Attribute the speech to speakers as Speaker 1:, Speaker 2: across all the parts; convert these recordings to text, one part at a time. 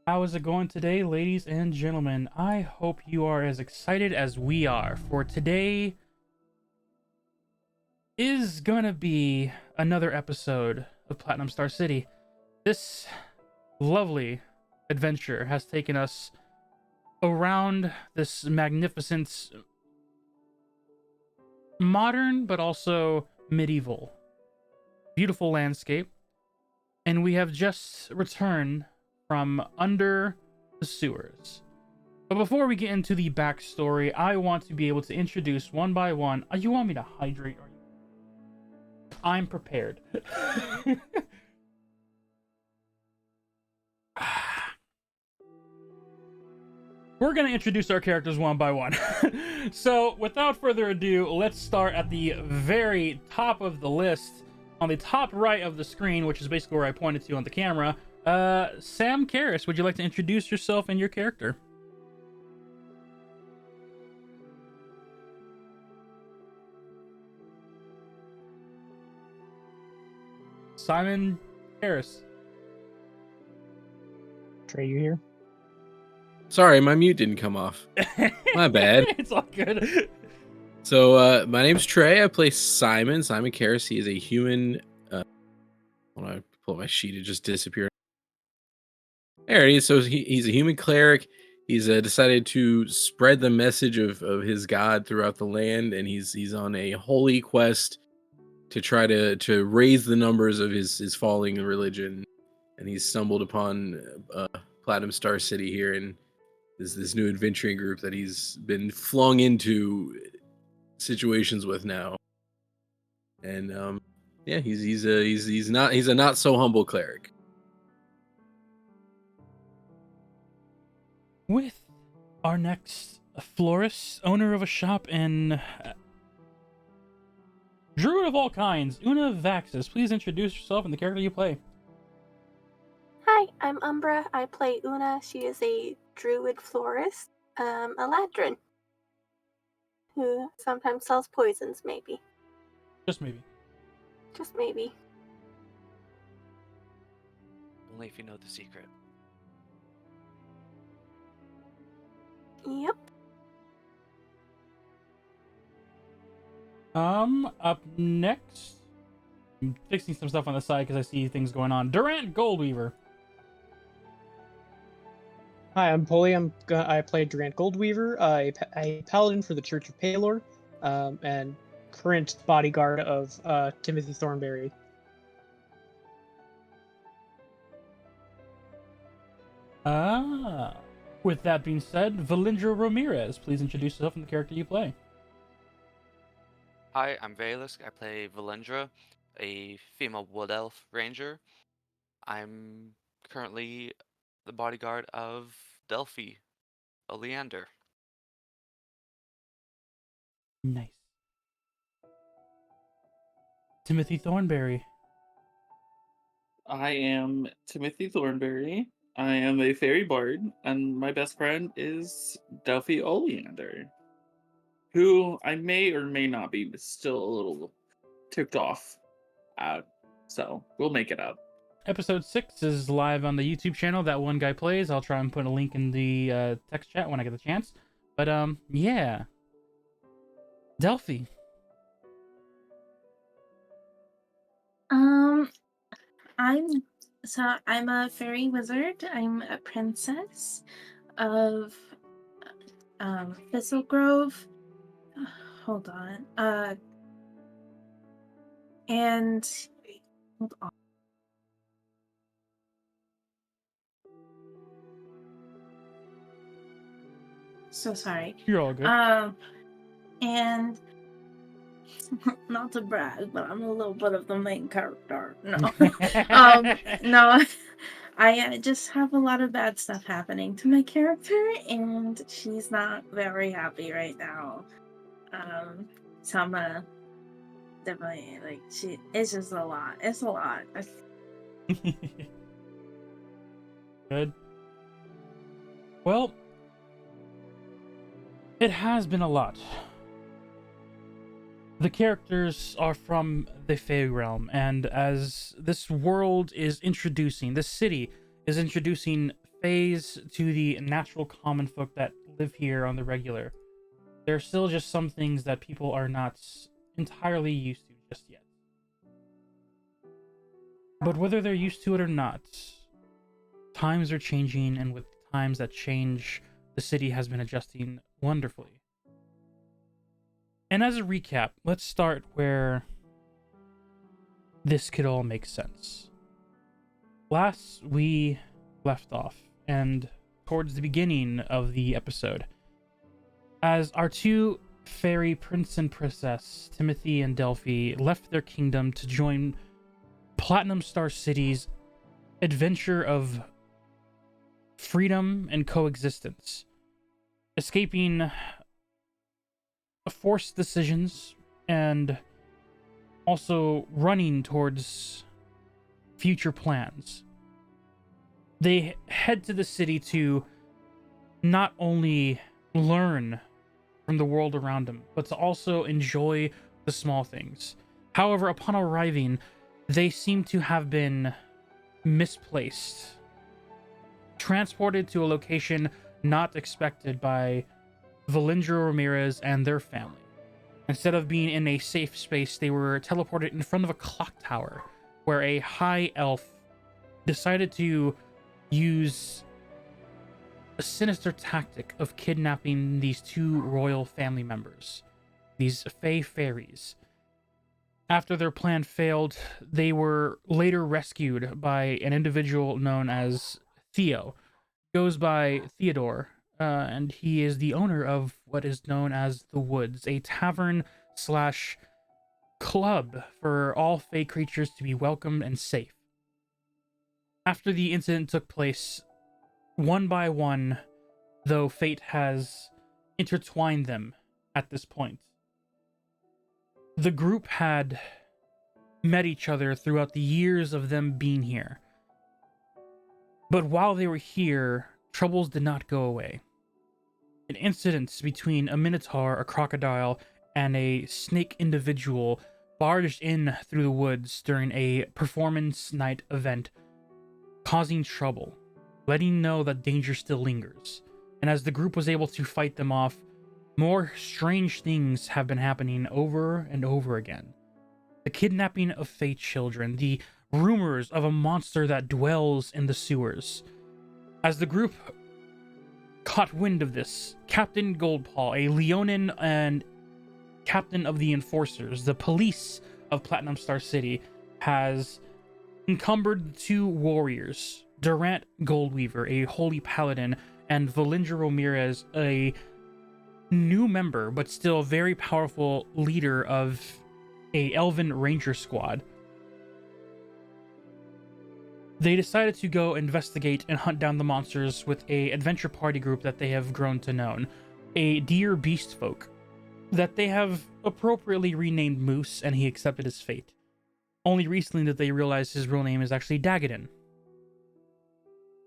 Speaker 1: How is it going today, ladies and gentlemen? I hope you are as excited as we are, for today is gonna be another episode of Platinum Star City. This lovely adventure has taken us around this magnificent, modern, but also medieval, beautiful landscape, and we have just returned from under the sewers. But before we get into the backstory, I want to be able to introduce one by one. You want me to hydrate? I'm prepared. We're going to introduce our characters one by one. So, without further ado, let's start at the very top of the list. On the top right of the screen, which is basically where I pointed to on the camera, Sam Karras, would you like to introduce yourself and your character? Simon Karras.
Speaker 2: Trey, you here?
Speaker 3: Sorry, my mute didn't come off. My bad.
Speaker 1: It's all good.
Speaker 3: So, my name's Trey. I play Simon Karras. He is a human. When I pull up my sheet, it just disappeared. There he is. So he's a human cleric. He's decided to spread the message of his god throughout the land, and he's on a holy quest to try to raise the numbers of his falling religion. And he's stumbled upon Platinum Star City here, and this new adventuring group that he's been flung into situations with now. And yeah, he's a not so humble cleric.
Speaker 1: With our next florist, owner of a shop, and druid of all kinds, Una Vaxis. Please introduce yourself and the character you play.
Speaker 4: Hi, I'm Umbra. I play Una. She is a druid florist, a ladrin, who sometimes sells poisons, maybe.
Speaker 1: Just maybe.
Speaker 4: Just maybe.
Speaker 5: Only if you know the secret.
Speaker 4: Yep.
Speaker 1: Up next, I'm fixing some stuff on the side because I see things going on. Durant Goldweaver.
Speaker 2: Hi, I'm Polly. I play Durant Goldweaver, a paladin for the Church of Palor, and current bodyguard of Timothy Thornberry.
Speaker 1: With that being said, Valindra Ramirez, please introduce yourself and the character you play.
Speaker 5: Hi, I'm Valisk. I play Valendra, a female wood elf ranger. I'm currently the bodyguard of Delphi, a Leander.
Speaker 1: Nice. Timothy Thornberry.
Speaker 6: I am Timothy Thornberry. I am a fairy bard, and my best friend is Delphi Oleander, who I may or may not be still a little ticked off at. So we'll make it up.
Speaker 1: Episode 6 is live on the YouTube channel. That one guy plays. I'll try and put a link in the text chat when I get the chance. But, yeah. Delphi.
Speaker 7: I'm a fairy wizard. I'm a princess of Thistlegrove. Hold on. And hold on. So sorry.
Speaker 1: You're all good.
Speaker 7: And not to brag, but I'm a little bit of the main character. No. No. I just have a lot of bad stuff happening to my character, and she's not very happy right now. So I'm definitely it's just a lot. It's a lot.
Speaker 1: Good. Well, it has been a lot. The characters are from the Fey realm, and as this world is introducing, this city is introducing phase to the natural common folk that live here on the regular, there are still just some things that people are not entirely used to just yet. But whether they're used to it or not, times are changing, and with times that change, the city has been adjusting wonderfully. And as a recap, let's start where this could all make sense. Last we left off, and towards the beginning of the episode, as our two fairy prince and princess, Timothy and Delphi, left their kingdom to join Platinum Star City's adventure of freedom and coexistence, escaping forced decisions and also running towards future plans. They head to the city to not only learn from the world around them, but to also enjoy the small things. However, upon arriving, they seem to have been misplaced, transported to a location not expected by Valindra Ramirez and their family. Instead of being in a safe space, they were teleported in front of a clock tower where a high elf decided to use a sinister tactic of kidnapping these two royal family members, these Fey fairies. After their plan failed, they were later rescued by an individual known as Theo. Goes by Theodore, and he is the owner of what is known as the Woods, a tavern slash club for all Fey creatures to be welcomed and safe. After the incident took place, one by one, though fate has intertwined them at this point, the group had met each other throughout the years of them being here. But while they were here, troubles did not go away. An incident between a minotaur, a crocodile, and a snake individual barged in through the woods during a performance night event, causing trouble, letting know that danger still lingers. And as the group was able to fight them off, more strange things have been happening over and over again. The kidnapping of Fey children, the rumors of a monster that dwells in the sewers. As the group caught wind of this, Captain Goldpaw, a Leonin and captain of the Enforcers, the police of Platinum Star City, has encumbered two warriors, Durant Goldweaver, a holy paladin, and Valindra Ramirez, a new member but still very powerful leader of a elven ranger squad. They decided to go investigate and hunt down the monsters with a adventure party group that they have grown to know, a deer beast folk that they have appropriately renamed Moose, and he accepted his fate. Only recently did they realize his real name is actually Dagadin.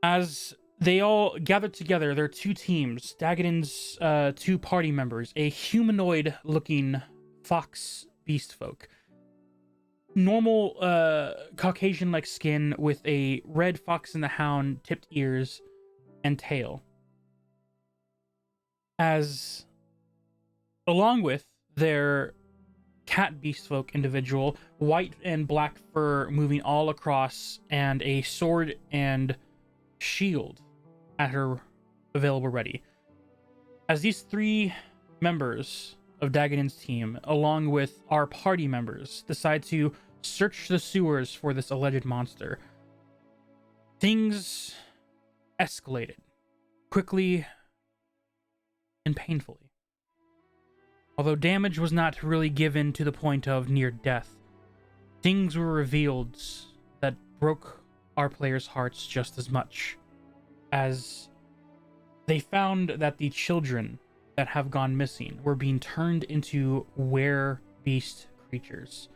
Speaker 1: As they all gathered together, their two teams, Dagadin's two party members, a humanoid-looking fox beast folk, normal Caucasian-like skin with a red fox and the hound tipped ears and tail, as along with their cat beast folk individual, white and black fur moving all across, and a sword and shield at her available ready. As these three members of Dagadin's team, along with our party members, decide to search the sewers for this alleged monster, things escalated quickly and painfully. Although damage was not really given to the point of near death, things were revealed that broke our players' hearts just as much, as they found that the children that have gone missing were being turned into were-beast creatures.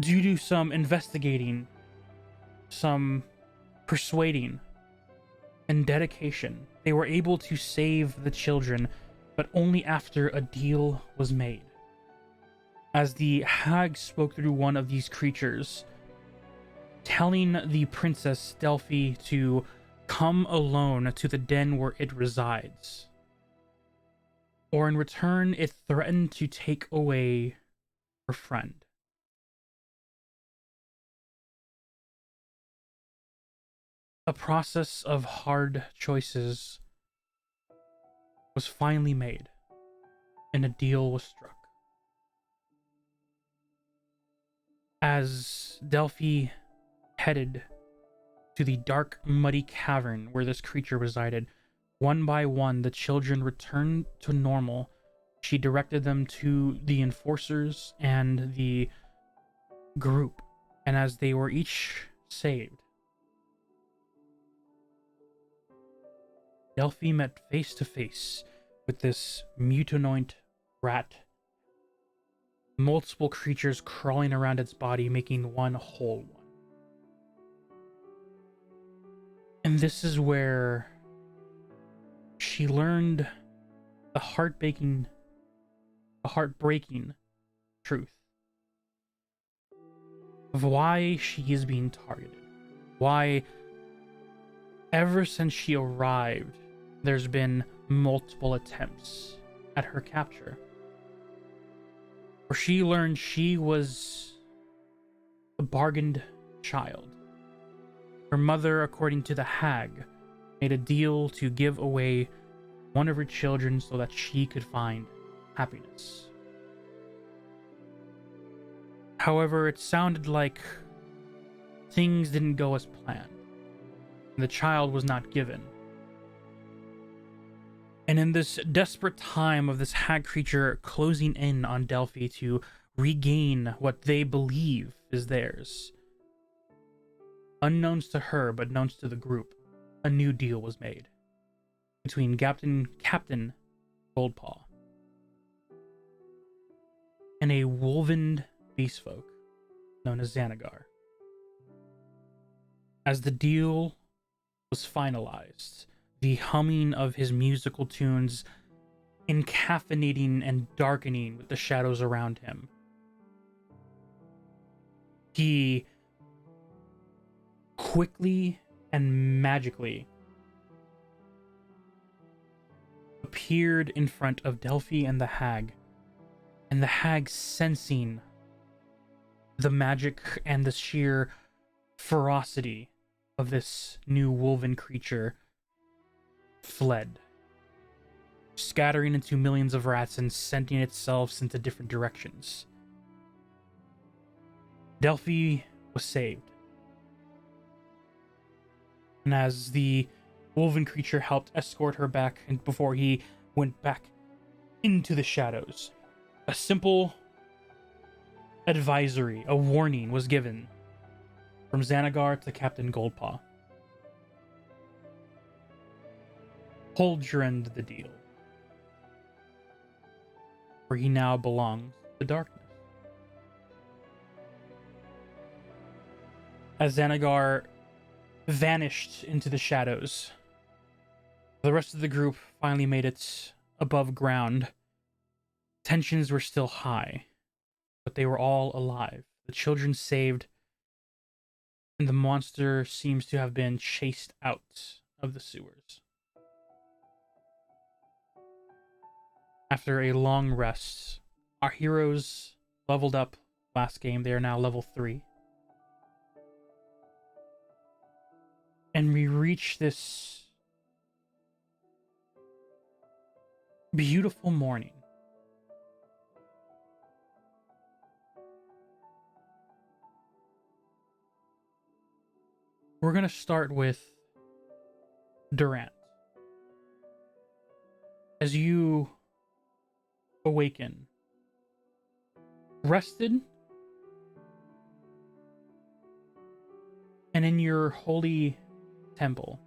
Speaker 1: Due to some investigating, some persuading, and dedication, they were able to save the children, but only after a deal was made. As the hag spoke through one of these creatures, telling the princess Delphi to come alone to the den where it resides. Or in return, it threatened to take away her friend. A process of hard choices was finally made, and a deal was struck. As Delphi headed to the dark, muddy cavern where this creature resided, one by one the children returned to normal. She directed them to the enforcers and the group, and as they were each saved, Delphi met face to face with this mutanoid rat. Multiple creatures crawling around its body, making one whole one. And this is where she learned the heartbreaking truth of why she is being targeted. Why, ever since she arrived, there's been multiple attempts at her capture. Where she learned she was a bargained child. Her mother, according to the hag, made a deal to give away one of her children so that she could find happiness. However, it sounded like things didn't go as planned. The child was not given. And in this desperate time of this hag creature closing in on Delphi to regain what they believe is theirs, unknowns to her but known to the group, a new deal was made between Captain Goldpaw and a woven beastfolk known as Xanagar. As the deal was finalized, the humming of his musical tunes encaffeinating and darkening with the shadows around him, he quickly and magically appeared in front of Delphi and the hag sensing the magic and the sheer ferocity of this new woven creature, fled, scattering into millions of rats and sending itself into different directions. Delphi was saved. And as the woven creature helped escort her back and before he went back into the shadows, a simple advisory, a warning was given from Xanagar to Captain Goldpaw. Hold your end of the deal, for he now belongs to darkness. As Xanagar vanished into the shadows, the rest of the group finally made it above ground. Tensions were still high, but they were all alive. The children saved, and the monster seems to have been chased out of the sewers. After a long rest, our heroes leveled up last game. They are now level 3. And we reach this beautiful morning. We're going to start with Durant. As you awaken, rested, and in your holy temple,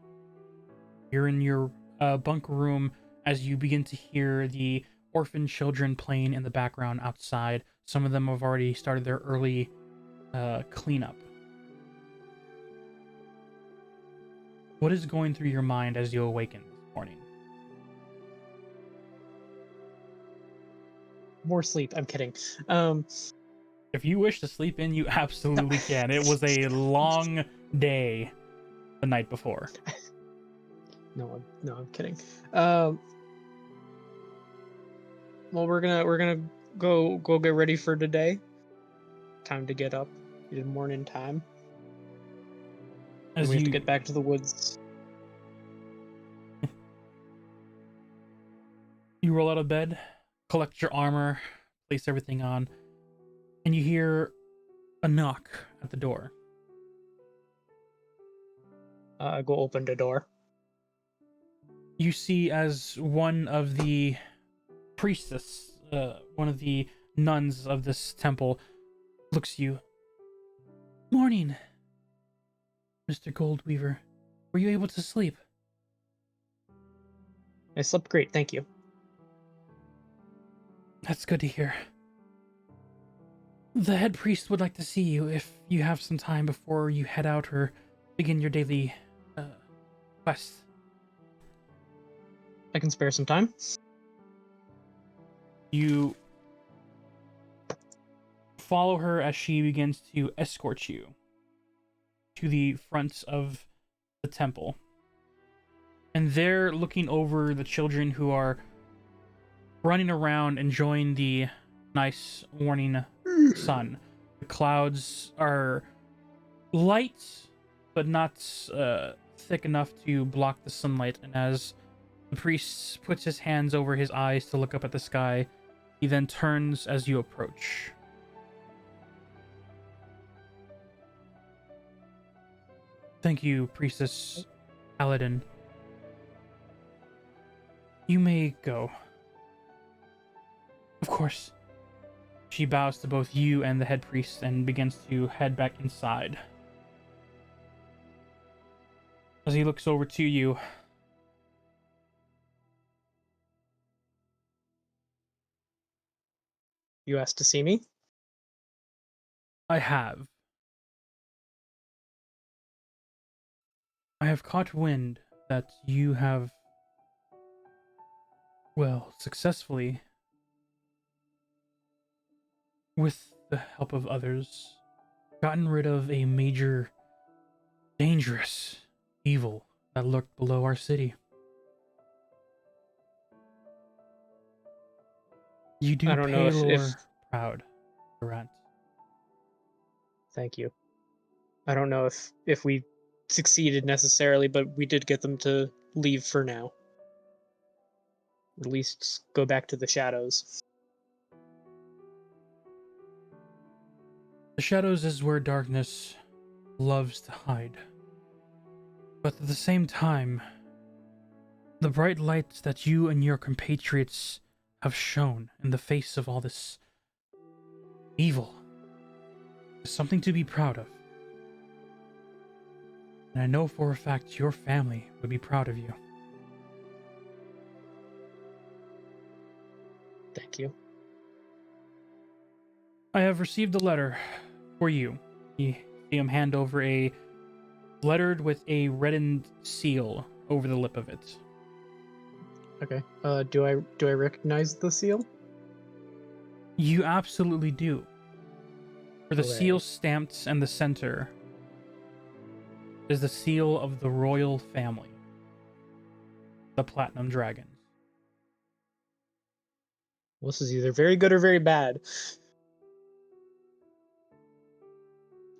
Speaker 1: you're in your bunk room as you begin to hear the orphan children playing in the background outside. Some of them have already started their early cleanup. What is going through your mind as you awaken this morning?
Speaker 2: More sleep. I'm kidding.
Speaker 1: If you wish to sleep in, you absolutely can. It was a long day the night before.
Speaker 2: No, I'm kidding. Well, we're gonna go get ready for today. Time to get up. It is morning time, and
Speaker 1: As
Speaker 2: we have to
Speaker 1: you
Speaker 2: get back to the woods.
Speaker 1: you roll out of bed, collect your armor, place everything on, and you hear a knock at the door.
Speaker 2: Go open the door.
Speaker 1: You see as one of the priestess, one of the nuns of this temple, looks at you. Morning, Mr. Goldweaver. Were you able to sleep?
Speaker 2: I slept great, thank you.
Speaker 1: That's good to hear. The head priest would like to see you if you have some time before you head out or begin your daily quest.
Speaker 2: I can spare some time.
Speaker 1: You follow her as she begins to escort you to the front of the temple. And there, looking over the children who are running around enjoying the nice morning sun. The clouds are light, but not thick enough to block the sunlight. And as the priest puts his hands over his eyes to look up at the sky, he then turns as you approach. Thank you, Priestess Paladin. You may go. Of course. She bows to both you and the head priest and begins to head back inside. As he looks over to you,
Speaker 2: You asked to see me?
Speaker 1: I have caught wind that you have, well, successfully, with the help of others, gotten rid of a major, dangerous evil that lurked below our city. You do
Speaker 2: I don't know if
Speaker 1: Paylor proud, Durant.
Speaker 2: Thank you. I don't know if we succeeded necessarily, but we did get them to leave for now. At least go back to the shadows.
Speaker 1: The shadows is where darkness loves to hide. But at the same time, the bright lights that you and your compatriots have shown in the face of all this evil is something to be proud of. And I know for a fact your family would be proud of you.
Speaker 2: Thank you.
Speaker 1: I have received a letter for you. You see him hand over a lettered with a reddened seal over the lip of it.
Speaker 2: Okay. Do I recognize the seal?
Speaker 1: You absolutely do. For the
Speaker 2: Hooray.
Speaker 1: seal stamped in the center is the seal of the royal family, the Platinum Dragons.
Speaker 2: Well, this is either very good or very bad.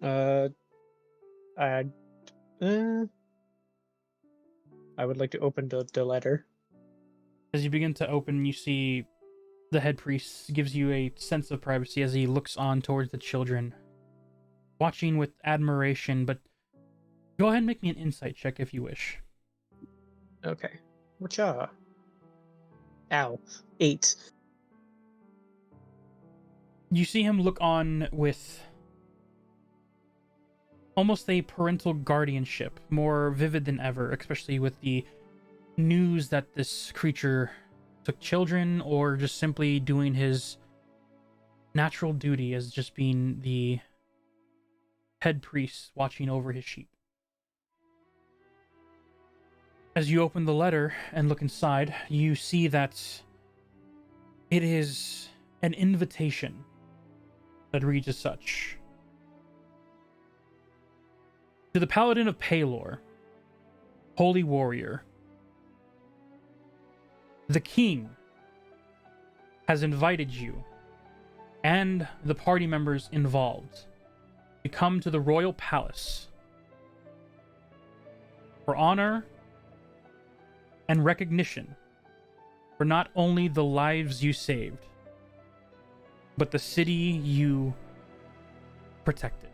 Speaker 2: I would like to open the letter.
Speaker 1: As you begin to open, you see the head priest gives you a sense of privacy as he looks on towards the children, watching with admiration, but go ahead and make me an insight check if you wish.
Speaker 2: Okay. Whatcha? Ow. 8.
Speaker 1: You see him look on with almost a parental guardianship, more vivid than ever, especially with the news that this creature took children or just simply doing his natural duty as just being the head priest watching over his sheep. As you open the letter and look inside, you see that it is an invitation that reads as such: To the Paladin of Palor, Holy Warrior, the King has invited you and the party members involved to come to the Royal Palace for honor and recognition for not only the lives you saved, but the city you protected.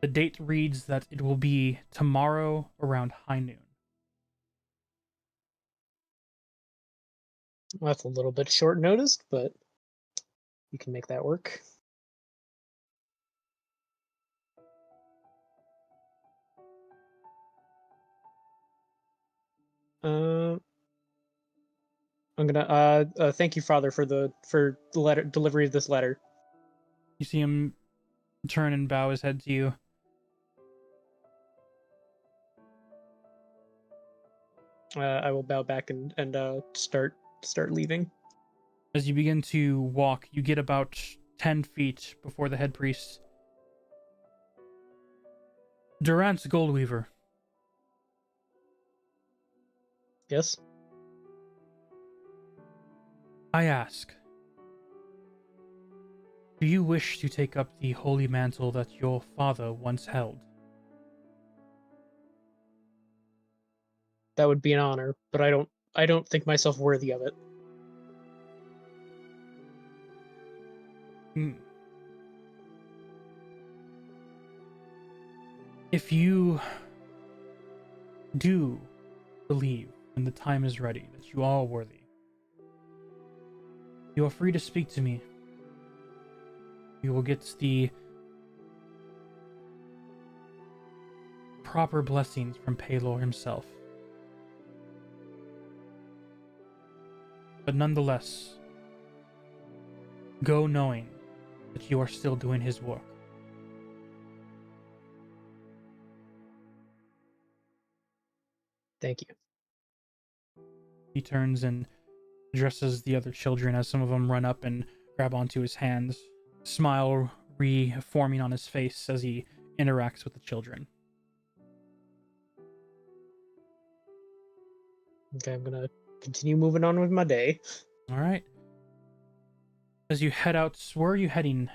Speaker 1: The date reads that it will be tomorrow around high noon.
Speaker 2: Well, that's a little bit short notice, but you can make that work. I'm gonna thank you, Father, for the letter delivery of this letter.
Speaker 1: You see him turn and bow his head to you.
Speaker 2: I will bow back and start leaving.
Speaker 1: As you begin to walk, you get about 10 feet before the head priest. Durant's Goldweaver.
Speaker 2: Yes.
Speaker 1: I ask, do you wish to take up the holy mantle that your father once held?
Speaker 2: That would be an honor, but I don't think myself worthy of it.
Speaker 1: If you do believe when the time is ready that you are worthy, you are free to speak to me. You will get the proper blessings from Palor himself. But nonetheless, go knowing that you are still doing his work.
Speaker 2: Thank you.
Speaker 1: He turns and addresses the other children as some of them run up and grab onto his hands, smile reforming on his face as he interacts with the children.
Speaker 2: Okay, I'm gonna continue moving on with my day.
Speaker 1: All right. As you head out, where are you heading?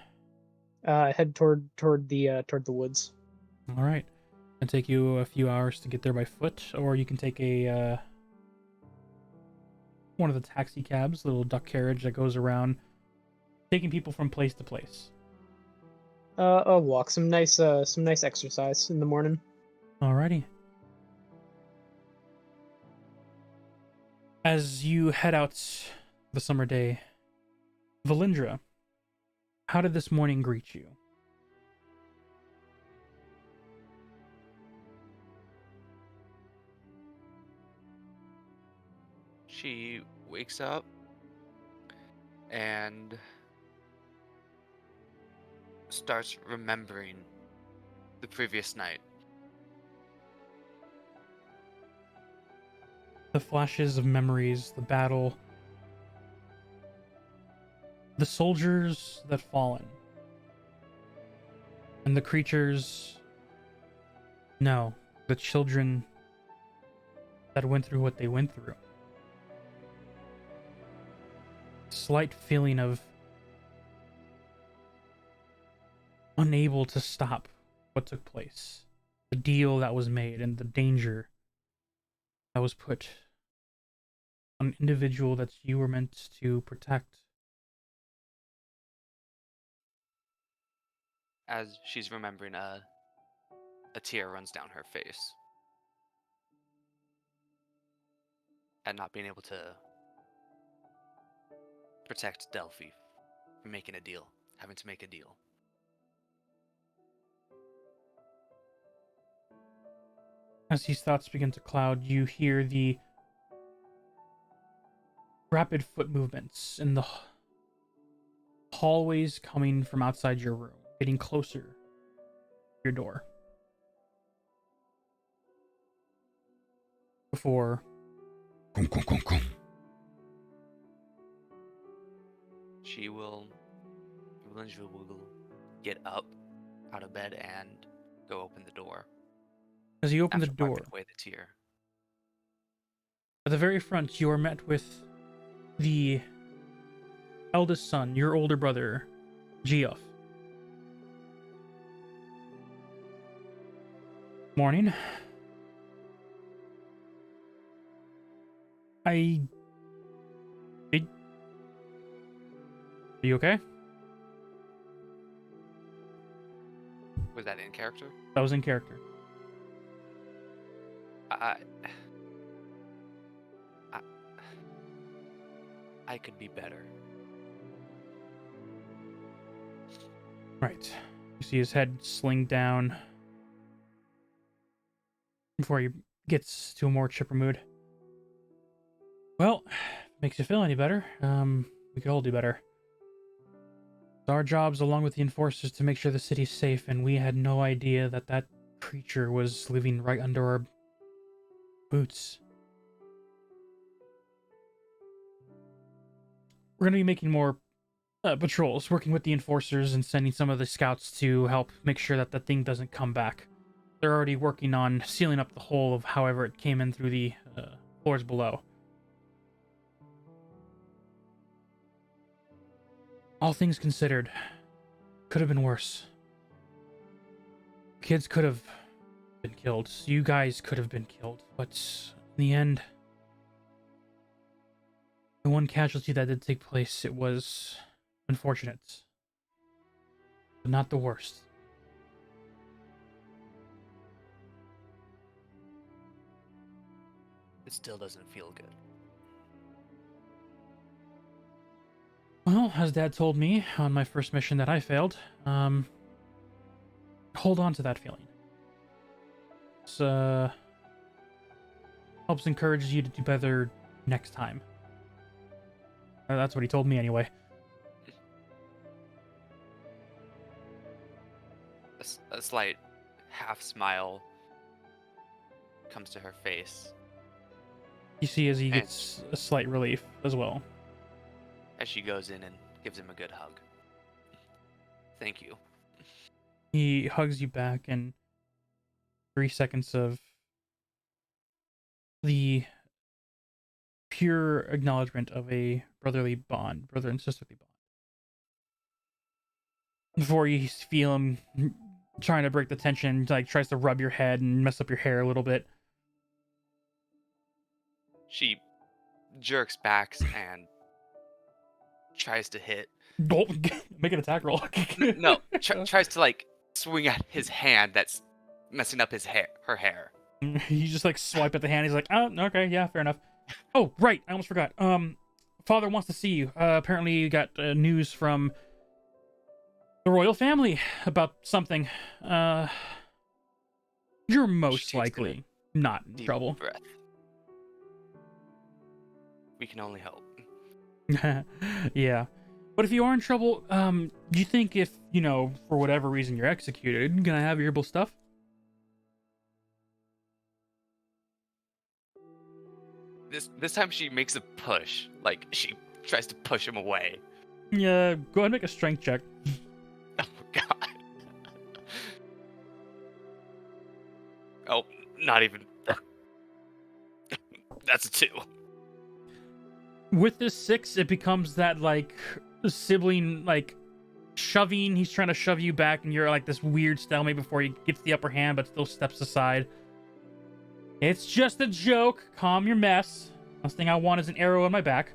Speaker 2: Head toward the woods.
Speaker 1: All right. It'll take you a few hours to get there by foot, or you can take a one of the taxi cabs, little duck carriage that goes around, taking people from place to place.
Speaker 2: A walk, some nice exercise in the morning.
Speaker 1: Alrighty. As you head out the summer day, Valindra, how did this morning greet you?
Speaker 5: She wakes up and starts remembering the previous night.
Speaker 1: The flashes of memories, the battle, the soldiers that fallen, and the creatures, no, the children that went through what they went through. Slight feeling of unable to stop what took place, the deal that was made, and the danger that was put on an individual that you were meant to protect.
Speaker 5: As she's remembering, a tear runs down her face at not being able to protect Delphi from making a deal, having to make a deal.
Speaker 1: As these thoughts begin to cloud, you hear the rapid foot movements in the hallways coming from outside your room, getting closer to your door. Before
Speaker 5: Valendra will get up out of bed and go open the door.
Speaker 1: As you open the
Speaker 5: After
Speaker 1: door,
Speaker 5: wiping away the tear.
Speaker 1: at the very front, you are met with the eldest son, your older brother, Geoff. Morning. Are you okay?
Speaker 5: Was that in character?
Speaker 1: That was in character.
Speaker 5: I could be better.
Speaker 1: Right. You see his head sling down before he gets to a more chipper mood. Well, makes you feel any better. We could all do better. It's our jobs, along with the enforcers, to make sure the city's safe, and we had no idea that that creature was living right under our boots. We're going to be making more patrols, working with the enforcers and sending some of the scouts to help make sure that the thing doesn't come back. They're already working on sealing up the hole of however it came in through the floors below. All things considered, could have been worse. Kids could have been killed. You guys could have been killed. But in the end, the one casualty that did take place, it was unfortunate. But not the worst.
Speaker 5: It still doesn't feel good.
Speaker 1: Well, as Dad told me on my first mission that I failed, hold on to that feeling. It's, helps encourage you to do better next time. That's what he told me anyway.
Speaker 5: A slight half smile comes to her face
Speaker 1: You see as he gets a slight relief as well.
Speaker 5: as she goes in and gives him a good hug. Thank you.
Speaker 1: He hugs you back, and 3 seconds of the pure acknowledgement of a brotherly bond, brother and sisterly bond. Before you feel him trying to break the tension, like tries to rub your head and mess up your hair a little bit.
Speaker 5: She jerks back and tries to hit.
Speaker 1: Oh, make an attack roll.
Speaker 5: No, tries to like swing at his hand that's messing up her hair.
Speaker 1: You just like swipe at the hand. He's like, oh, okay, yeah, fair enough. Oh, right, I almost forgot. Father wants to see you. Apparently you got news from the royal family about something. You're most likely not in
Speaker 5: Deep
Speaker 1: trouble.
Speaker 5: breath. We can only hope.
Speaker 1: Yeah. But if you are in trouble, do you think if, for whatever reason you're executed, can I have your herbal stuff?
Speaker 5: This time she makes a push. Like, she tries to push him away.
Speaker 1: Yeah, go ahead and make a strength check.
Speaker 5: Oh, God. Oh, not even... That's a 2.
Speaker 1: With this 6, it becomes that, sibling, shoving. He's trying to shove you back, and you're, this weird stalemate before he gets the upper hand, but still steps aside. It's just a joke. Calm your mess. Last thing I want is an arrow in my back.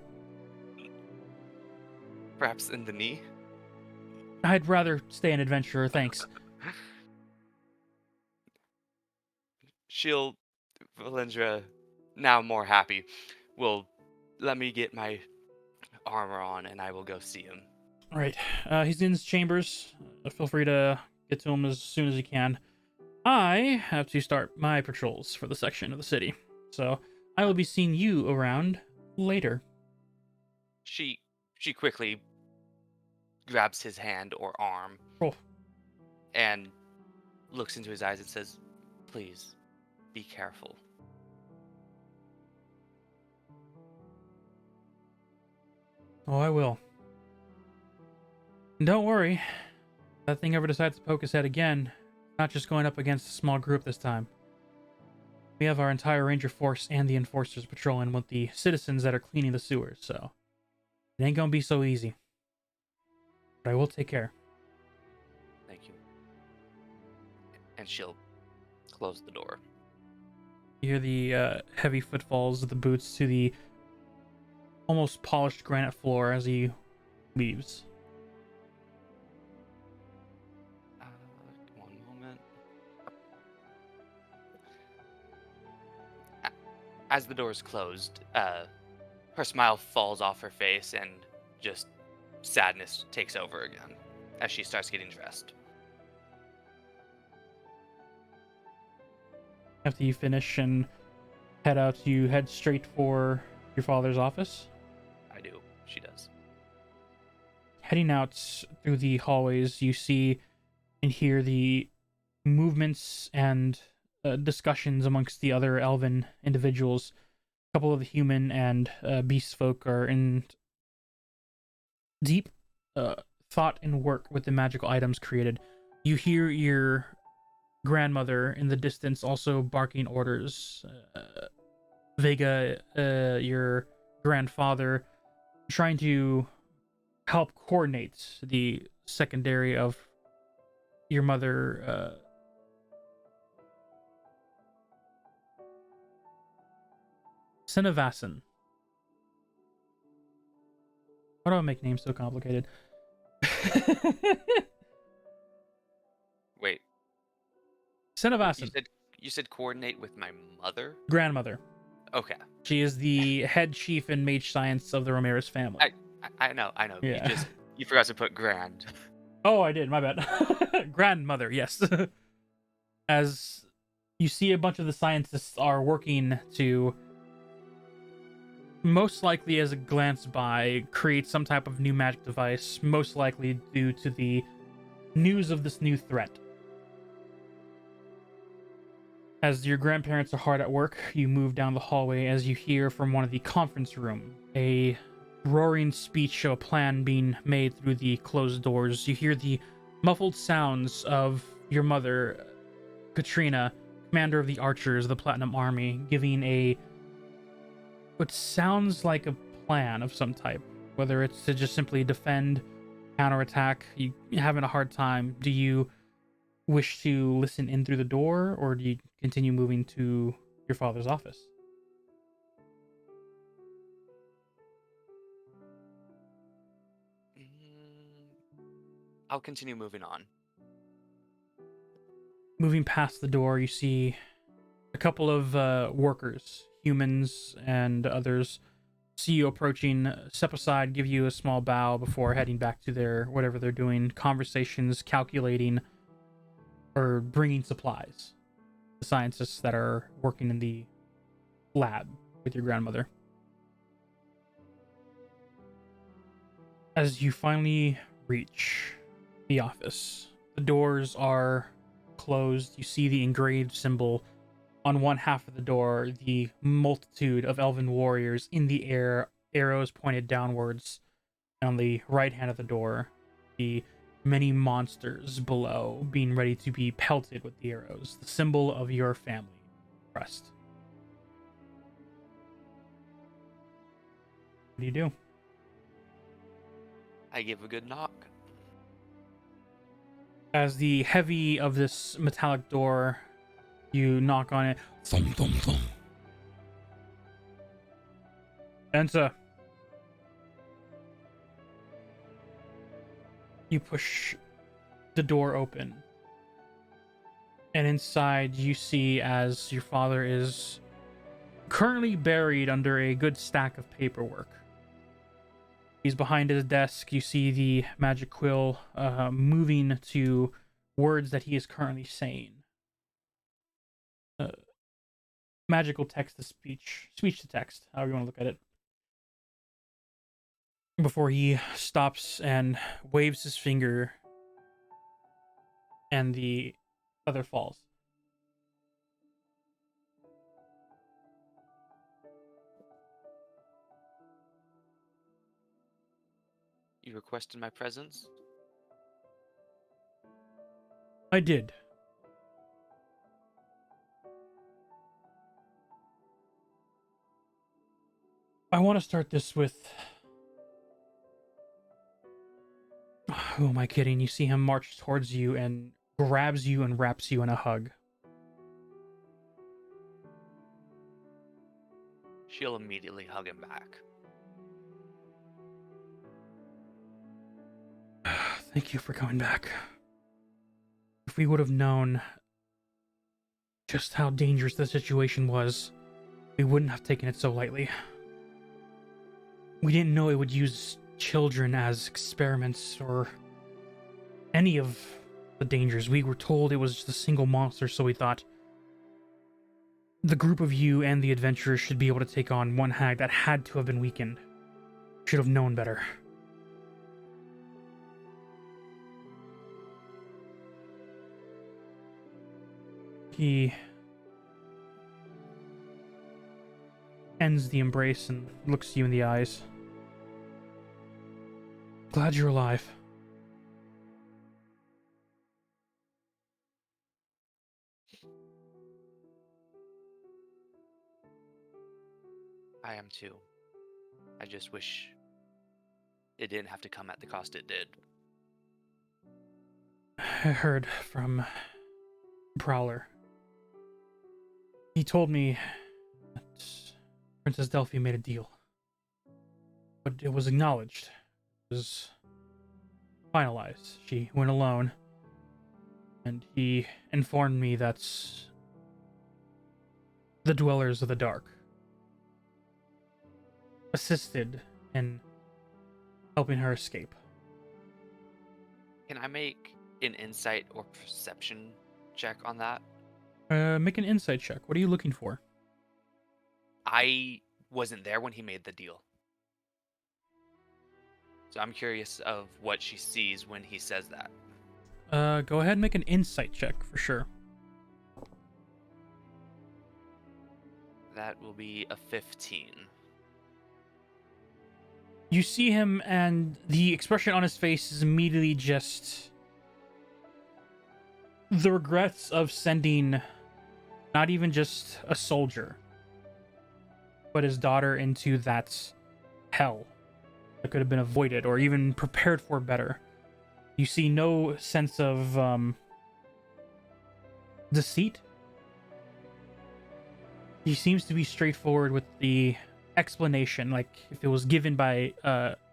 Speaker 5: Perhaps in the knee?
Speaker 1: I'd rather stay an adventurer, thanks.
Speaker 5: Valendra, now more happy, will let me get my armor on and I will go see him.
Speaker 1: Right. He's in his chambers. Feel free to get to him as soon as you can. I have to start my patrols for the section of the city, so I will be seeing you around later.
Speaker 5: She quickly grabs his hand or arm and looks into his eyes and says, "Please, be careful."
Speaker 1: Oh, I will. Don't worry. If that thing ever decides to poke his head again, not just going up against a small group this time. We have our entire ranger force and the enforcers patrolling with the citizens that are cleaning the sewers, so it ain't gonna be so easy. But I will take care.
Speaker 5: Thank you. And she'll close the door.
Speaker 1: You hear the heavy footfalls of the boots to the almost polished granite floor as he leaves.
Speaker 5: One moment. As the door is closed, her smile falls off her face and just sadness takes over again as she starts getting dressed.
Speaker 1: After you finish and head out, you head straight for your father's office.
Speaker 5: I do. She does.
Speaker 1: Heading out through the hallways, you see and hear the movements and discussions amongst the other elven individuals. A couple of the human and beast folk are in deep thought and work with the magical items created. You hear your grandmother in the distance also barking orders. Vega, your grandfather, trying to help coordinate the secondary of your mother. Sinavasan. Why do I make names so complicated?
Speaker 5: Wait,
Speaker 1: Sinavasan.
Speaker 5: you said coordinate with my mother?
Speaker 1: Grandmother.
Speaker 5: Okay.
Speaker 1: She is the head chief in mage science of the Ramirez family.
Speaker 5: I know.
Speaker 1: Yeah.
Speaker 5: You forgot to put grand.
Speaker 1: Oh, I did. My bad. Grandmother, yes. As you see, a bunch of the scientists are working to, most likely as a glance by, create some type of new magic device, most likely due to the news of this new threat. As your grandparents are hard at work, you move down the hallway as you hear from one of the conference room a roaring speech of a plan being made through the closed doors. You hear the muffled sounds of your mother, Katrina, commander of the archers of the Platinum Army, giving what sounds like a plan of some type. Whether it's to just simply defend, counterattack, you having a hard time. Do you wish to listen in through the door, or do you continue moving to your father's office?
Speaker 5: I'll continue moving on.
Speaker 1: Moving past the door, you see a couple of workers, humans and others, see you approaching, step aside, give you a small bow before heading back to their whatever they're doing, conversations, calculating, or bringing supplies. The scientists that are working in the lab with your grandmother. As you finally reach the office, the doors are closed. You see the engraved symbol on one half of the door, the multitude of elven warriors in the air, arrows pointed downwards. And on the right hand of the door, the many monsters below, being ready to be pelted with the arrows, the symbol of your family crest. What do you do?
Speaker 5: I give a good knock.
Speaker 1: As the heavy of this metallic door, you knock on it. Thump, thump, thump. Enter. You push the door open. And inside you see as your father is currently buried under a good stack of paperwork. He's behind his desk. You see the magic quill moving to words that he is currently saying. Magical text to speech to text, however you want to look at it. Before he stops and waves his finger and the other falls.
Speaker 5: You requested my presence?
Speaker 1: I did. I want to start this with... Who am I kidding? You see him march towards you and grabs you and wraps you in a hug.
Speaker 5: She'll immediately hug him back.
Speaker 1: Thank you for coming back. If we would have known just how dangerous the situation was, we wouldn't have taken it so lightly. We didn't know it would use children as experiments or any of the dangers. We were told it was just a single monster, so we thought the group of you and the adventurers should be able to take on one hag that had to have been weakened. Should have known better. He ends the embrace and looks you in the eyes. Glad you're alive.
Speaker 5: I am too. I just wish it didn't have to come at the cost it did.
Speaker 1: I heard from Prowler. He told me that Princess Delphi made a deal. But it was acknowledged. It was finalized. She went alone. And he informed me that the Dwellers of the Dark assisted in helping her escape.
Speaker 5: Can I make an insight or perception check on that?
Speaker 1: Make an insight check. What are you looking for?
Speaker 5: I wasn't there when he made the deal. So I'm curious of what she sees when he says that.
Speaker 1: Go ahead and make an insight check for sure.
Speaker 5: That will be a 15.
Speaker 1: You see him, and the expression on his face is immediately just the regrets of sending not even just a soldier, but his daughter into that hell that could have been avoided or even prepared for better. You see no sense of deceit. He seems to be straightforward with the explanation, like if it was given by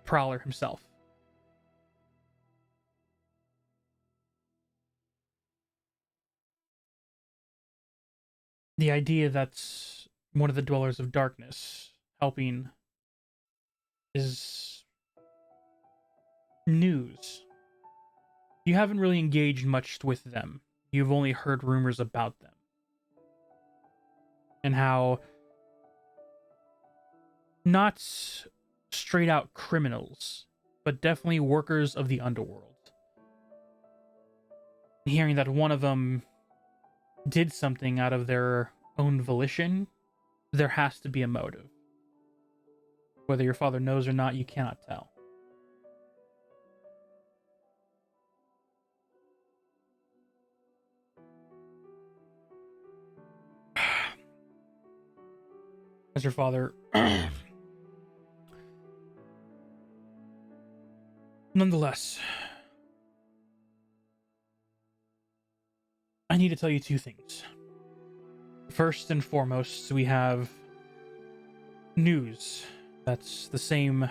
Speaker 1: Prowler himself. The idea that one of the Dwellers of Darkness helping is news. You haven't really engaged much with them. You've only heard rumors about them. And how not straight out criminals, but definitely workers of the underworld. Hearing that one of them did something out of their own volition, there has to be a motive. Whether your father knows or not, you cannot tell. As your father... Nonetheless, I need to tell you two things. First and foremost, we have news that's the same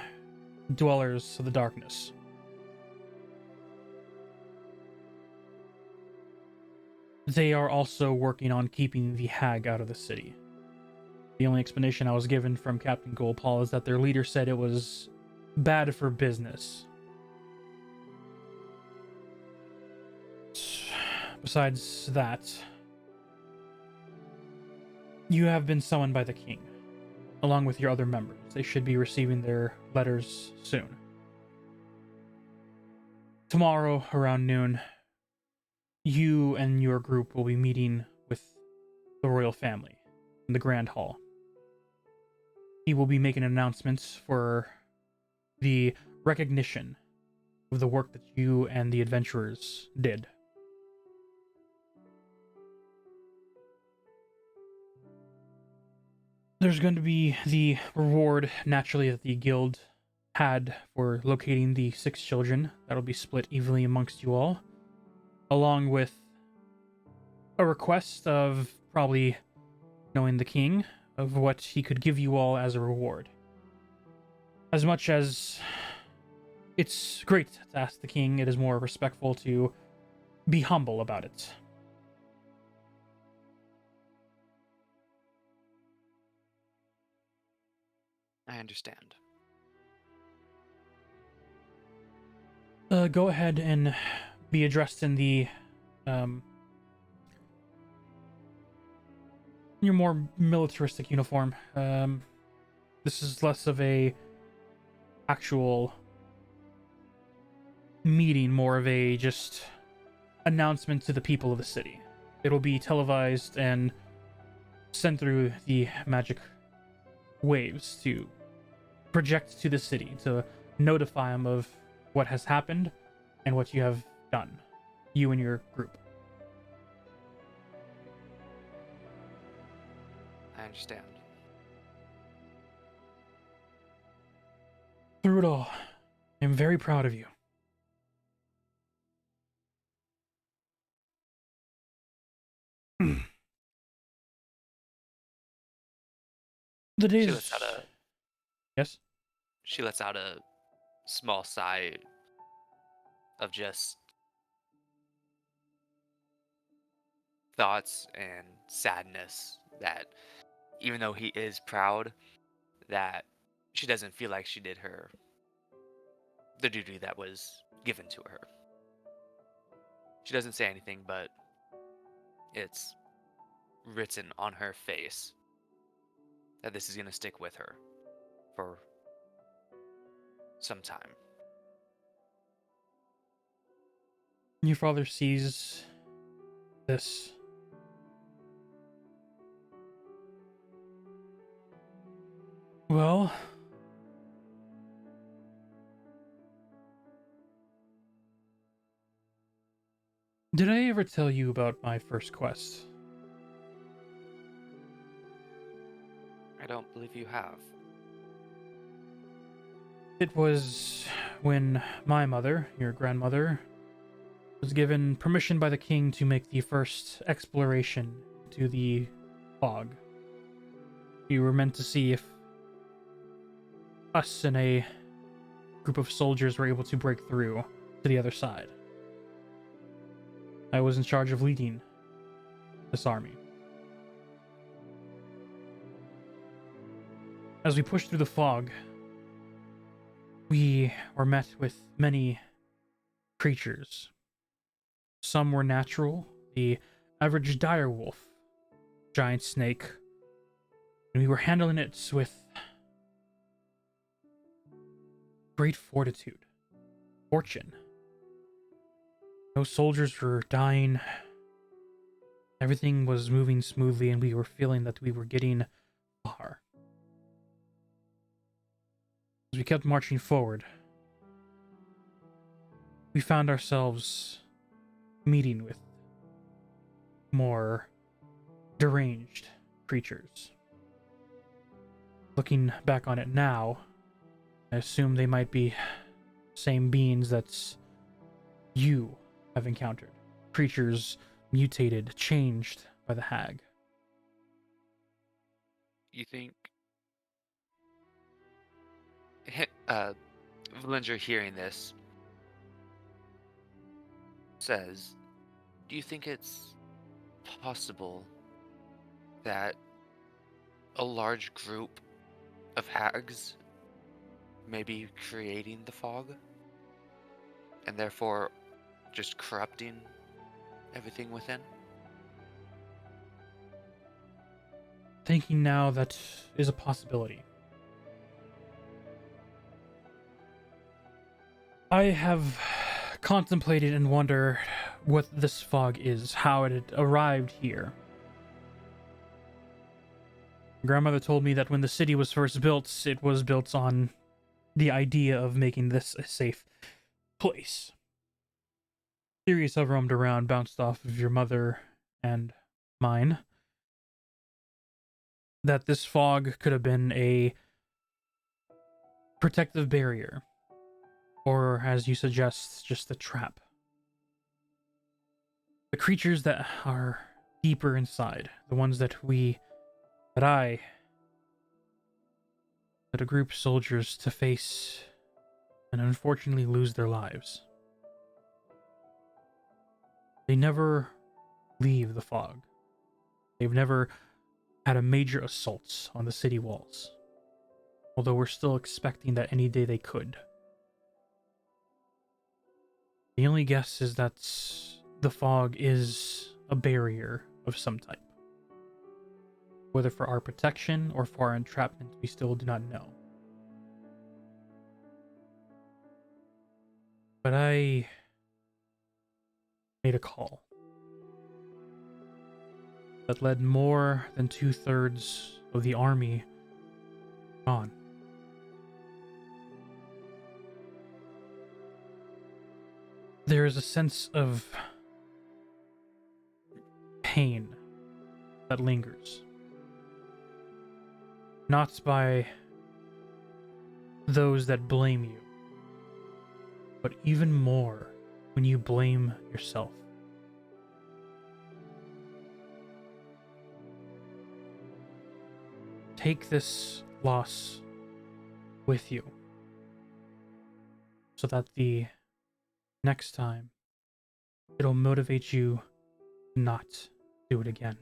Speaker 1: Dwellers of the Darkness. They are also working on keeping the hag out of the city. The only explanation I was given from Captain Goldpaul is that their leader said it was bad for business. Besides that, you have been summoned by the king, along with your other members. They should be receiving their letters soon. Tomorrow, around noon, you and your group will be meeting with the royal family in the Grand Hall. He will be making announcements for the recognition of the work that you and the adventurers did. there's going to be the reward, naturally, that the guild had for locating the 6 children. That'll be split evenly amongst you all, along with a request of probably knowing the king of what he could give you all as a reward. As much as it's great to ask the king, it is more respectful to be humble about it.
Speaker 5: I understand.
Speaker 1: Go ahead and be addressed in the your more militaristic uniform. This is less of a actual meeting, more of a just announcement to the people of the city. It'll be televised and sent through the magic waves to project to the city to notify them of what has happened and what you have done, you and your group.
Speaker 5: I understand.
Speaker 1: Through it all, I'm very proud of you. The days.
Speaker 5: She lets out a
Speaker 1: Yes.
Speaker 5: she lets out a small sigh of just thoughts and sadness that even though he is proud, that she doesn't feel like she did the duty that was given to her. She doesn't say anything, but it's written on her face that this is going to stick with her for some time.
Speaker 1: Your father sees this. Well, did I ever tell you about my first quest?
Speaker 5: I don't believe you have.
Speaker 1: It was when my mother, your grandmother, was given permission by the king to make the first exploration to the fog. We were meant to see if us and a group of soldiers were able to break through to the other side. I was in charge of leading this army. As we pushed through the fog, we were met with many creatures. Some were natural, the average dire wolf, giant snake, and we were handling it with great fortitude, fortune. No soldiers were dying. Everything was moving smoothly, and we were feeling that we were getting far. As we kept marching forward, we found ourselves meeting with more deranged creatures. Looking back on it now, I assume they might be same beings that you have encountered. Creatures mutated, changed by the hag.
Speaker 5: You think Valinger, hearing this, says, do you think it's possible that a large group of hags may be creating the fog and therefore just corrupting everything within?
Speaker 1: Thinking now, that is a possibility. I have contemplated and wondered what this fog is, how it had arrived here. Grandmother told me that when the city was first built, it was built on the idea of making this a safe place. Theories have roamed around, bounced off of your mother and mine, that this fog could have been a protective barrier, or as you suggest, just a trap. The creatures that are deeper inside, the ones that a group of soldiers to face and unfortunately lose their lives. They never leave the fog. They've never had a major assault on the city walls, although we're still expecting that any day they could. The only guess is that the fog is a barrier of some type. Whether for our protection or for our entrapment, we still do not know. But I made a call that led more than 2/3 of the army on. There is a sense of pain that lingers. Not by those that blame you, but even more when you blame yourself. Take this loss with you so that the next time it'll motivate you to not do it again.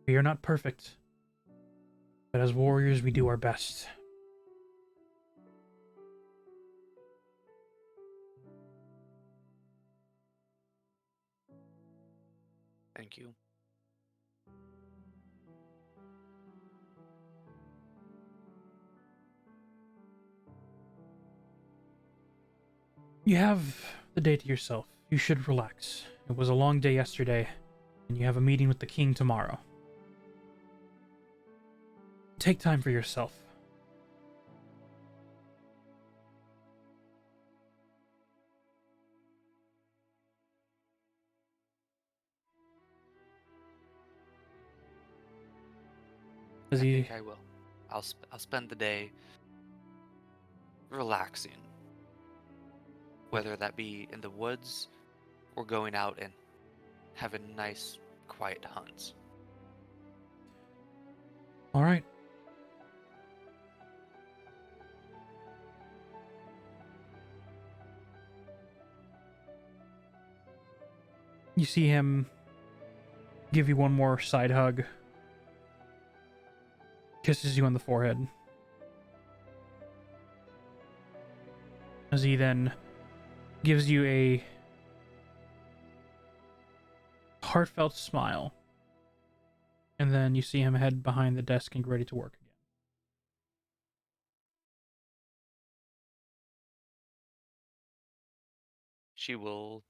Speaker 1: We are not perfect, but as warriors, we do our best.
Speaker 5: Thank you.
Speaker 1: You have the day to yourself. You should relax. It was a long day yesterday, and you have a meeting with the king tomorrow. Take time for yourself.
Speaker 5: I think I will. I'll spend the day relaxing, whether that be in the woods or going out and having nice, quiet hunts.
Speaker 1: All right. You see him give you one more side hug, kisses you on the forehead, as he then gives you a heartfelt smile, and then you see him head behind the desk and get ready to work again.
Speaker 5: She will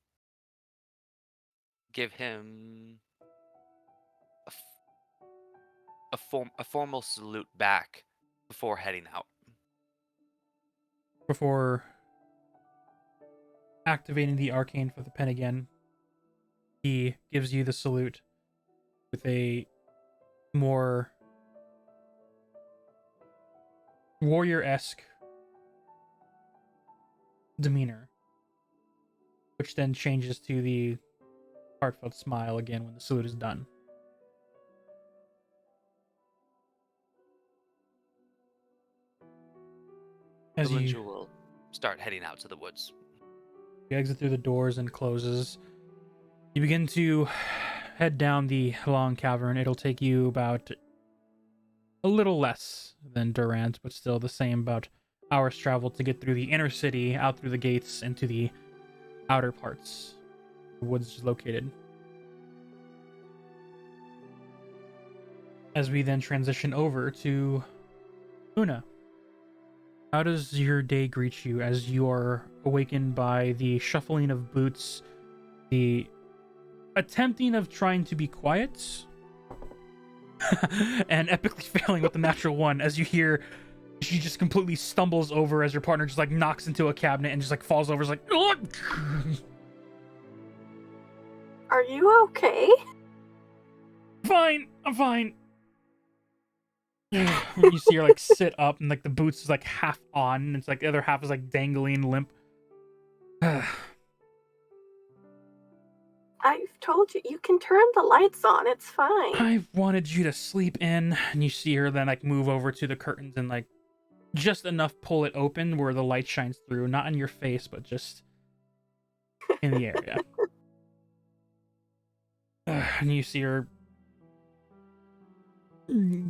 Speaker 5: give him a formal salute back before heading out.
Speaker 1: Before activating the arcane for the pen again, he gives you the salute with a more warrior-esque demeanor, which then changes to the heartfelt smile again when the salute is done. As
Speaker 5: Belinda
Speaker 1: you
Speaker 5: will start heading out to the woods.
Speaker 1: exit through the doors and closes, you begin to head down the long cavern. It'll take you about a little less than Durant, but still the same, about hours travel to get through the inner city, out through the gates, into the outer parts. The woods is located. As we then transition over to Una. How does your day greet you as you are awakened by the shuffling of boots, the attempting of trying to be quiet, and epically failing with the natural one as you hear she just completely stumbles over as your partner just like knocks into a cabinet and just like falls over, like
Speaker 4: Are you okay?
Speaker 1: Fine, I'm fine. You see her like sit up, and like the boots is like half on, and it's like the other half is like dangling limp.
Speaker 4: I've told you, you can turn the lights on. It's fine.
Speaker 1: I wanted you to sleep in, and you see her then like move over to the curtains and like just enough pull it open where the light shines through, not in your face, but just in the area. And you see her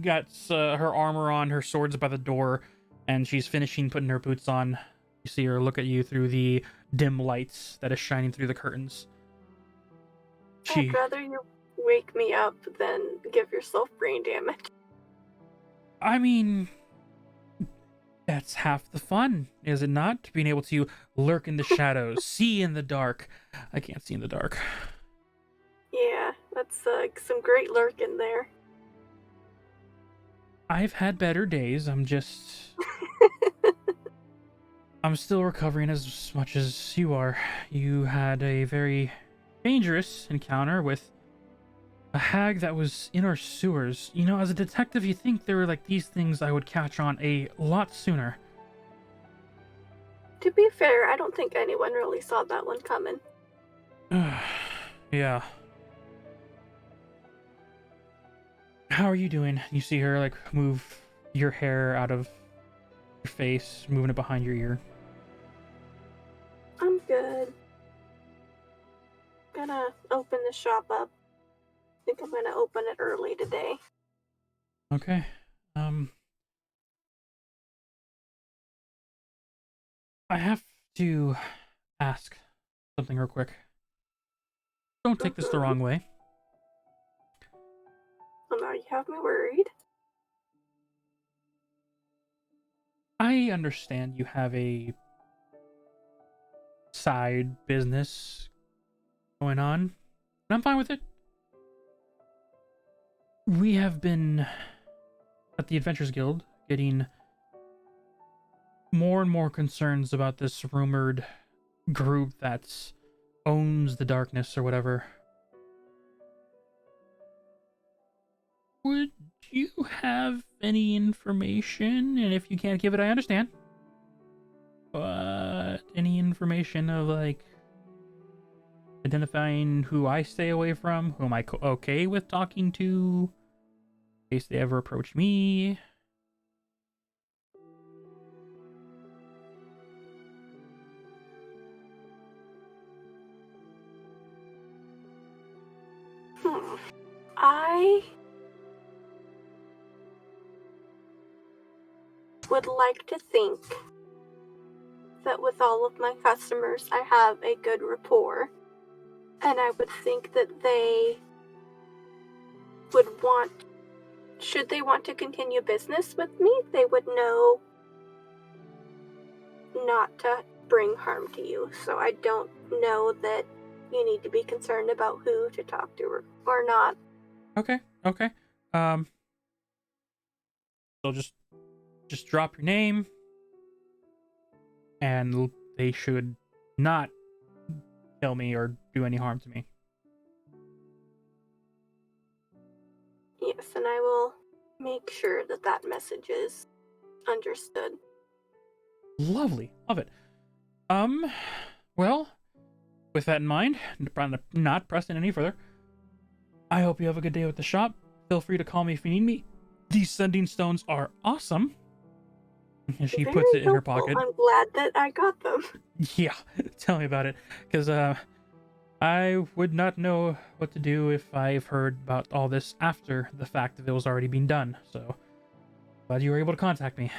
Speaker 1: got her armor on, her sword's by the door, and she's finishing putting her boots on. You see her look at you through the dim lights that is shining through the curtains.
Speaker 4: I'd rather you wake me up than give yourself brain damage.
Speaker 1: I mean, that's half the fun, is it not? Being able to lurk in the shadows, see in the dark. I can't see in the dark.
Speaker 4: Yeah, that's some great lurk in there.
Speaker 1: I've had better days. I'm still recovering as much as you are. You had a very dangerous encounter with a hag that was in our sewers. You know, as a detective, you think there were like these things I would catch on a lot sooner.
Speaker 4: To be fair, I don't think anyone really saw that one coming.
Speaker 1: Yeah. How are you doing? You see her like move your hair out of your face, moving it behind your ear.
Speaker 4: I'm good. Gonna open the shop up. Think I'm gonna open it early today.
Speaker 1: Okay. I have to ask something real quick. Don't take this the wrong way.
Speaker 4: Well, now you have me worried.
Speaker 1: I understand you have a side business going on, and I'm fine with it. We have been at the Adventures Guild getting more and more concerns about this rumored group that owns the darkness or whatever. Would you have any information? And if you can't give it, I understand. But any information of like identifying who I stay away from, who am I okay with talking to, in case they ever approach me?
Speaker 4: I would like to think that with all of my customers, I have a good rapport. And I would think that they would want, should they want to continue business with me, they would know not to bring harm to you. So I don't know that you need to be concerned about who to talk to or not.
Speaker 1: Okay. So just drop your name, and they should not kill me or do any harm to me.
Speaker 4: Yes, and I will make sure that that message is understood.
Speaker 1: Lovely. Love it. Well, with that in mind, not pressing any further, I hope you have a good day with the shop. Feel free to call me if you need me. These sending stones are awesome. And she
Speaker 4: Very
Speaker 1: puts it in her
Speaker 4: helpful.
Speaker 1: pocket.
Speaker 4: I'm glad that I got them.
Speaker 1: Yeah, tell me about it. Because I would not know what to do if I've heard about all this after the fact that it was already being done. So, glad you were able to contact me.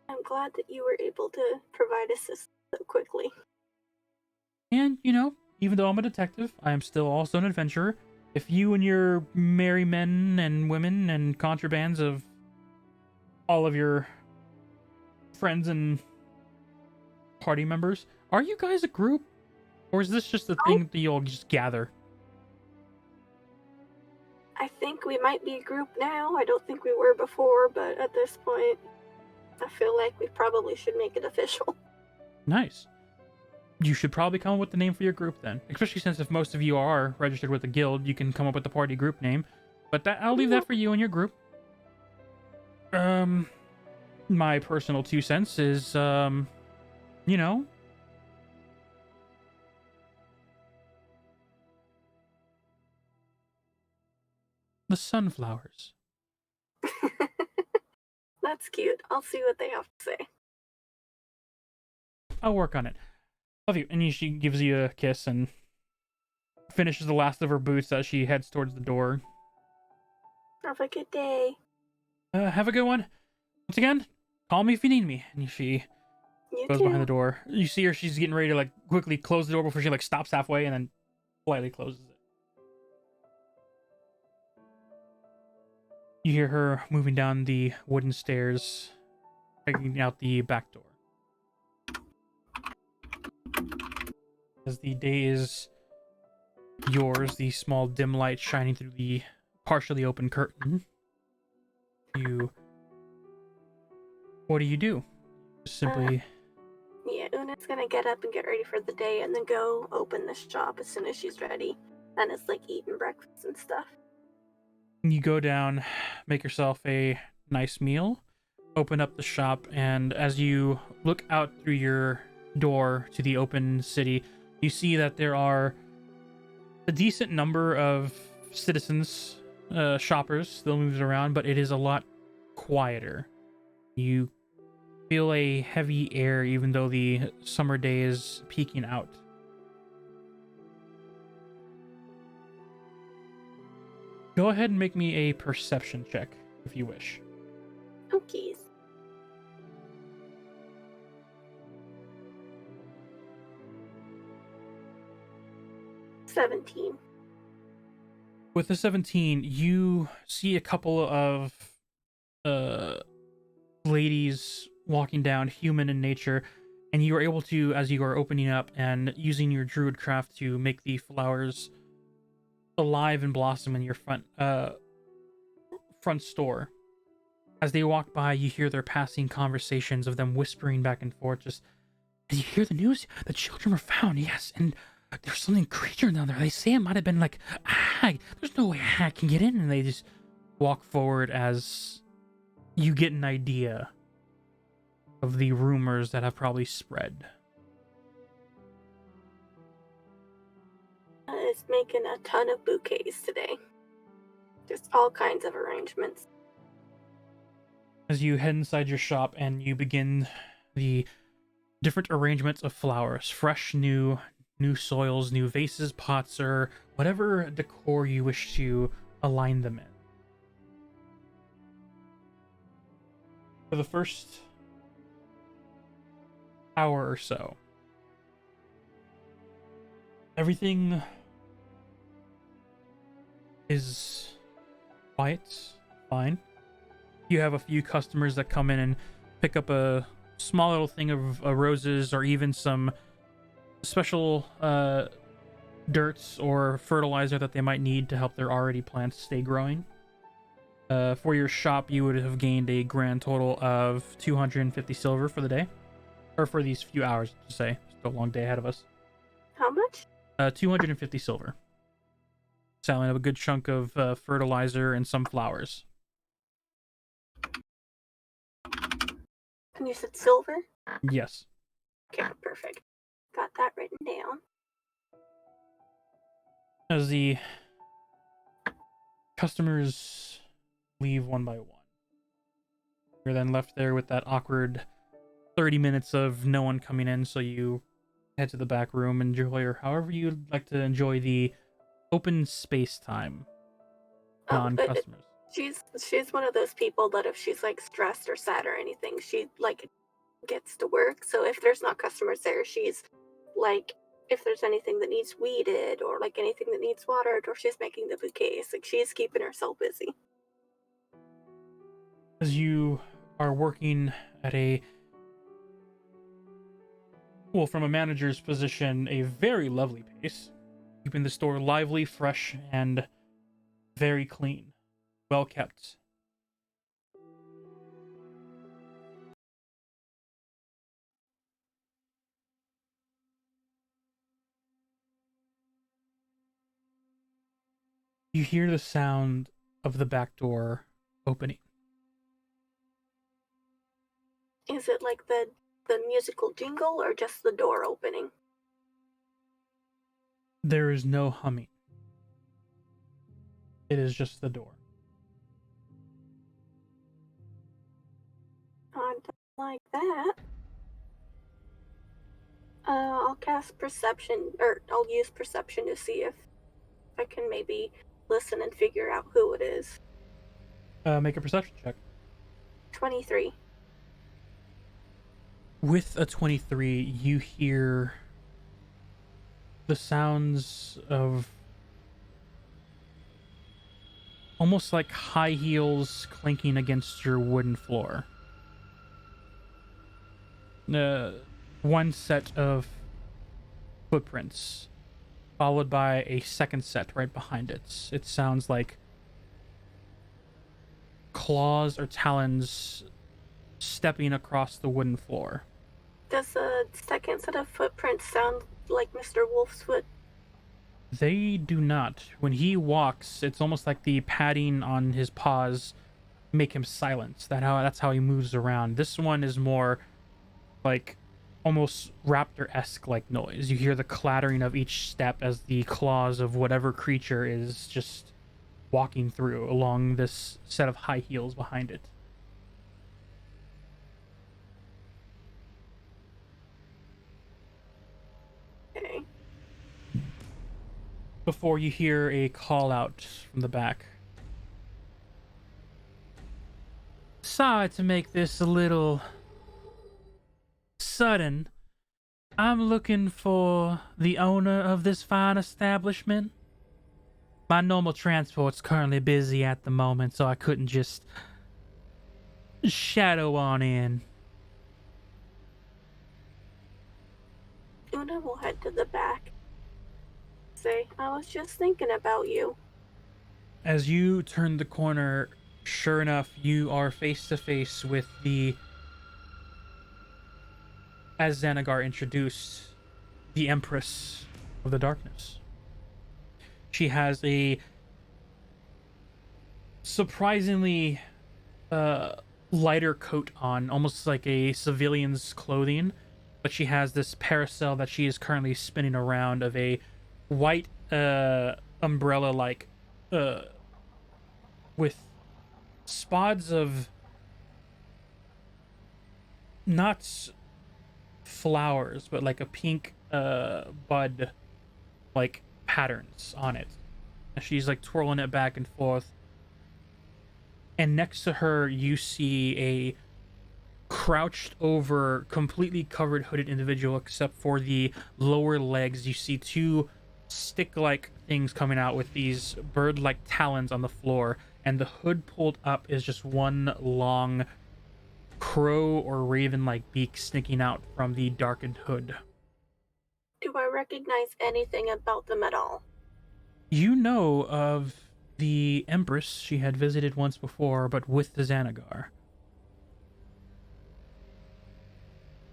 Speaker 4: I'm glad that you were able to provide assistance so quickly.
Speaker 1: And, you know, even though I'm a detective, I am still also an adventurer. If you and your merry men and women and contrabands of all of your friends and party members, are you guys a group? Or is this just a thing that you'll just gather?
Speaker 4: I think we might be a group now. I don't think we were before, but at this point, I feel like we probably should make it official.
Speaker 1: Nice. You should probably come up with the name for your group then, especially since if most of you are registered with the guild, you can come up with the party group name. But I'll leave that for you and your group. My personal 2 cents is, you know, the sunflowers.
Speaker 4: That's cute. I'll see what they have to say.
Speaker 1: I'll work on it. Love you. And she gives you a kiss and finishes the last of her boots as she heads towards the door.
Speaker 4: Have a good day.
Speaker 1: Have a good one. Once again, call me if you need me. And she
Speaker 4: You
Speaker 1: goes
Speaker 4: too.
Speaker 1: behind the door. You see her, she's getting ready to like quickly close the door before she like stops halfway and then politely closes it. You hear her moving down the wooden stairs, taking out the back door. As the day is yours, the small dim light shining through the partially open curtain. What do you do? Simply
Speaker 4: Yeah, Una's gonna get up and get ready for the day and then go open the shop as soon as she's ready. And it's like eating breakfast and stuff.
Speaker 1: you go down, make yourself a nice meal, open up the shop, and as you look out through your door to the open city, you see that there are a decent number of citizens, shoppers still moves around, but it is a lot quieter. You feel a heavy air even though the summer day is peeking out. Go ahead and make me a perception check if you wish.
Speaker 4: Cookies. $17.
Speaker 1: With the 17, you see a couple of ladies walking down, human in nature, and you are able to, as you are opening up and using your druid craft to make the flowers alive and blossom in your front store. As they walk by, you hear their passing conversations of them whispering back and forth. Just, did you hear the news? The children were found. Yes, and there's something creature down there. They say it might have been like a hag. There's no way a hag can get in. And they just walk forward as you get an idea of the rumors that have probably spread.
Speaker 4: Is making a ton of bouquets today. Just all kinds of arrangements.
Speaker 1: As you head inside your shop and you begin the different arrangements of flowers, fresh, new soils, new vases, pots, or whatever decor you wish to align them in. For the first hour or so, everything is quiet, fine. You have a few customers that come in and pick up a small little thing of roses or even some special dirts or fertilizer that they might need to help their already plants stay growing. For your shop, you would have gained a grand total of 250 silver for the day. Or for these few hours, to say. Still a long day ahead of us.
Speaker 4: How much?
Speaker 1: 250 silver. Selling up a good chunk of fertilizer and some flowers.
Speaker 4: And you said silver?
Speaker 1: Yes.
Speaker 4: Okay, perfect. Got that written down.
Speaker 1: As the customers leave one by one, you're then left there with that awkward 30 minutes of no one coming in, so you head to the back room, enjoy, or however you'd like to enjoy the open space time. Non-customers.
Speaker 4: She's one of those people that if she's like stressed or sad or anything, she like gets to work. So if there's not customers there, she's like, if there's anything that needs weeded or like anything that needs watered, or she's making the bouquets, like she's keeping herself busy.
Speaker 1: As you are working at from a manager's position, a very lovely pace, keeping the store lively, fresh, and very clean. Well kept. you hear the sound of the back door opening.
Speaker 4: Is it like the musical jingle or just the door opening?
Speaker 1: There is no humming. It is just the door.
Speaker 4: I don't like that. I'll cast perception, or I'll use perception to see if I can maybe listen and figure out who it is.
Speaker 1: Make a perception check.
Speaker 4: 23.
Speaker 1: With a 23, you hear the sounds of almost like high heels clinking against your wooden floor. One set of footprints, followed by a second set right behind it. It sounds like claws or talons stepping across the wooden floor.
Speaker 4: Does the second set of footprints sound like Mr. Wolf's foot?
Speaker 1: They do not. When he walks, it's almost like the padding on his paws make him silent. That's how he moves around. This one is more like almost raptor-esque like noise. You hear the clattering of each step as the claws of whatever creature is just walking through along this set of high heels behind it.
Speaker 4: Okay.
Speaker 1: Before you hear a call out from the back. Sorry to make this a little sudden. I'm looking for the owner of this fine establishment. My normal transport's currently busy at the moment, so I couldn't just shadow on in.
Speaker 4: Una will head to the back. Say, I was just thinking about you.
Speaker 1: As you turn the corner, sure enough, you are face to face with as Xanagar introduced, the Empress of the Darkness. She has a surprisingly lighter coat on, almost like a civilian's clothing, but she has this parasol that she is currently spinning around of a white umbrella-like with spots of not flowers, but like a pink bud like patterns on it. And she's like twirling it back and forth. And next to her you see a crouched over, completely covered hooded individual except for the lower legs. You see two stick-like things coming out with these bird-like talons on the floor, and the hood pulled up is just one long crow or raven-like beak sticking out from the darkened hood.
Speaker 4: Do I recognize anything about them at all?
Speaker 1: You know of the Empress she had visited once before, but with the Xanagar.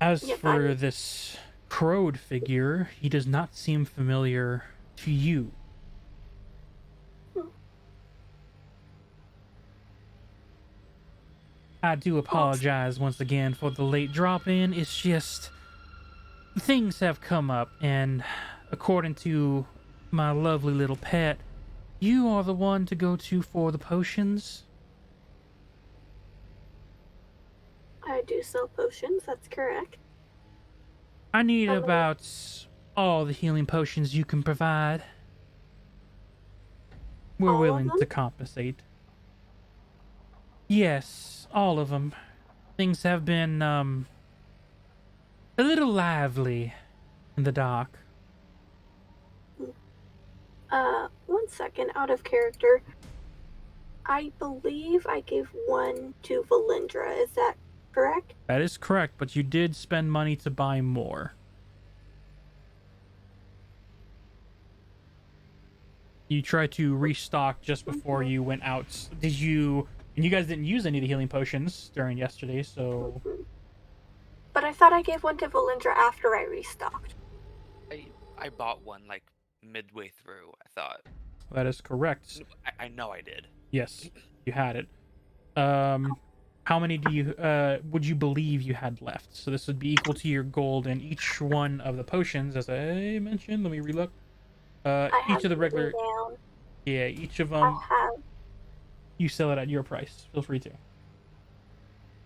Speaker 1: As for this crowed figure, he does not seem familiar to you. I do apologize once again for the late drop-in. It's just things have come up, and according to my lovely little pet, you are the one to go to for the potions.
Speaker 4: I do sell potions, that's correct.
Speaker 1: I need about all the healing potions you can provide. We're
Speaker 4: All of
Speaker 1: willing
Speaker 4: them?
Speaker 1: to compensate. Yes, all of them. Things have been, a little lively in the dark.
Speaker 4: 1 second, out of character. I believe I gave one to Valindra, is that correct?
Speaker 1: That is correct, but you did spend money to buy more. You tried to restock just before you went out. Did you... And you guys didn't use any of the healing potions during yesterday, so...
Speaker 4: But I thought I gave one to Valindra after I restocked.
Speaker 5: I bought one like midway through, I thought.
Speaker 1: That is correct.
Speaker 5: I know I did.
Speaker 1: Yes, you had it. How many do you would you believe you had left? So this would be equal to your gold in each one of the potions, as I mentioned. Let me relook.
Speaker 4: I have
Speaker 1: Each of the
Speaker 4: written
Speaker 1: regular,
Speaker 4: down.
Speaker 1: yeah, each of
Speaker 4: I
Speaker 1: them
Speaker 4: have
Speaker 1: you sell it at your price. Feel free to.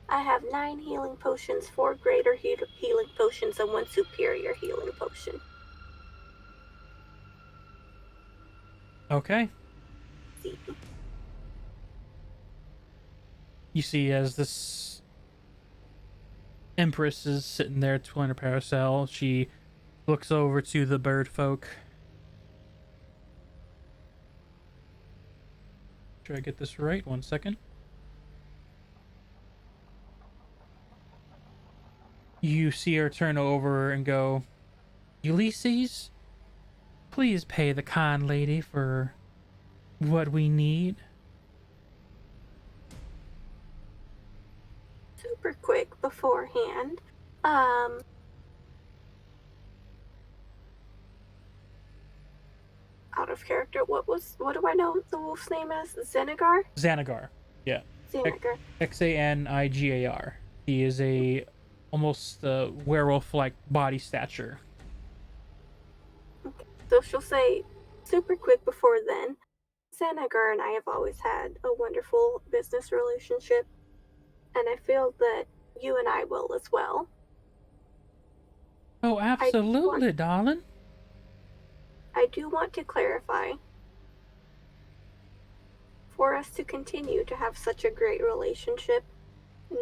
Speaker 4: I have 9 healing potions, 4 greater healing potions, and 1 superior healing potion.
Speaker 1: Okay.
Speaker 4: See.
Speaker 1: You see, as this Empress is sitting there twirling her parasol, she looks over to the bird folk. Try to get this right. 1 second. You see her turn over and go, Ulysses, please pay the kind lady for what we need.
Speaker 4: Super quick beforehand. Out of character. What do I know the wolf's name as? Xanagar?
Speaker 1: Xanagar. Yeah.
Speaker 4: Xanagar.
Speaker 1: Xanigar. He is a almost werewolf-like body stature.
Speaker 4: Okay. So she'll say super quick before then. Xanagar and I have always had a wonderful business relationship, and I feel that you and I will as well.
Speaker 1: Oh, absolutely, darling.
Speaker 4: I do want to clarify, for us to continue to have such a great relationship,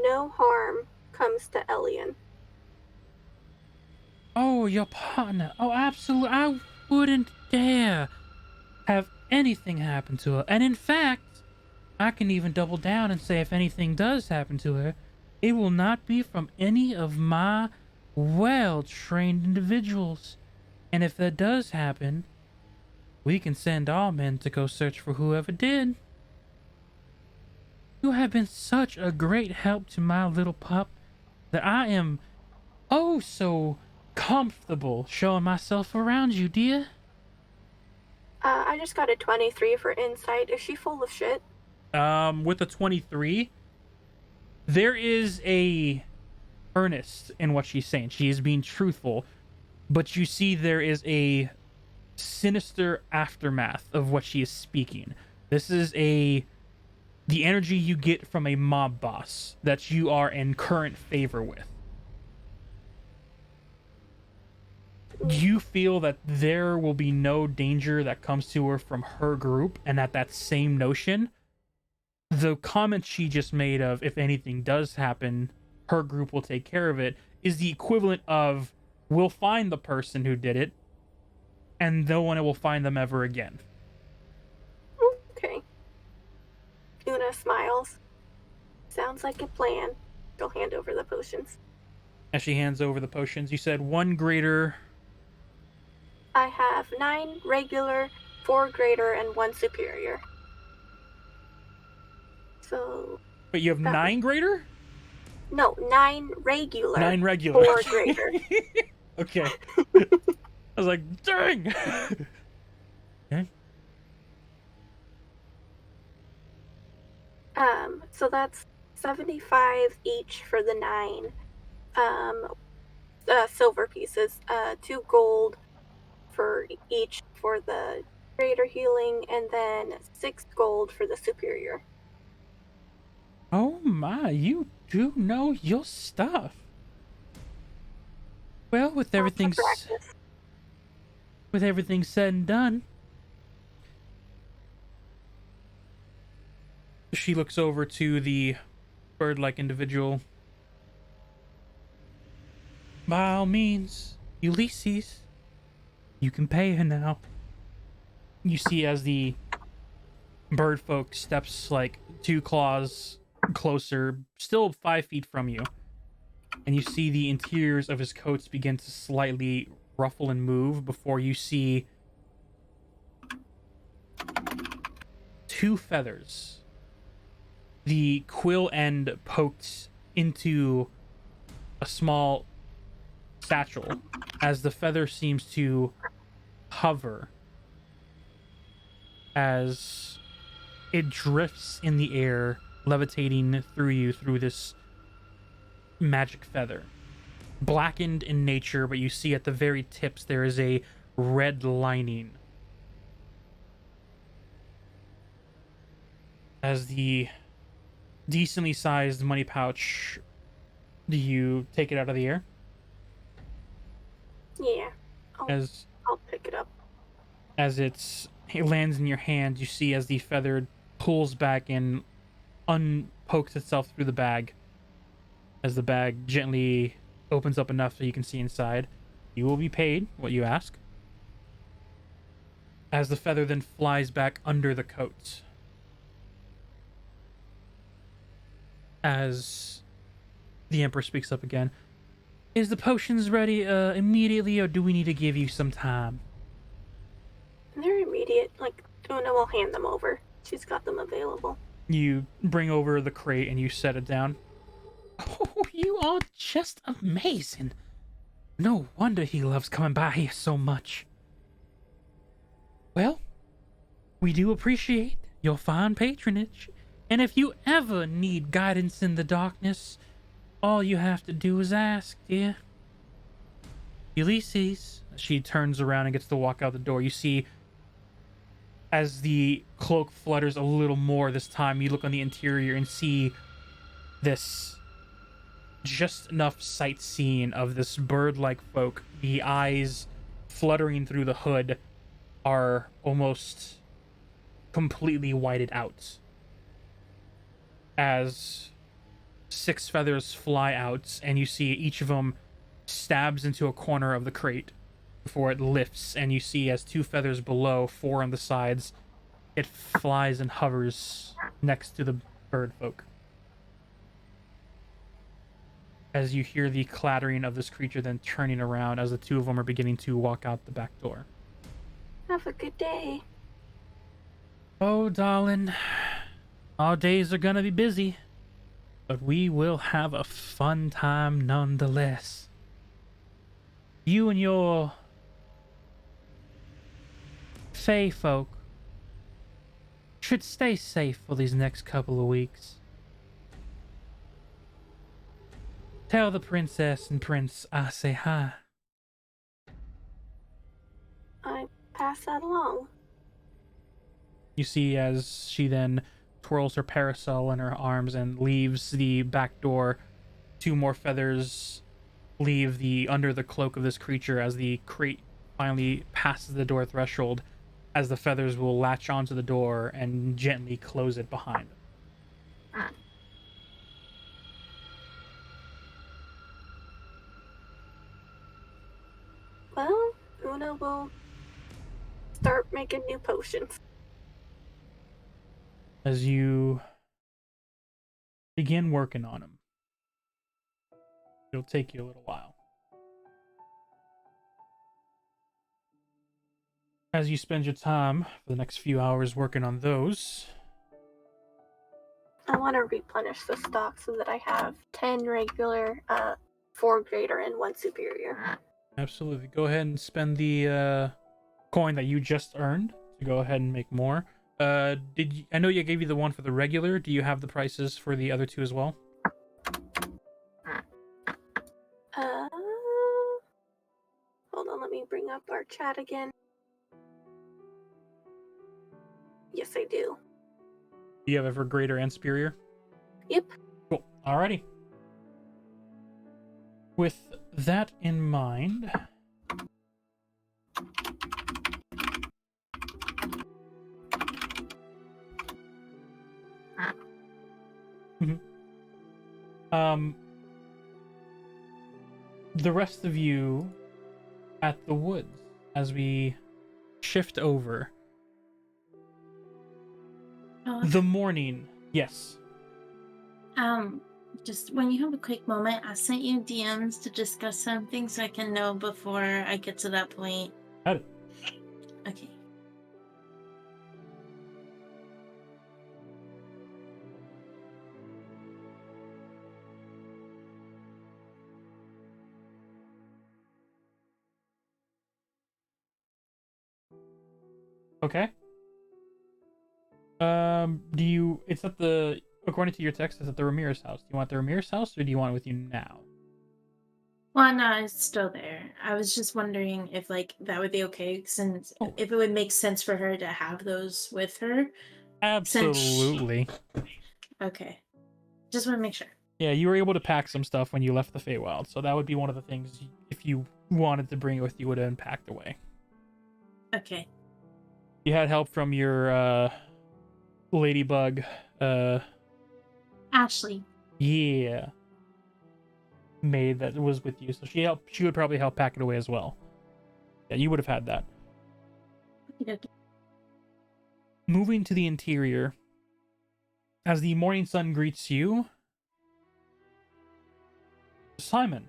Speaker 4: no harm comes to Elian.
Speaker 1: Oh, your partner. Oh, absolutely. I wouldn't dare have anything happen to her. And in fact, I can even double down and say if anything does happen to her, it will not be from any of my well-trained individuals. And if that does happen, we can send our men to go search for whoever did. You have been such a great help to my little pup that I am oh so comfortable showing myself around you, dear.
Speaker 4: I just got a 23 for insight. Is she full of shit?
Speaker 1: With a 23, there is a earnest in what she's saying. She is being truthful, but you see there is a sinister aftermath of what she is speaking. This is the energy you get from a mob boss that you are in current favor with. You feel that there will be no danger that comes to her from her group, and that same notion, the comment she just made of if anything does happen, her group will take care of it, is the equivalent of we'll find the person who did it, and no one will find them ever again.
Speaker 4: Okay. Una smiles. Sounds like a plan. She'll hand over the potions.
Speaker 1: As she hands over the potions, you said 1 greater.
Speaker 4: I have 9 regular, 4 greater, and 1 superior. So.
Speaker 1: But you have 9 greater?
Speaker 4: No, 9 regular.
Speaker 1: 9 regular.
Speaker 4: 4 greater.
Speaker 1: Okay. I was like, dang! Okay.
Speaker 4: So that's 75 each for the 9 silver pieces, 2 gold for each for the greater healing, and then 6 gold for the superior.
Speaker 1: Oh my, you do know your stuff. Well, with everything said and done, she looks over to the bird-like individual. By all means, Ulysses, you can pay her now. You see as the bird folk steps like 2 claws closer, still 5 feet from you, and you see the interiors of his coats begin to slightly ruffle and move before you see 2 feathers, the quill end poked into a small satchel as the feather seems to hover as it drifts in the air, levitating through you through this magic feather. Blackened in nature, but you see at the very tips there is a red lining. As the decently sized money pouch, do you take it out of the air?
Speaker 4: Yeah,
Speaker 1: As
Speaker 4: I'll pick it up.
Speaker 1: it lands in your hand, you see as the feather pulls back and unpokes itself through the bag. As the bag gently opens up enough so you can see inside, you will be paid what you ask. As the feather then flies back under the coat. As the Emperor speaks up again. Is the potions ready immediately, or do we need to give you some time?
Speaker 4: They're immediate. Like, Una will hand them over. She's got them available.
Speaker 1: You bring over the crate and you set it down. Oh, you are just amazing. No wonder he loves coming by here so much. Well, we do appreciate your fine patronage, and if you ever need guidance in the darkness, all you have to do is ask, dear. Ulysses. She turns around and gets to walk out the door. You see, as the cloak flutters a little more this time, you look on the interior and see this just enough sightseeing of this bird-like folk. The eyes fluttering through the hood are almost completely whited out as 6 feathers fly out, and you see each of them stabs into a corner of the crate before it lifts, and you see as 2 feathers below, 4 on the sides, it flies and hovers next to the bird folk. As you hear the clattering of this creature then turning around as the 2 of them are beginning to walk out the back door.
Speaker 4: Have a good day.
Speaker 1: Oh, darling, our days are gonna be busy, but we will have a fun time nonetheless. You and your Fey folk should stay safe for these next couple of weeks. Tell the princess and prince I say hi.
Speaker 4: I pass that along.
Speaker 1: You see as she then twirls her parasol in her arms and leaves the back door. 2 more feathers leave the under the cloak of this creature as the crate finally passes the door threshold, as the feathers will latch onto the door and gently close it behind them.
Speaker 4: Well, Una will start making new potions.
Speaker 1: As you begin working on them, it'll take you a little while. As you spend your time for the next few hours working on those,
Speaker 4: I want to replenish the stock so that I have 10 regular, 4 greater, and 1 superior.
Speaker 1: absolutely. Go ahead and spend the coin that you just earned to go ahead and make more. I know you gave you the one for the regular. Do you have the prices for the other 2 as well?
Speaker 4: Hold on, let me bring up our chat again. Yes, I do.
Speaker 1: Do you have it for greater and superior?
Speaker 4: Yep.
Speaker 1: Cool. Alrighty. With that in mind, the rest of you at the woods as we shift over. The morning, yes.
Speaker 7: Just when you have a quick moment, I sent you DMs to discuss something so I can know before I get to that point.
Speaker 1: Got it.
Speaker 7: Okay.
Speaker 1: Okay. Do you? It's at the. According to your text, it's at the Ramirez house. Do you want the Ramirez house, or do you want it with you now?
Speaker 7: Well, no, it's still there. I was just wondering if like that would be okay, since
Speaker 1: Oh.
Speaker 7: if it would make sense for her to have those with her.
Speaker 1: Absolutely.
Speaker 7: Okay. Just want to make sure.
Speaker 1: Yeah, you were able to pack some stuff when you left the Feywild, so that would be one of the things. If you wanted to bring it with you, would have been packed away.
Speaker 7: Okay.
Speaker 1: You had help from your ladybug.
Speaker 7: Ashley.
Speaker 1: Yeah. Maid that was with you, so she would probably help pack it away as well. Yeah, you would have had that.
Speaker 7: Okay.
Speaker 1: Moving to the interior, as the morning sun greets you, Simon,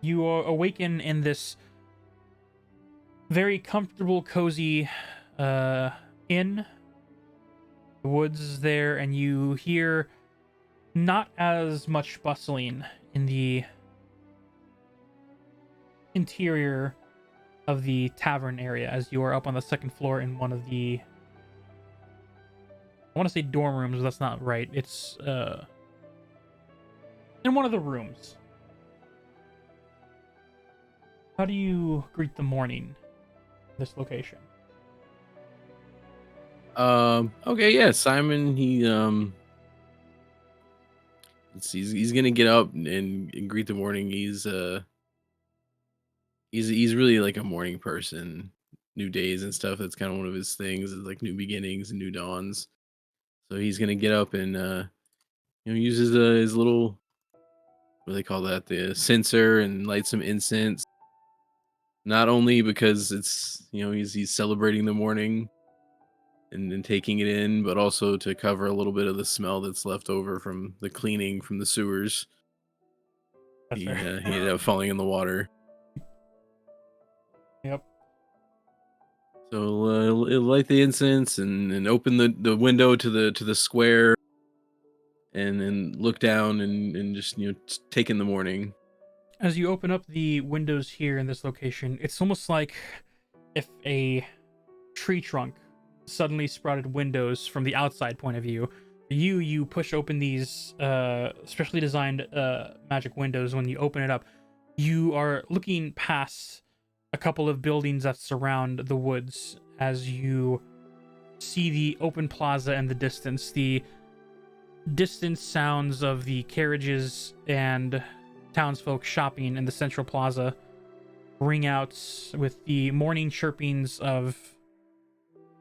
Speaker 1: you awaken in this very comfortable, cozy inn. The woods there, and you hear not as much bustling in the interior of the tavern area, as you are up on the second floor in one of the, I want to say dorm rooms, but that's not right. It's in one of the rooms. How do you greet the morning in this location?
Speaker 3: Okay, yeah, Simon, he's gonna get up and greet the morning. He's really like a morning person. New days and stuff. That's kind of one of his things, is like new beginnings and new dawns. So he's gonna get up and use his little, what do they call that, the censer, and light some incense. Not only because it's, he's celebrating the morning and taking it in, but also to cover a little bit of the smell that's left over from the cleaning from the sewers.
Speaker 1: That's
Speaker 3: He
Speaker 1: fair.
Speaker 3: he ended up falling in the water.
Speaker 1: Yep.
Speaker 3: So it'll light the incense and open the window to the square, and then look down and just take in the morning.
Speaker 1: As you open up the windows here in this location, it's almost like if a tree trunk suddenly sprouted windows from the outside point of view. You push open these specially designed magic windows. When you open it up, you are looking past a couple of buildings that surround the woods as you see the open plaza in the distance. The distant sounds of the carriages and townsfolk shopping in the central plaza ring out with the morning chirpings of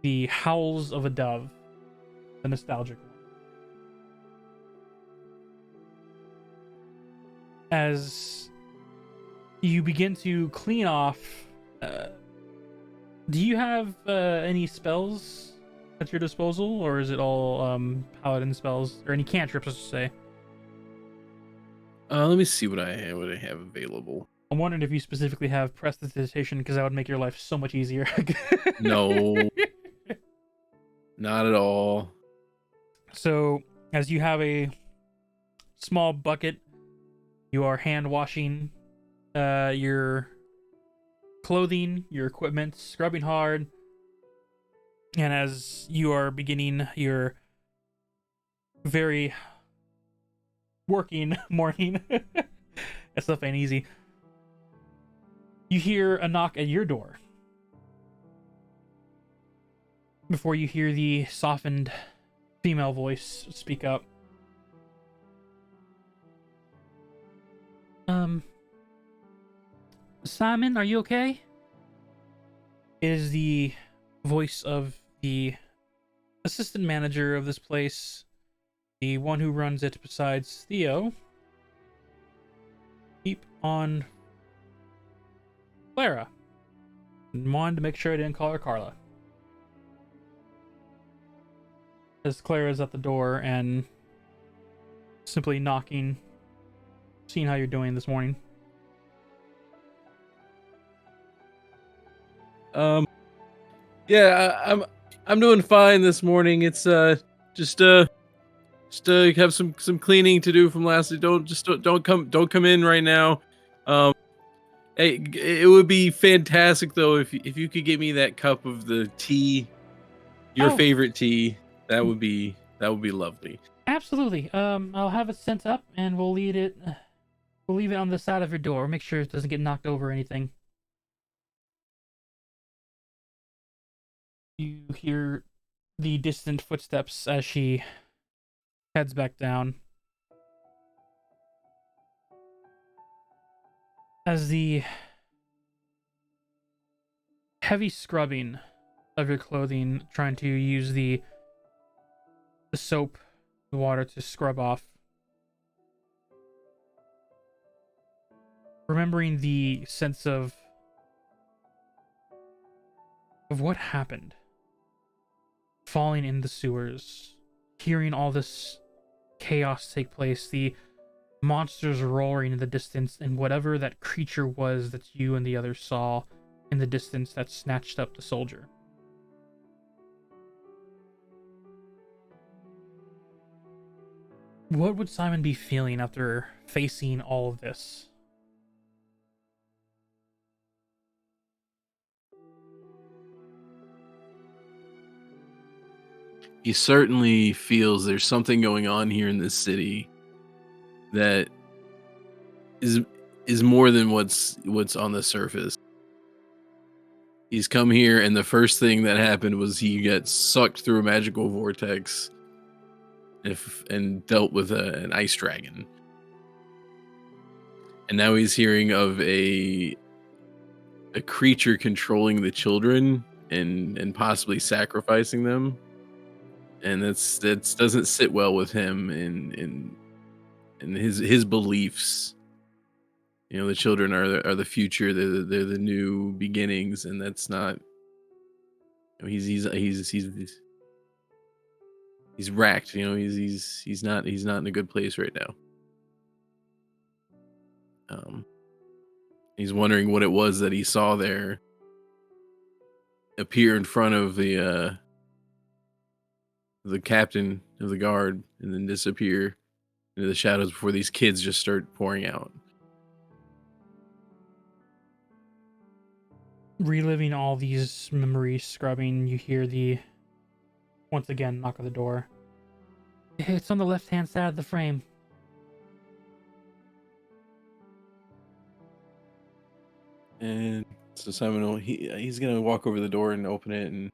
Speaker 1: the howls of a dove, the nostalgic one. As you begin to clean off, do you have any spells at your disposal, or is it all paladin spells, or any cantrips, I should say?
Speaker 3: Let me see what I have available.
Speaker 1: I'm wondering if you specifically have prestidigitation, because that would make your life so much easier.
Speaker 3: No, not at all.
Speaker 1: So, as you have a small bucket, you are hand washing your clothing, your equipment, scrubbing hard, and as you are beginning your very working morning, that stuff ain't easy, you hear a knock at your door before you hear the softened female voice speak up. Simon, are you okay? It is the voice of the assistant manager of this place, the one who runs it besides Theo. Keep on Clara. And wanted to make sure I didn't call her Carla. As Clara's at the door and simply knocking, seeing how you're doing this morning.
Speaker 3: Yeah, I'm doing fine this morning. It's just have some cleaning to do from last. Don't come in right now. Hey, it would be fantastic though if you could get me that cup of the tea, your
Speaker 1: Oh.
Speaker 3: favorite tea. That would be lovely.
Speaker 1: Absolutely. I'll have it sent up, and we'll leave it. We'll leave it on the side of your door. Make sure it doesn't get knocked over or anything. You hear the distant footsteps as she heads back down. As the heavy scrubbing of your clothing, trying to use the soap, the water to scrub off. Remembering the sense of what happened. Falling in the sewers, hearing all this chaos take place, the monsters roaring in the distance, and whatever that creature was that you and the others saw in the distance that snatched up the soldier. What would Simon be feeling after facing all of this?
Speaker 3: He certainly feels there's something going on here in this city that is more than what's on the surface. He's come here, and the first thing that happened was he got sucked through a magical vortex and dealt with an ice dragon. And now he's hearing of a creature controlling the children and possibly sacrificing them. And that's doesn't sit well with him and his beliefs. You know, the children are the future. They're the new beginnings, and that's not. You know, he's racked. You know, he's not in a good place right now. He's wondering what it was that he saw there appear in front of the captain of the guard and then disappear into the shadows before these kids just start pouring out.
Speaker 1: Reliving all these memories, scrubbing, you hear the, once again, knock on the door. It's on the left-hand side of the frame.
Speaker 3: And so Simon, he's gonna walk over the door and open it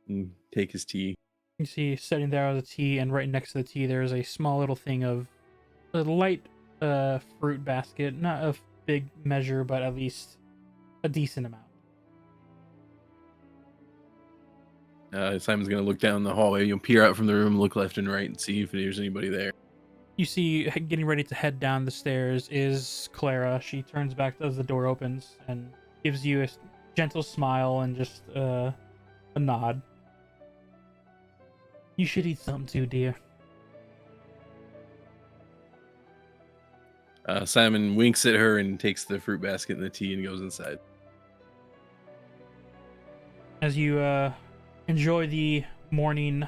Speaker 3: and take his tea.
Speaker 1: You see, sitting there with the tea, and right next to the tea, there's a small little thing of a light fruit basket. Not a big measure, but at least a decent amount.
Speaker 3: Simon's gonna look down the hallway, peer out from the room, look left and right, and see if there's anybody there.
Speaker 1: You see, getting ready to head down the stairs is Clara. She turns back as the door opens and gives you a gentle smile and just a nod. You should eat something too, dear.
Speaker 3: Simon winks at her and takes the fruit basket and the tea and goes inside.
Speaker 1: As you enjoy the morning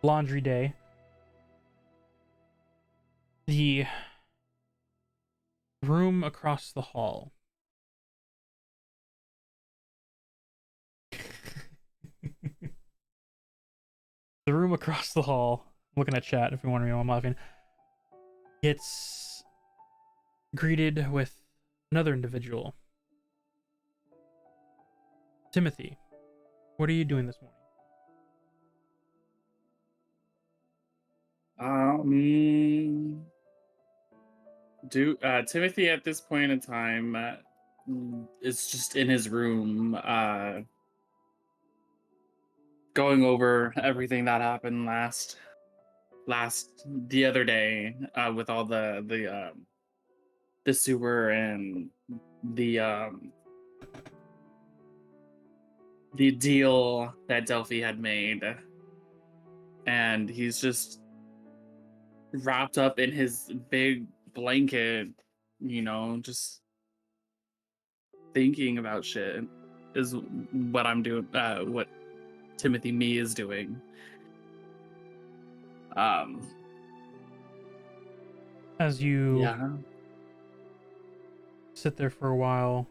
Speaker 1: laundry day, the room across the hall. The room across the hall, looking at chat if you're wondering why I'm laughing, gets greeted with another individual. Timothy, what are you doing this morning?
Speaker 6: Timothy at this point in time is just in his room, going over everything that happened the other day, with all the sewer and the deal that Delphi had made, and he's just wrapped up in his big blanket, just thinking about shit is what I'm doing, what Timothy me is doing.
Speaker 1: As you sit there for a while,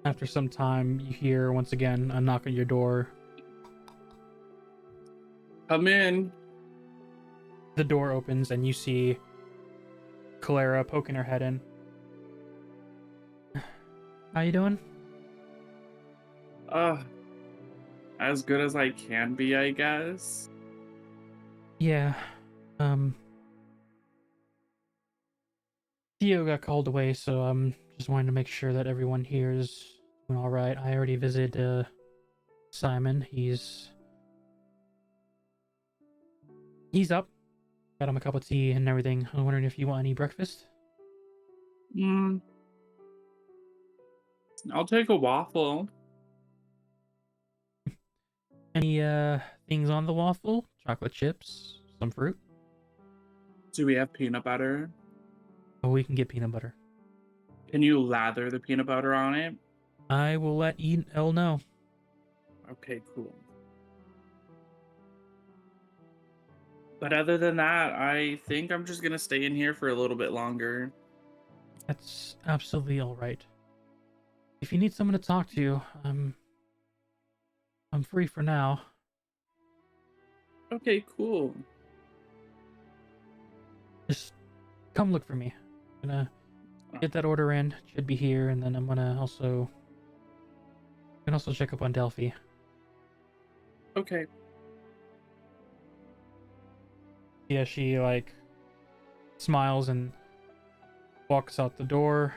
Speaker 1: after some time, you hear once again a knock on your door.
Speaker 6: Come in.
Speaker 1: The door opens and you see Clara poking her head in. How you doing?
Speaker 6: As good as I can be, I guess.
Speaker 1: Yeah. Theo got called away, so I'm just wanting to make sure that everyone here is doing all right. I already visited Simon. He's up. Got him a cup of tea and everything. I'm wondering if you want any breakfast.
Speaker 6: I'll take a waffle.
Speaker 1: Any things on the waffle? Chocolate chips, some fruit.
Speaker 6: Do we have peanut butter?
Speaker 1: Oh, we can get peanut butter.
Speaker 6: Can you lather the peanut butter on it?
Speaker 1: I will let El know.
Speaker 6: Okay, cool. But other than that, I think I'm just gonna stay in here for a little bit longer.
Speaker 1: That's absolutely all right. If you need someone to talk to, I'm free for now.
Speaker 6: Okay, cool.
Speaker 1: Just come look for me. I'm gonna get that order in. It should be here, and then I'm gonna also check up on Delphi.
Speaker 6: Okay.
Speaker 1: Yeah, she like smiles and walks out the door.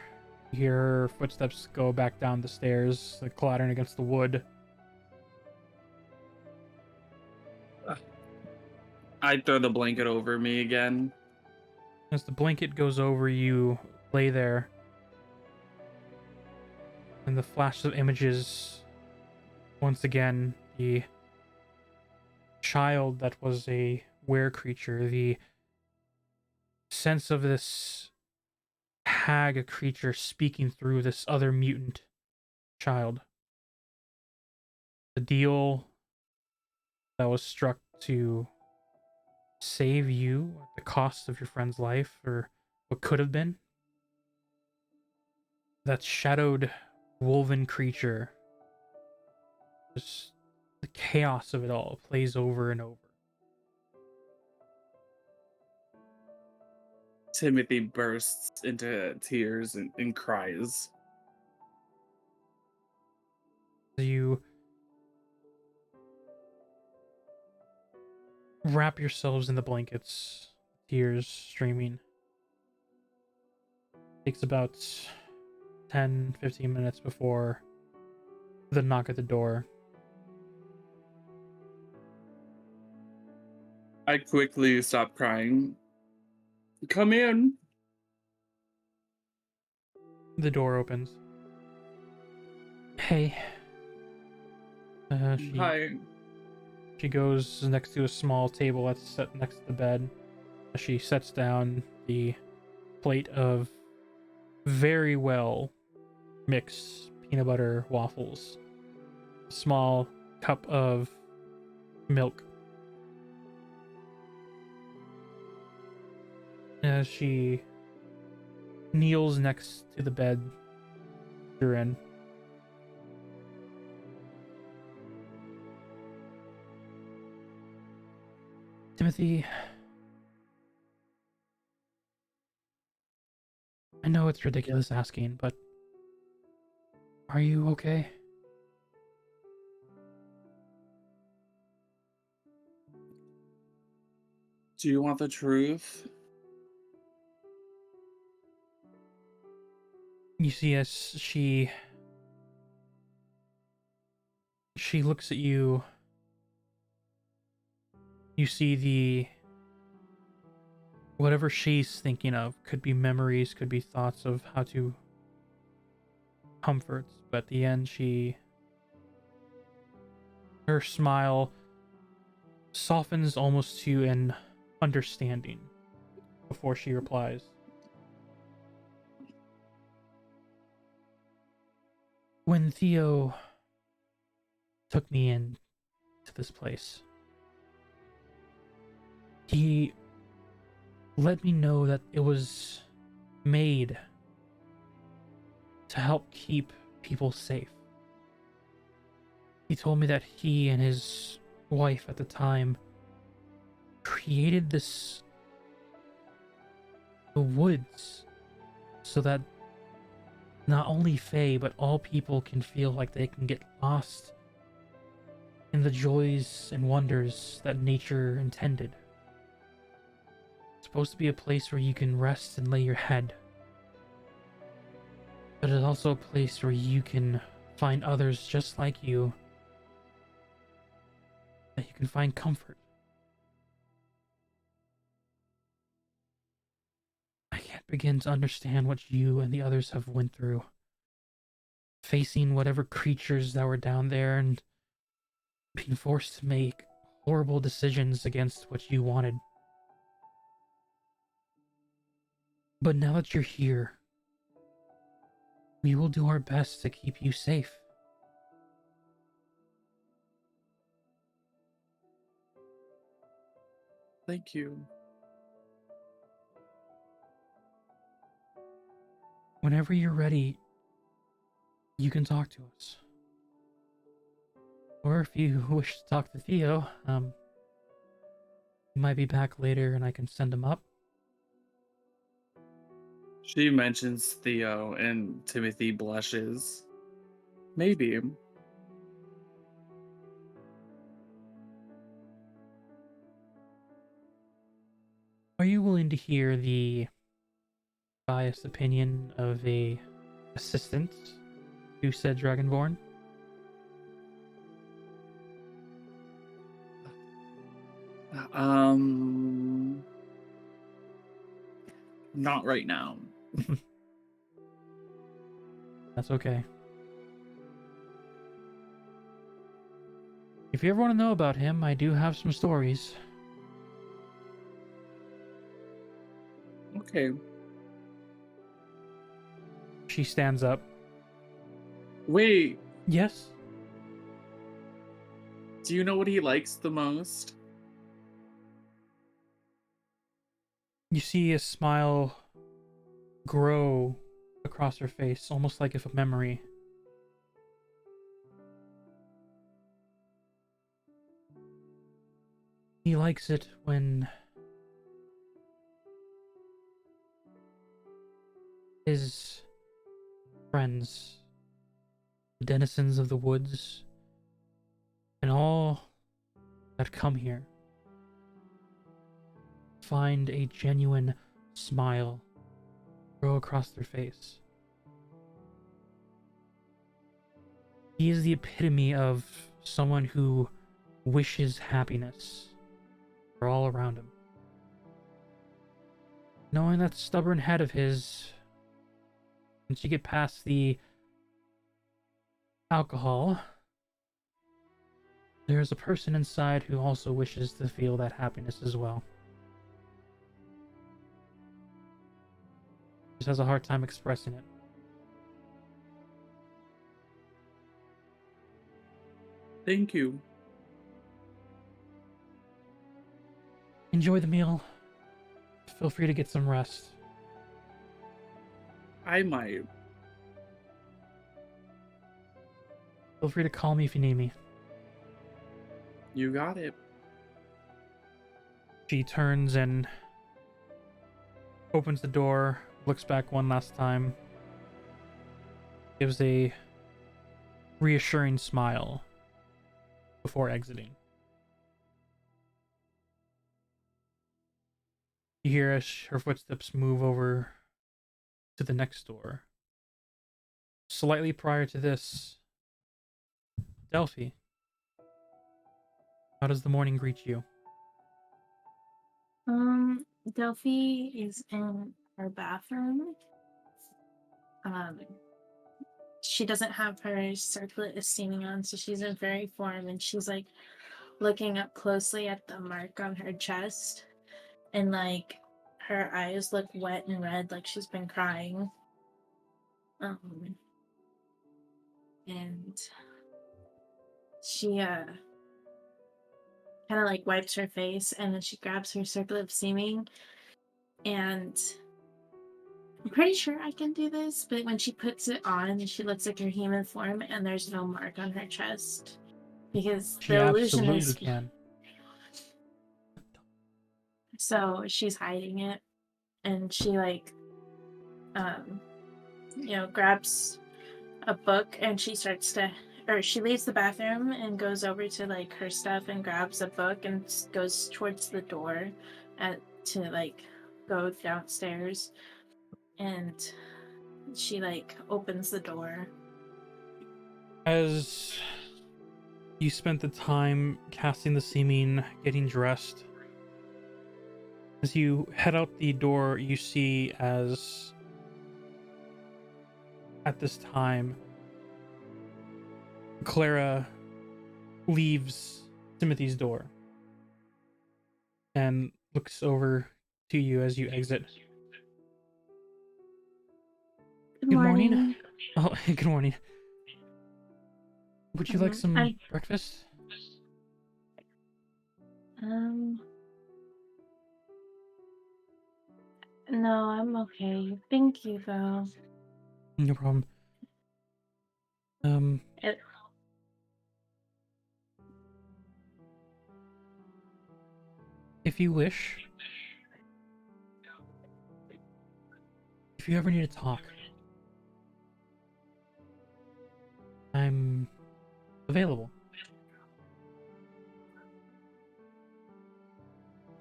Speaker 1: You hear her footsteps go back down the stairs, like clattering against the wood.
Speaker 6: I throw the blanket over me again.
Speaker 1: As the blanket goes over you, lay there, and the flash of images. Once again, the child that was a were creature, the sense of this hag creature speaking through this other mutant child. The deal that was struck to save you at the cost of your friend's life, or what could have been. That shadowed woven creature. Just the chaos of it all plays over and over.
Speaker 6: Timothy bursts into tears and cries.
Speaker 1: You wrap yourselves in the blankets, tears streaming. Takes about 10-15 minutes before the knock at the door.
Speaker 6: I quickly stop crying. Come in.
Speaker 1: The door opens. Hey.
Speaker 6: Hi.
Speaker 1: She goes next to a small table that's set next to the bed. She sets down the plate of very well mixed peanut butter waffles. A small cup of milk. As she kneels next to the bed you're in. Timothy, I know it's ridiculous asking, but are you okay?
Speaker 6: Do you want the truth?
Speaker 1: You see, as she looks at you, you see the whatever she's thinking of could be memories, could be thoughts of how to comfort, but at the end her smile softens almost to an understanding before she replies. When Theo took me in to this place, he let me know that it was made to help keep people safe. He told me that he and his wife at the time created the woods so that not only Fae, but all people can feel like they can get lost in the joys and wonders that nature intended. It's supposed to be a place where you can rest and lay your head. But it's also a place where you can find others just like you, that you can find comfort. I can't begin to understand what you and the others have went through. Facing whatever creatures that were down there and being forced to make horrible decisions against what you wanted. But now that you're here, we will do our best to keep you safe.
Speaker 6: Thank you.
Speaker 1: Whenever you're ready, you can talk to us. Or if you wish to talk to Theo, he might be back later and I can send him up.
Speaker 6: She mentions Theo, and Timothy blushes. Maybe.
Speaker 1: Are you willing to hear the biased opinion of a assistant to said Dragonborn?
Speaker 6: Not right now.
Speaker 1: That's okay. If you ever want to know about him, I do have some stories.
Speaker 6: Okay.
Speaker 1: She stands up.
Speaker 6: Wait,
Speaker 1: Yes?
Speaker 6: do you know what he likes the most?
Speaker 1: You see a smile grow across her face, almost like if a memory. He likes it when his friends, the denizens of the woods, and all that come here find a genuine smile grow across their face. He is the epitome of someone who wishes happiness for all around him. Knowing that stubborn head of his, once you get past the alcohol, there's a person inside who also wishes to feel that happiness as well. Just has a hard time expressing it.
Speaker 6: Thank you.
Speaker 1: Enjoy the meal. Feel free to get some rest.
Speaker 6: I might.
Speaker 1: Feel free to call me if you need me.
Speaker 6: You got it.
Speaker 1: She turns and opens the door, looks back one last time, gives a reassuring smile before exiting. You hear as her footsteps move over to the next door. Slightly prior to this, Delphi, how does the morning greet you?
Speaker 7: Delphi is in her bathroom. She doesn't have her circlet of steaming on, so she's in fairy form, and she's like looking up closely at the mark on her chest, and like her eyes look wet and red, like she's been crying. And she kind of like wipes her face, and then she grabs her circlet of steaming, and I'm pretty sure I can do this, but when she puts it on, she looks like her human form, and there's no mark on her chest because
Speaker 1: She
Speaker 7: the illusion
Speaker 1: absolutely
Speaker 7: is
Speaker 1: can.
Speaker 7: So she's hiding it, and she like, grabs a book, and she starts to, or she leaves the bathroom and goes over to like her stuff and grabs a book and goes towards the door, to like go downstairs, and she like opens the door.
Speaker 1: As you spent the time casting the seeming, getting dressed, as you head out the door, you see as at this time, Clara leaves Timothy's door and looks over to you as you exit.
Speaker 7: Good
Speaker 1: Good morning.
Speaker 7: morning.
Speaker 1: Oh, good morning. Would you like some
Speaker 7: I
Speaker 1: breakfast?
Speaker 7: No, I'm okay. Thank you though.
Speaker 1: No problem.
Speaker 7: It,
Speaker 1: If you wish, if you ever need to talk, I'm available.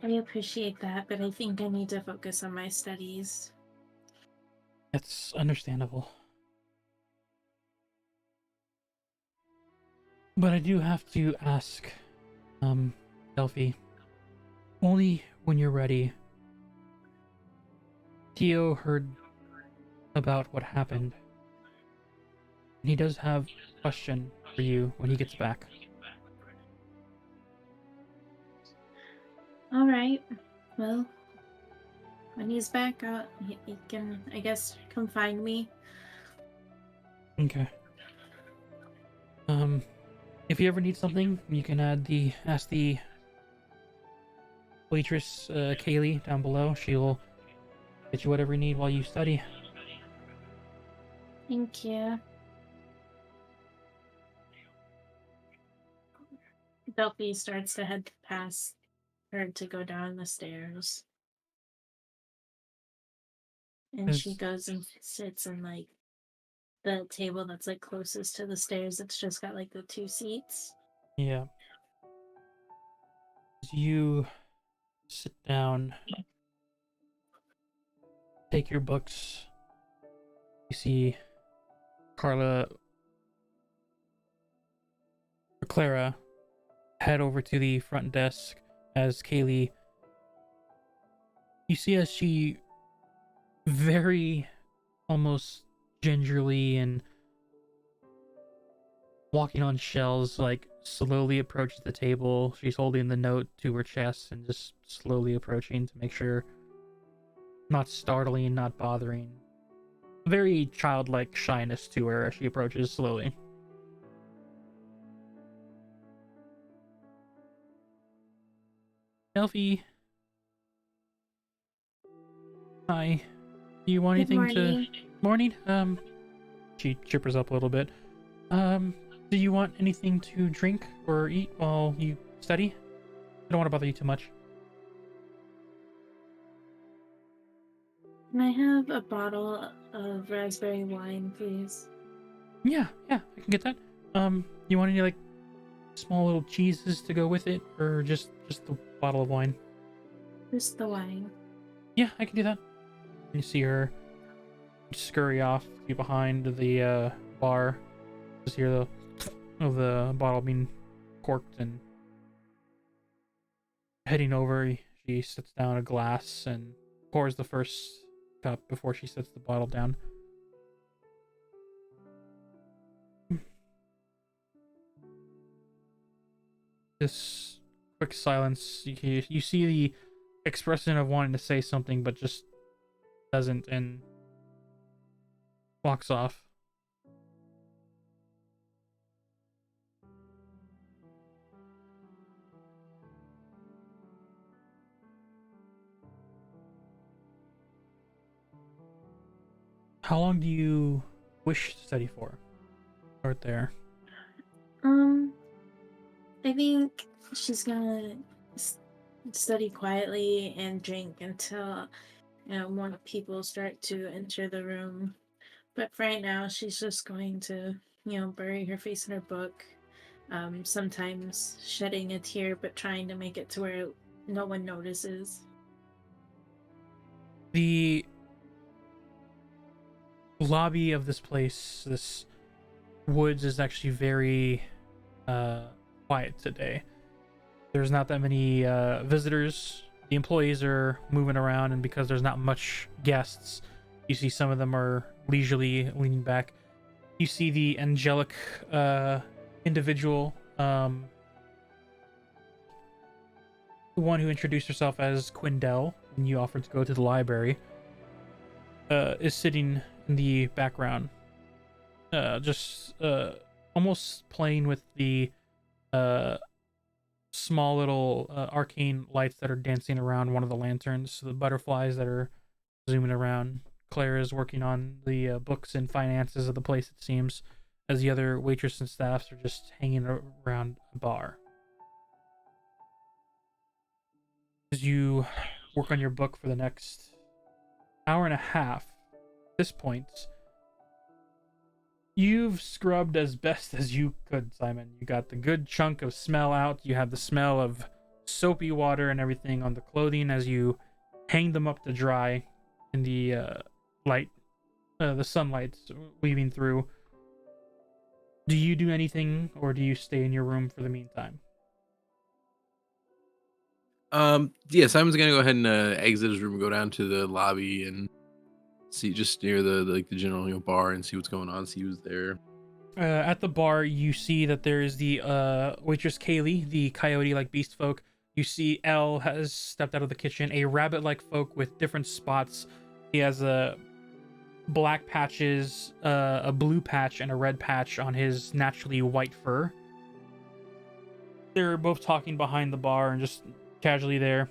Speaker 7: I appreciate that, but I think I need to focus on my studies.
Speaker 1: It's understandable. But I do have to ask, Delphi, only when you're ready. Theo heard about what happened, and he does have a question for you when he gets back.
Speaker 7: All right. Well, when he's back, he can, I guess, come find me.
Speaker 1: Okay. If you ever need something, you can ask the waitress, Kaylee, down below. She'll get you whatever you need while you study.
Speaker 7: Thank you. Delphi starts to head past her to go down the stairs. And she
Speaker 1: Is-
Speaker 7: goes and sits in like the table that's like closest to the stairs. It's just got like the 2 seats.
Speaker 1: Yeah. As you sit down, take your books, you see Clara head over to the front desk as Kaylee. You see as she very almost gingerly and walking on shells, like slowly approaches the table. She's holding the note to her chest and just slowly approaching to make sure, not startling, not bothering. Very childlike shyness to her as she approaches slowly. Delphi. Hi. Do you want
Speaker 7: Good
Speaker 1: anything
Speaker 7: morning.
Speaker 1: Morning? She chippers up a little bit. Do you want anything to drink or eat while you study? I don't want to bother you too much.
Speaker 7: Can I have a bottle of raspberry wine, please?
Speaker 1: Yeah, I can get that. You want any like small little cheeses to go with it, or just the bottle of wine?
Speaker 7: Just the wine.
Speaker 1: Yeah, I can do that. You see her scurry off to behind the bar. Just hear the bottle being corked and heading over. She sets down a glass and pours the first cup before she sets the bottle down. This quick silence. You see the expression of wanting to say something, but just doesn't, and walks off. How long do you wish to study for? Start there.
Speaker 7: I think she's gonna study quietly and drink until more people start to enter the room. But for right now, she's just going to bury her face in her book. Sometimes shedding a tear, but trying to make it to where no one notices.
Speaker 1: The lobby of this place, this woods, is actually very quiet today. There's not that many visitors. The employees are moving around, and because there's not much guests, you see some of them are leisurely leaning back. You see the angelic individual, the one who introduced herself as Quindell, and you offered to go to the library, is sitting in the background, just almost playing with the small little arcane lights that are dancing around one of the lanterns, the butterflies that are zooming around. Claire is working on the books and finances of the place, it seems, as the other waitress and staffs are just hanging around a bar. As you work on your book for the next hour and a half, at this point, you've scrubbed as best as you could, Simon. You got the good chunk of smell out. You have the smell of soapy water and everything on the clothing as you hang them up to dry in the light, the sunlight's weaving through. Do you do anything, or do you stay in your room for the meantime?
Speaker 3: Yeah, Simon's gonna go ahead and exit his room and go down to the lobby and see just near the general bar and see what's going on, see who's there.
Speaker 1: At the bar, you see that there is the waitress Kaylee, the coyote-like beast folk. You see Elle has stepped out of the kitchen, a rabbit-like folk with different spots. He has black patches, a blue patch, and a red patch on his naturally white fur. They're both talking behind the bar and just casually there.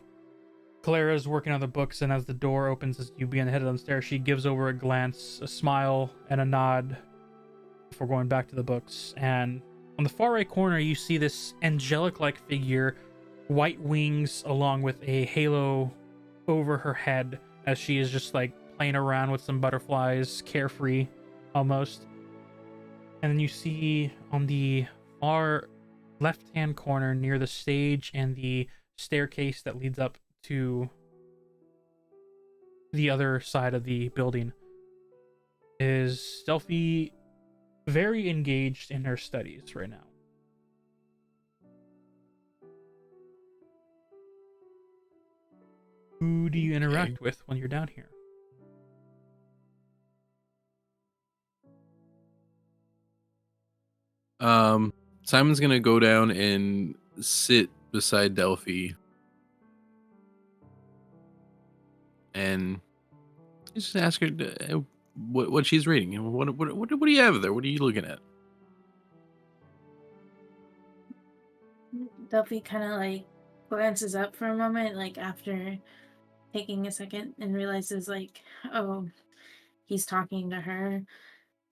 Speaker 1: Clara's working on the books, and as the door opens as you begin to head downstairs, she gives over a glance, a smile, and a nod before going back to the books. And on the far right corner, you see this angelic-like figure, white wings along with a halo over her head, as she is just like playing around with some butterflies, carefree almost. And then you see on the far left-hand corner near the stage and the staircase that leads up to the other side of the building is Delphi, very engaged in her studies right now. Who do you interact with when you're down here?
Speaker 3: Simon's gonna go down and sit beside Delphi and just ask her what she's reading. What do you have there? What are you looking at?
Speaker 7: Delphi kind of like glances up for a moment, like after taking a second, and realizes like, oh, he's talking to her,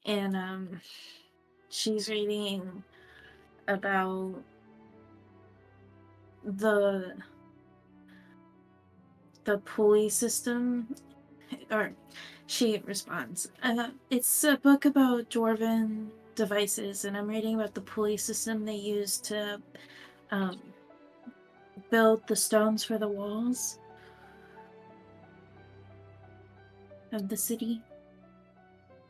Speaker 7: and she's reading about the pulley system, or she responds, it's a book about dwarven devices, and I'm reading about the pulley system they use to build the stones for the walls of the city.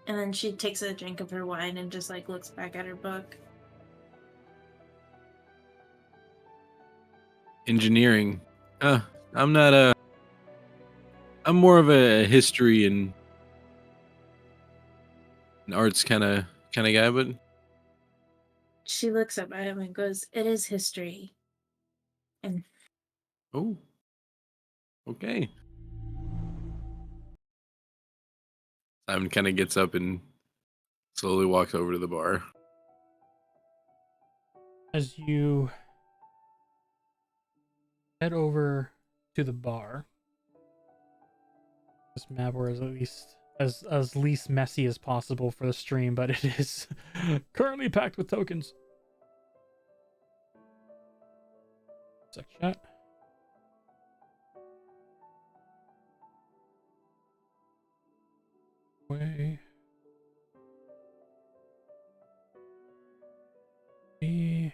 Speaker 7: And then she takes a drink of her wine and just like looks back at her book.
Speaker 3: Engineering. I'm not a. I'm more of a history and arts kind of guy, but
Speaker 7: She looks up at him and goes, "It is history." And
Speaker 3: oh, okay. Simon kind of gets up and slowly walks over to the bar.
Speaker 1: As you head over to the bar, this map was at least as least messy as possible for the stream, but it is currently packed with tokens. Sec chat. Way. B.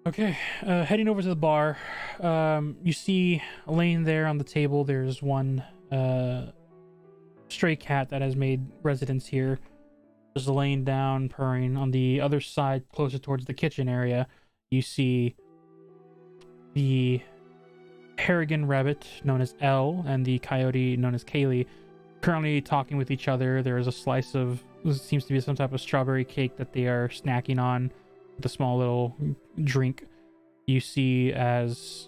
Speaker 1: Okay, heading over to the bar. You see laying there on the table, there's one stray cat that has made residence here. Just laying down, purring. On the other side, closer towards the kitchen area, you see the Harrigan rabbit, known as Elle, and the coyote, known as Kaylee, currently talking with each other. There is a slice of, seems to be some type of strawberry cake that they are snacking on with a small little drink. You see as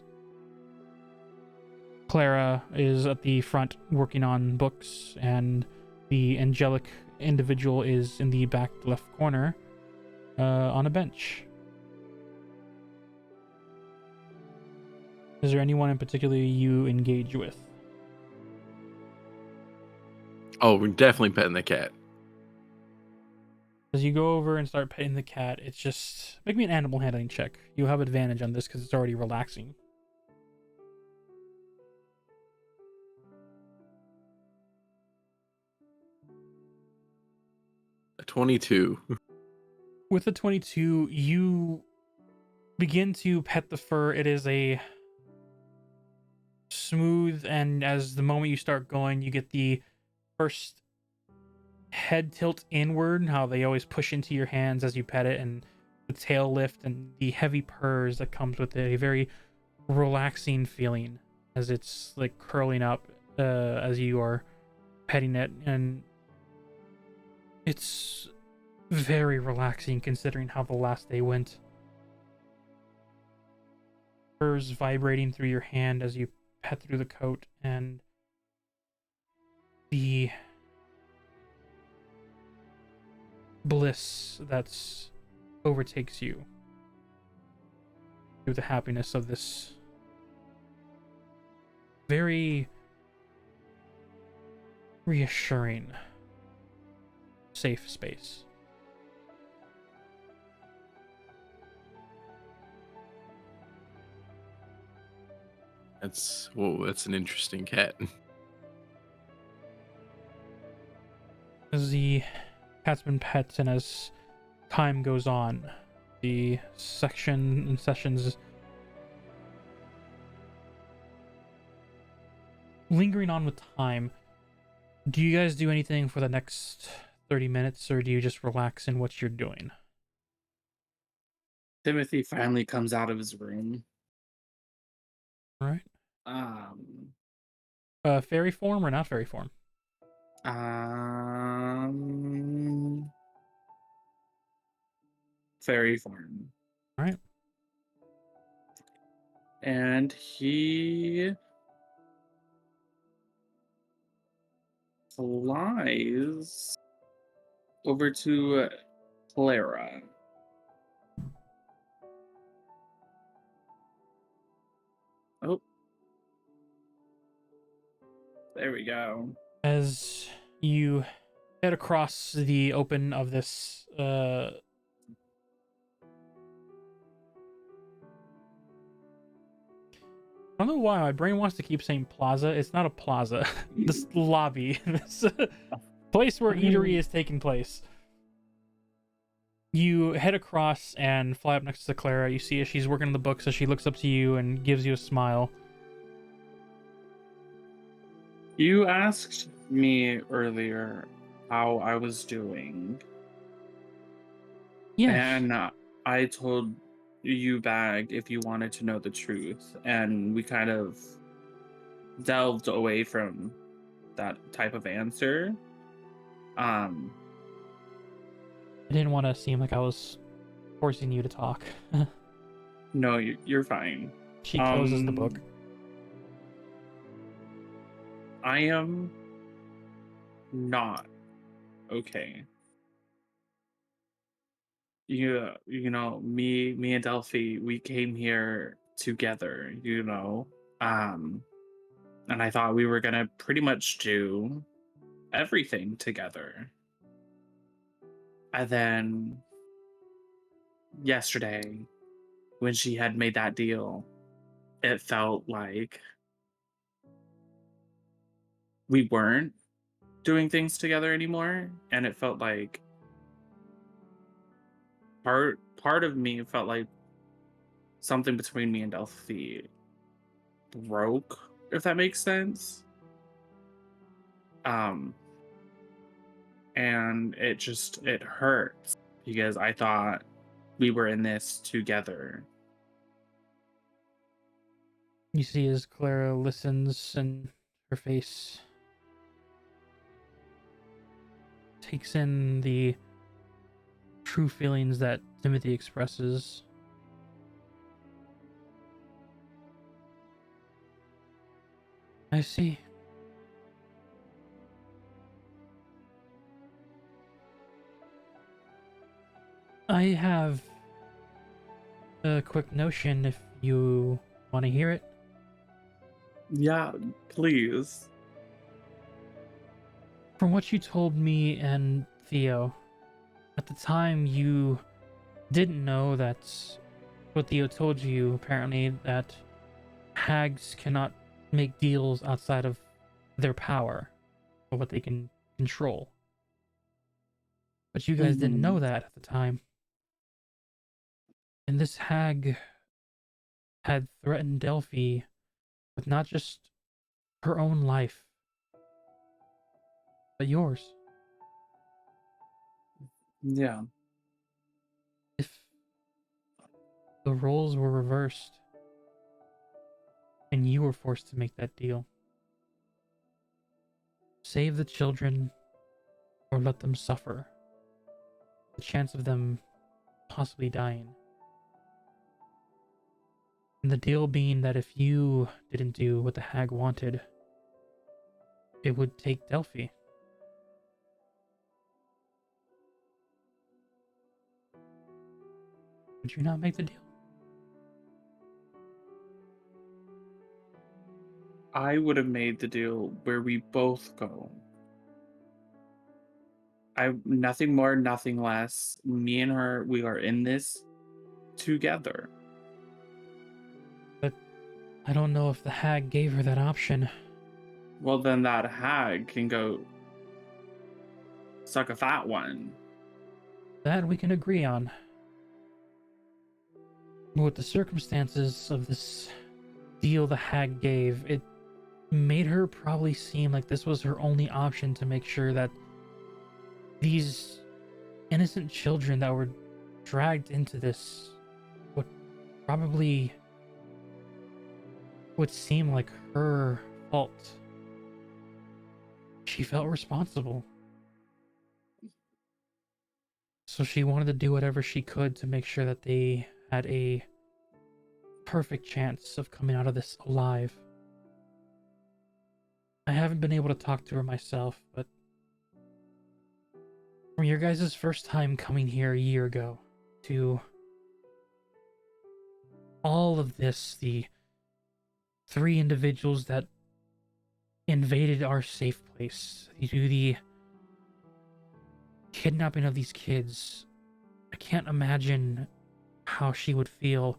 Speaker 1: Clara is at the front working on books, and the angelic individual is in the back left corner on a bench. Is there anyone in particular you engage with?
Speaker 3: Oh, we're definitely petting the cat.
Speaker 1: As you go over and start petting the cat, it's just... Make me an animal handling check. You have advantage on this because it's already relaxing.
Speaker 3: A 22.
Speaker 1: With the 22, you begin to pet the fur. It is a smooth, and as the moment you start going, you get the first head tilt inward, how they always push into your hands as you pet it, and the tail lift and the heavy purrs that comes with it. A very relaxing feeling as it's like curling up as you are petting it, and it's very relaxing considering how the last day went. Furs vibrating through your hand as you pet through the coat, and the bliss that's overtakes you through the happiness of this very reassuring, safe space.
Speaker 3: That's an interesting cat.
Speaker 1: As the cat's been pet, and as time goes on, the sessions lingering on with time. Do you guys do anything for the next 30 minutes, or do you just relax in what you're doing?
Speaker 6: Timothy finally comes out of his room.
Speaker 1: All right.
Speaker 6: Um,
Speaker 1: Fairy form or not fairy form?
Speaker 6: Fairy form.
Speaker 1: All right.
Speaker 6: And he flies over to Clara. Oh. There we go.
Speaker 1: As you head across the open of this I don't know why my brain wants to keep saying plaza. It's not a plaza. This lobby, this place where eatery is taking place. You head across and fly up next to Clara. You see she's working on the book, so she looks up to you and gives you a smile.
Speaker 6: You asked me earlier how I was doing.
Speaker 1: Yes.
Speaker 6: And I told you back if you wanted to know the truth. And we kind of delved away from that type of answer.
Speaker 1: I didn't want to seem like I was forcing you to talk.
Speaker 6: No, you're fine.
Speaker 1: She closes the book.
Speaker 6: I am not okay. You know, me and Delphi, we came here together, you know. And I thought we were gonna pretty much do everything together. And then yesterday, when she had made that deal, it felt like we weren't doing things together anymore, and it felt like part of me felt like something between me and Delphi broke, if that makes sense. Um, and it hurts because I thought we were in this together.
Speaker 1: You see as Clara listens and her face takes in the true feelings that Timothy expresses. I see. I have a quick notion if you want to hear it.
Speaker 6: Yeah, please.
Speaker 1: From what you told me and Theo, at the time you didn't know that what Theo told you, apparently, that hags cannot make deals outside of their power or what they can control. But you guys didn't know that at the time. And this hag had threatened Delphi with not just her own life, but yours.
Speaker 6: Yeah.
Speaker 1: If the roles were reversed and you were forced to make that deal, save the children or let them suffer, the chance of them possibly dying. And the deal being that if you didn't do what the hag wanted, it would take Delphi. Would you not make the deal?
Speaker 6: I would have made the deal where we both go. Nothing more, nothing less. Me and her, we are in this together.
Speaker 1: But I don't know if the hag gave her that option.
Speaker 6: Well, then that hag can go suck a fat one.
Speaker 1: That we can agree on. With the circumstances of this deal the hag gave, it made her probably seem like this was her only option to make sure that these innocent children that were dragged into this would probably would seem like her fault. She felt responsible. So she wanted to do whatever she could to make sure that they had a perfect chance of coming out of this alive. I haven't been able to talk to her myself, but from your guys' first time coming here a year ago to all of this, the 3 individuals that invaded our safe place, to the kidnapping of these kids, I can't imagine how she would feel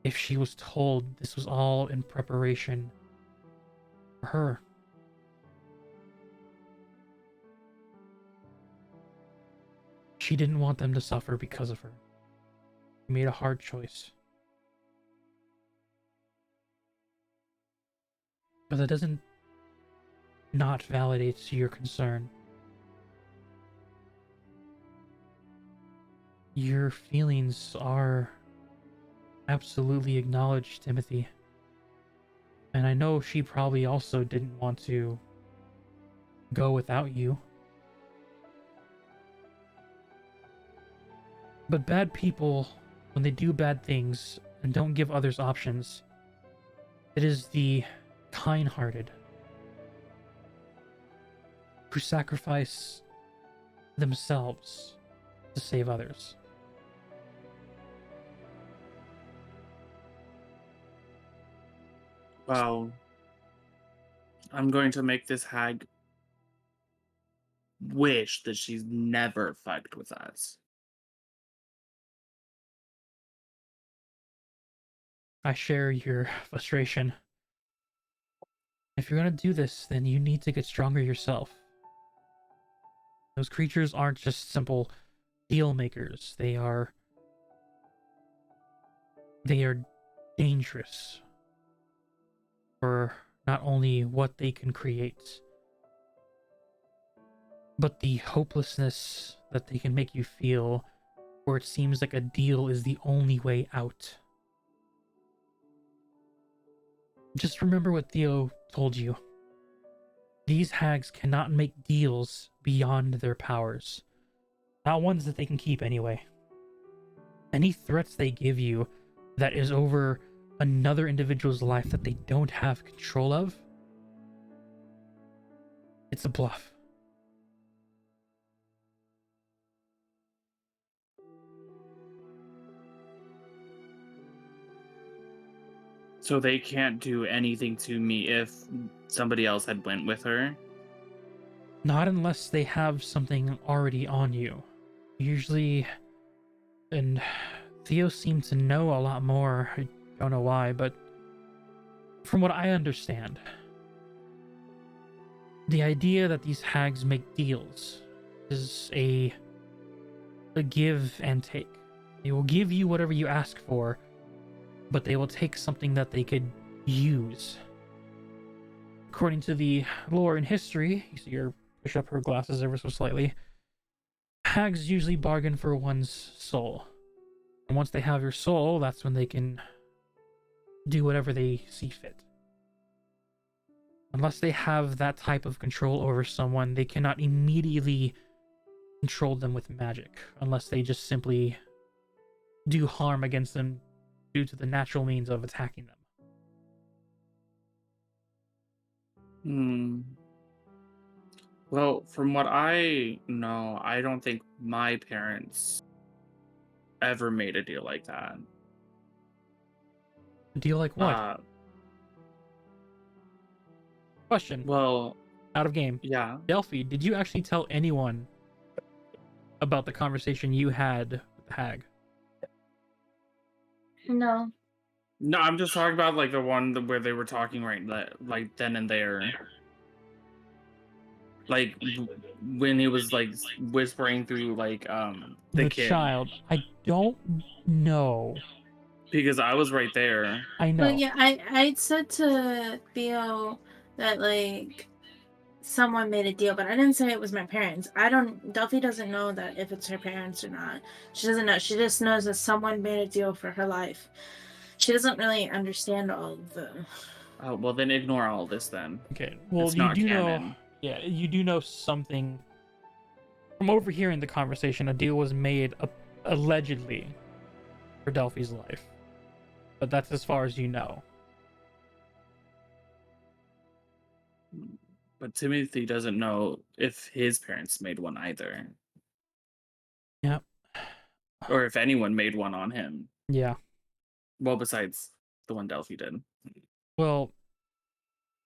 Speaker 1: if she was told this was all in preparation for her. She didn't want them to suffer because of her. She made a hard choice. But that doesn't not validate your concern. Your feelings are absolutely acknowledged, Timothy. And I know she probably also didn't want to go without you. But bad people, when they do bad things and don't give others options, it is the kind-hearted who sacrifice themselves to save others.
Speaker 6: Well, I'm going to make this hag wish that she's never fucked with us.
Speaker 1: I share your frustration. If you're gonna do this, then you need to get stronger yourself. Those creatures aren't just simple deal makers. They are dangerous for not only what they can create, but the hopelessness that they can make you feel, where it seems like a deal is the only way out. Just remember what Theo told you. These hags cannot make deals beyond their powers. Not ones that they can keep anyway. Any threats they give you that is over another individual's life that they don't have control of, it's a bluff.
Speaker 6: So they can't do anything to me if somebody else had went with her?
Speaker 1: Not unless they have something already on you. Usually, and Theo seemed to know a lot more. I don't know why, but from what I understand, the idea that these hags make deals is a give and take. They will give you whatever you ask for, but they will take something that they could use. According to the lore and history, you see her push up her glasses ever so slightly, hags usually bargain for one's soul. And once they have your soul, that's when they can do whatever they see fit. Unless they have that type of control over someone, they cannot immediately control them with magic, unless they just simply do harm against them due to the natural means of attacking them.
Speaker 6: Well, from what I know, I don't think my parents ever made a deal like that.
Speaker 1: A deal like what? Question.
Speaker 6: Well,
Speaker 1: Out of game.
Speaker 6: yeah.
Speaker 1: Delphi, did you actually tell anyone about the conversation you had with the hag?
Speaker 7: No.
Speaker 6: No, I'm just talking about like the one where they were talking like then and there. Like when he was like whispering through like the kid.
Speaker 1: Child. I don't know.
Speaker 6: Because I was right there.
Speaker 1: I know.
Speaker 7: But yeah, I said to Theo that like someone made a deal, but I didn't say it was my parents. Delphi doesn't know that if it's her parents or not. She doesn't know. She just knows that someone made a deal for her life. She doesn't really understand all of the...
Speaker 6: Oh, well then ignore all this then.
Speaker 1: Okay. Well,
Speaker 6: it's
Speaker 1: you
Speaker 6: not
Speaker 1: do
Speaker 6: canon.
Speaker 1: know. Yeah, you do know something. From overhearing the conversation, a deal was made allegedly for Delphi's life. But that's as far as you know.
Speaker 6: But Timothy doesn't know if his parents made one either.
Speaker 1: Yep.
Speaker 6: Or if anyone made one on him.
Speaker 1: Yeah.
Speaker 6: Well, besides the one Delphi did.
Speaker 1: Well,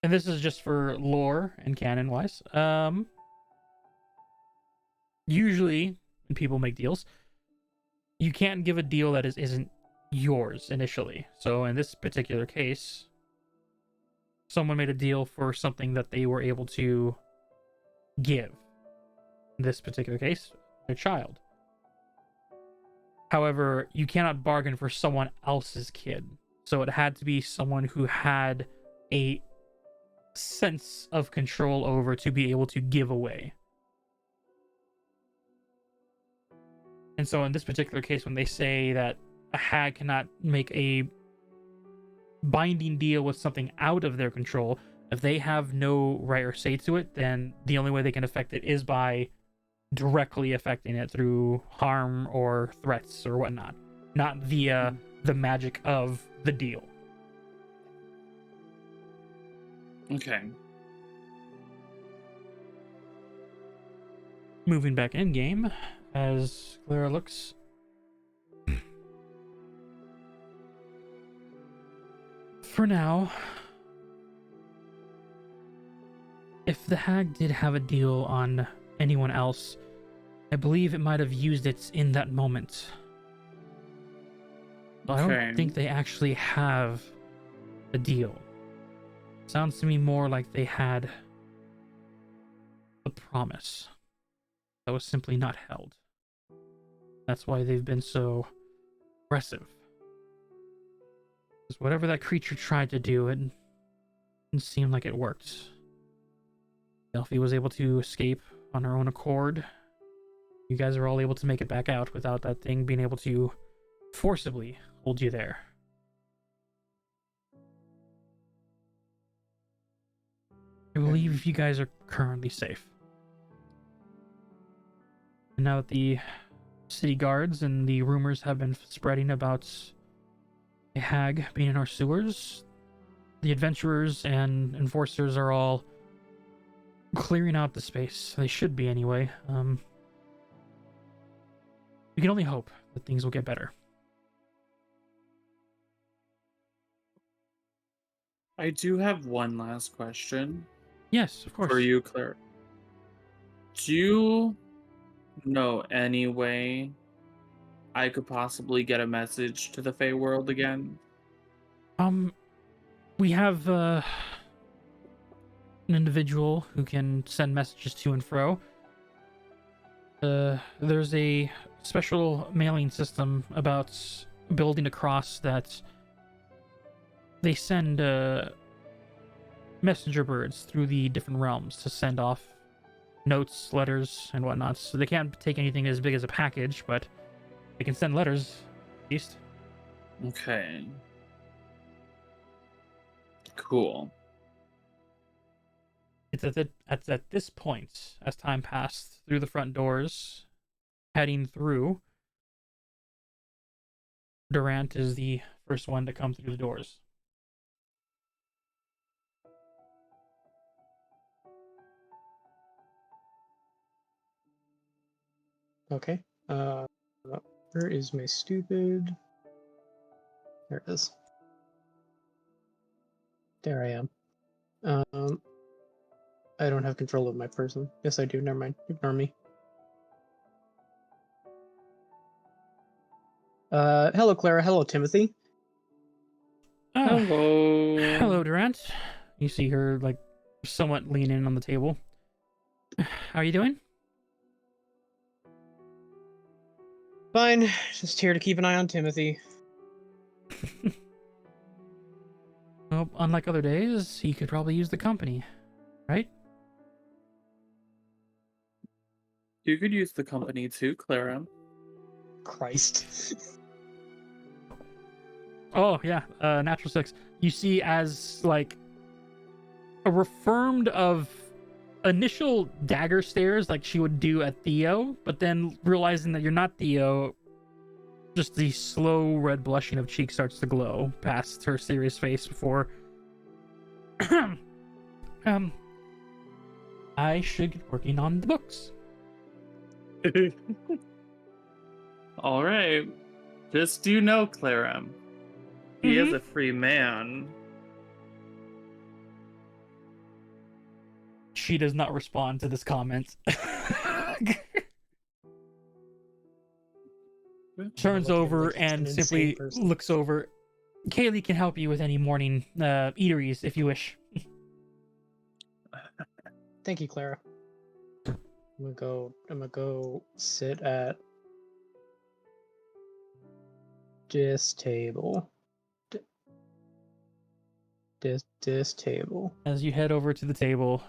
Speaker 1: and this is just for lore and canon wise. Usually when people make deals, you can't give a deal that isn't yours initially. So in this particular case, someone made a deal for something that they were able to give. In this particular case, their child. However, you cannot bargain for someone else's kid. So it had to be someone who had a sense of control over to be able to give away. And so in this particular case, when they say that a hag cannot make a binding deal with something out of their control, if they have no right or say to it, then the only way they can affect it is by directly affecting it through harm or threats or whatnot, not via the magic of the deal.
Speaker 6: Okay.
Speaker 1: Moving back in game, as Clara looks. For now, if the hag did have a deal on anyone else, I believe it might have used it in that moment. I don't think they actually have a deal. Sounds to me more like they had a promise that was simply not held. That's why they've been so aggressive. Because whatever that creature tried to do, it didn't seem like it worked. Delphi was able to escape on her own accord. You guys are all able to make it back out without that thing being able to forcibly hold you there. I believe you guys are currently safe. And now that the city guards and the rumors have been spreading about a hag being in our sewers, the adventurers and enforcers are all clearing out the space. They should be anyway. We can only hope that things will get better.
Speaker 6: I do have one last question
Speaker 1: Yes, of course.
Speaker 6: for you, Claire. Do you know any way I could possibly get a message to the Fey world again?
Speaker 1: We have an individual who can send messages to and fro. There's a special mailing system about building across that they send messenger birds through the different realms to send off notes, letters, and whatnot. So they can't take anything as big as a package, but they can send letters, at least.
Speaker 6: Okay. Cool.
Speaker 1: It's at this point, as time passed through the front doors, heading through, Durant is the first one to come through the doors.
Speaker 2: Okay. Where is my stupid? There it is. There I am. I don't have control of my person. Yes, I do. Never mind. Ignore me. Hello, Clara. Hello, Timothy.
Speaker 6: Hello.
Speaker 1: Hello, Durant. You see her, like, somewhat lean in on the table. How are you doing?
Speaker 2: Fine. Just here to keep an eye on Timothy.
Speaker 1: Well, unlike other days, he could probably use the company, right?
Speaker 6: You could use the company too, Clara.
Speaker 2: Christ.
Speaker 1: Oh, yeah, natural 6. You see as, like, a reaffirmed of initial dagger stares like she would do at Theo, but then realizing that you're not Theo, just the slow red blushing of cheek starts to glow past her serious face before I should get working on the books.
Speaker 6: All right. Just do know, Clara, he is a free man.
Speaker 1: She does not respond to this comment. Turns over
Speaker 2: Like he's
Speaker 1: and
Speaker 2: an
Speaker 1: simply
Speaker 2: insane person.
Speaker 1: looks over. Kaylee can help you with any morning eateries if you wish.
Speaker 2: Thank you, Clara. I'm gonna go sit at this table. This table.
Speaker 1: As you head over to the table,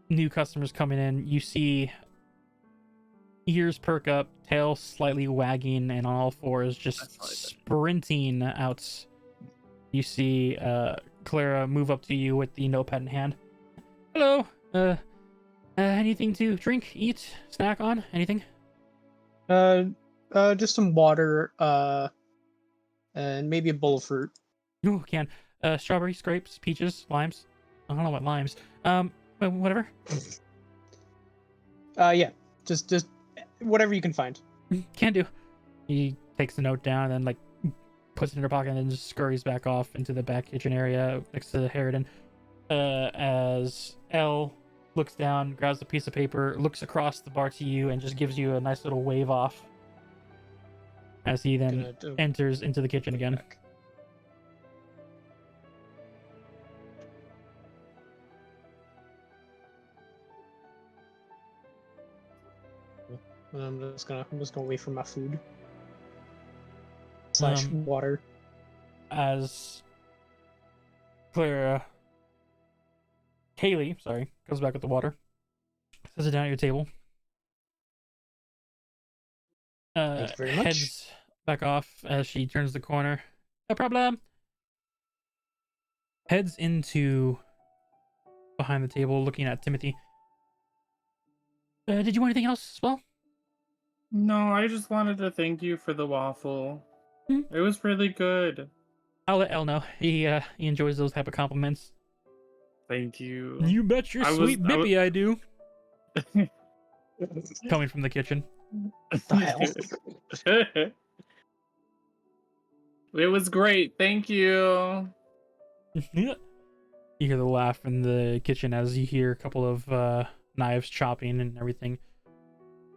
Speaker 1: new customers coming in, you see ears perk up, tail slightly wagging, and on all fours just sprinting out. You see Clara move up to you with the notepad in hand. Hello. Anything to drink, eat, snack on? Anything?
Speaker 2: Just some water, and maybe a bowl of fruit.
Speaker 1: Ooh, can. Strawberries, grapes, peaches, limes. I don't know what limes. Whatever.
Speaker 2: Yeah. Just whatever you can find.
Speaker 1: Can do. He takes the note down and then, like, puts it in her pocket and then just scurries back off into the back kitchen area next to Harridan. As Elle looks down, grabs a piece of paper, looks across the bar to you, and just gives you a nice little wave off as he then enters into the kitchen again.
Speaker 2: And I'm just gonna wait for my food. / water.
Speaker 1: As Clara, Kaylee, sorry, comes back with the water, sets it down at your table.
Speaker 2: Thank you very much.
Speaker 1: Heads back off as she turns the corner. No problem. Heads into behind the table, looking at Timothy. Did you want anything else as well?
Speaker 6: No, I just wanted to thank you for the waffle. It was really good.
Speaker 1: I'll let El know. He enjoys those type of compliments.
Speaker 6: Thank you.
Speaker 1: You bet your sweet bippy I do. Coming from the kitchen.
Speaker 2: What the hell?
Speaker 6: It was great. Thank you.
Speaker 1: You hear the laugh in the kitchen as you hear a couple of knives chopping and everything.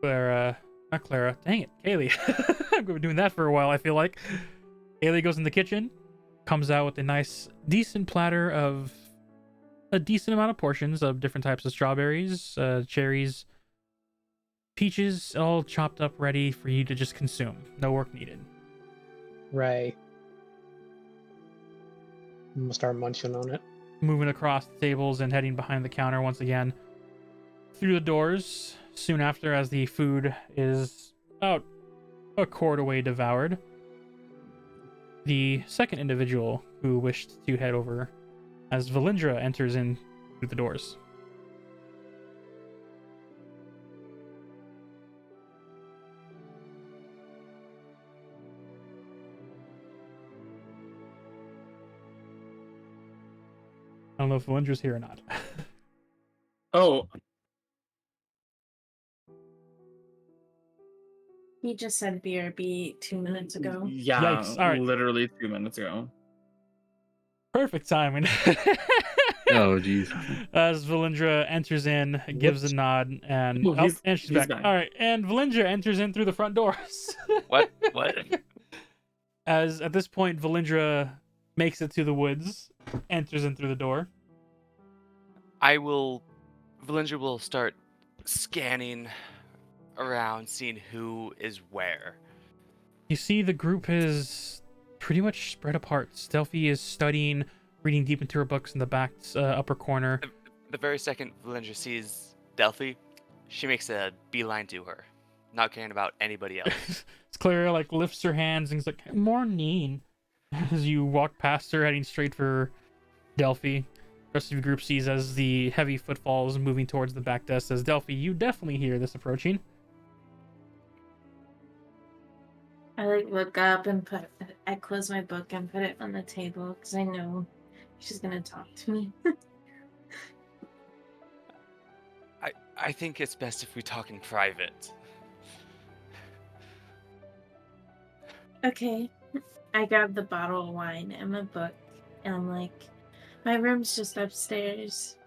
Speaker 1: Not Clara. Dang it, Kaylee. I've been doing that for a while, I feel like. Kaylee goes in the kitchen, comes out with a nice, decent platter of a decent amount of portions of different types of strawberries, cherries, peaches, all chopped up, ready for you to just consume. No work needed.
Speaker 2: Right. I'm gonna start munching on it.
Speaker 1: Moving across the tables and heading behind the counter once again. Through the doors, soon after, as the food is about a quart away devoured, the second individual who wished to head over as Valindra enters in through the doors. I don't know if Valindra's here or not.
Speaker 6: Oh,
Speaker 7: He just said BRB 2 minutes ago.
Speaker 6: yeah,
Speaker 1: Yikes. All right.
Speaker 6: literally 2 minutes ago.
Speaker 1: Perfect timing.
Speaker 3: Oh, jeez.
Speaker 1: As Valindra enters in, gives a nod, and
Speaker 6: Oh,
Speaker 1: and she's
Speaker 6: he's
Speaker 1: back.
Speaker 6: back.
Speaker 1: All right, and Valindra enters in through the front doors.
Speaker 5: What? What?
Speaker 1: As at this point, Valindra makes it to the woods, enters in through the door.
Speaker 5: Valindra will start scanning around, seeing who is where.
Speaker 1: You see the group is pretty much spread apart. Stealthy is studying, reading deep into her books in the back upper corner.
Speaker 5: The very second Valindra sees Delphi, she makes a beeline to her, not caring about anybody else.
Speaker 1: It's Clara like lifts her hands and is like, "Morning," as you walk past her, heading straight for Delphi. The rest of the group sees as the heavy footfalls moving towards the back desk. Says, "Delphi, you definitely hear this approaching."
Speaker 7: I like look up and I close my book and put it on the table because I know she's gonna talk to me.
Speaker 5: I think it's best if we talk in private.
Speaker 7: Okay. I grab the bottle of wine and my book and I'm like, my room's just upstairs.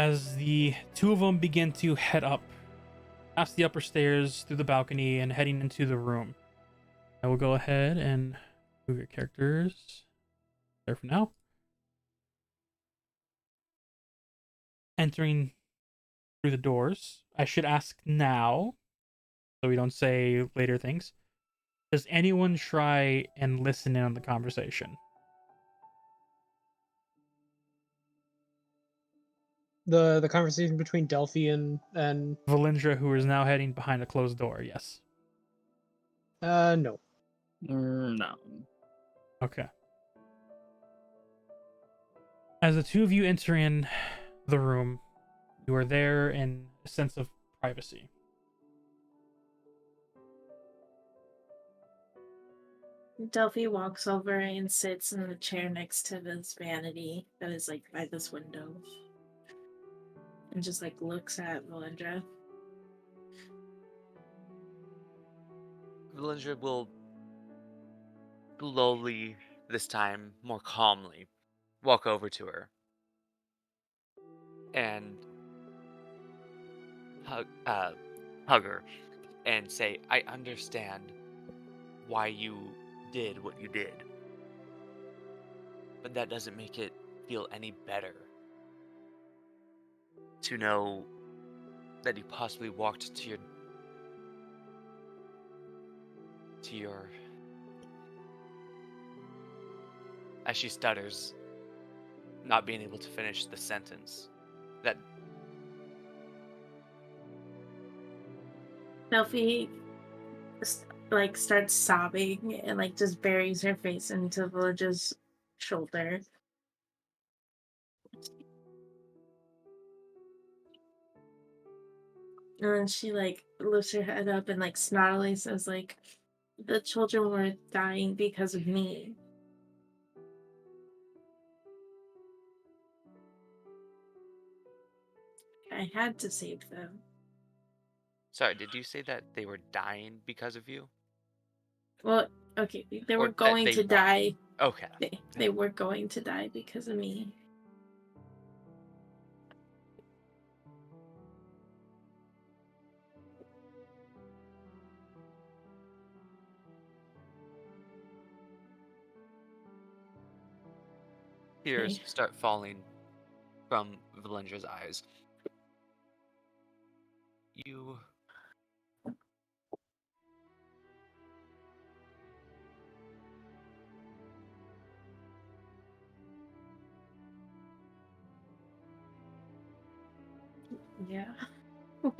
Speaker 1: As the two of them begin to head up past the upper stairs through the balcony and heading into the room. I will go ahead and move your characters there for now. Entering through the doors. I should ask now, so we don't say later things. Does anyone try and listen in on the conversation?
Speaker 2: The conversation between Delphi and
Speaker 1: Valindra, who is now heading behind a closed door, yes.
Speaker 2: no.
Speaker 6: No.
Speaker 1: Okay. As the two of you enter in the room, you are there in a sense of privacy.
Speaker 7: Delphi walks over and sits in the chair next to this vanity that is like by this window. And just like looks at Valindra.
Speaker 5: Valindra will slowly, this time more calmly, walk over to her and hug her and say, "I understand why you did what you did, but that doesn't make it feel any better. to know that you possibly walked to your as she stutters, not being able to finish the sentence. That
Speaker 7: Delphi like starts sobbing and like just buries her face into Village's shoulder. And then she like lifts her head up and like snottily says like, the children were dying because of me. I had to save them.
Speaker 5: Sorry, did you say that they were dying because of you?
Speaker 7: Well, okay, they
Speaker 5: Or
Speaker 7: were
Speaker 5: that
Speaker 7: going
Speaker 5: they
Speaker 7: to
Speaker 5: want-
Speaker 7: die.
Speaker 5: Okay.
Speaker 7: They were going to die because of me.
Speaker 5: Tears
Speaker 7: Okay.
Speaker 5: start falling from Valendra's eyes. You
Speaker 7: Yeah. What?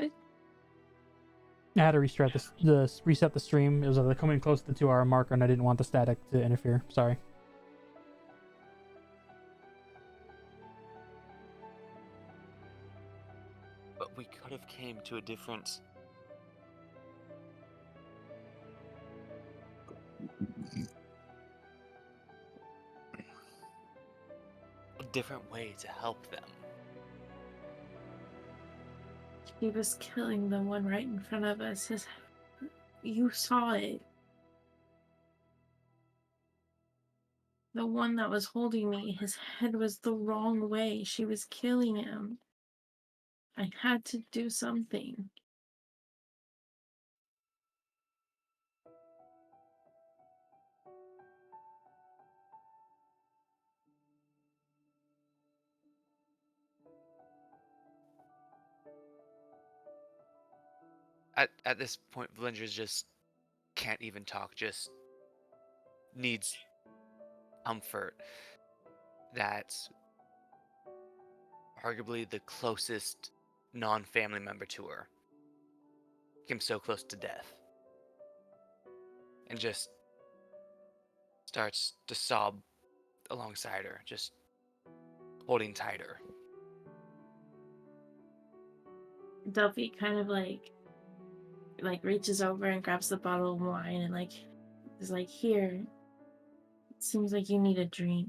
Speaker 1: I had to reset the stream. It was coming close to the 2-hour marker, and I didn't want the static to interfere. Sorry.
Speaker 5: but we could have came to a different way to help them.
Speaker 7: He was killing the one right in front of us. You saw it. The one that was holding me, his head was the wrong way. She was killing him. I had to do something.
Speaker 5: At this point, Valendra just can't even talk, just needs comfort that arguably the closest non-family member to her came so close to death. And just starts to sob alongside her, just holding tighter.
Speaker 7: Delphi kind of like reaches over and grabs the bottle of wine and like is like, here. It seems like you need a drink.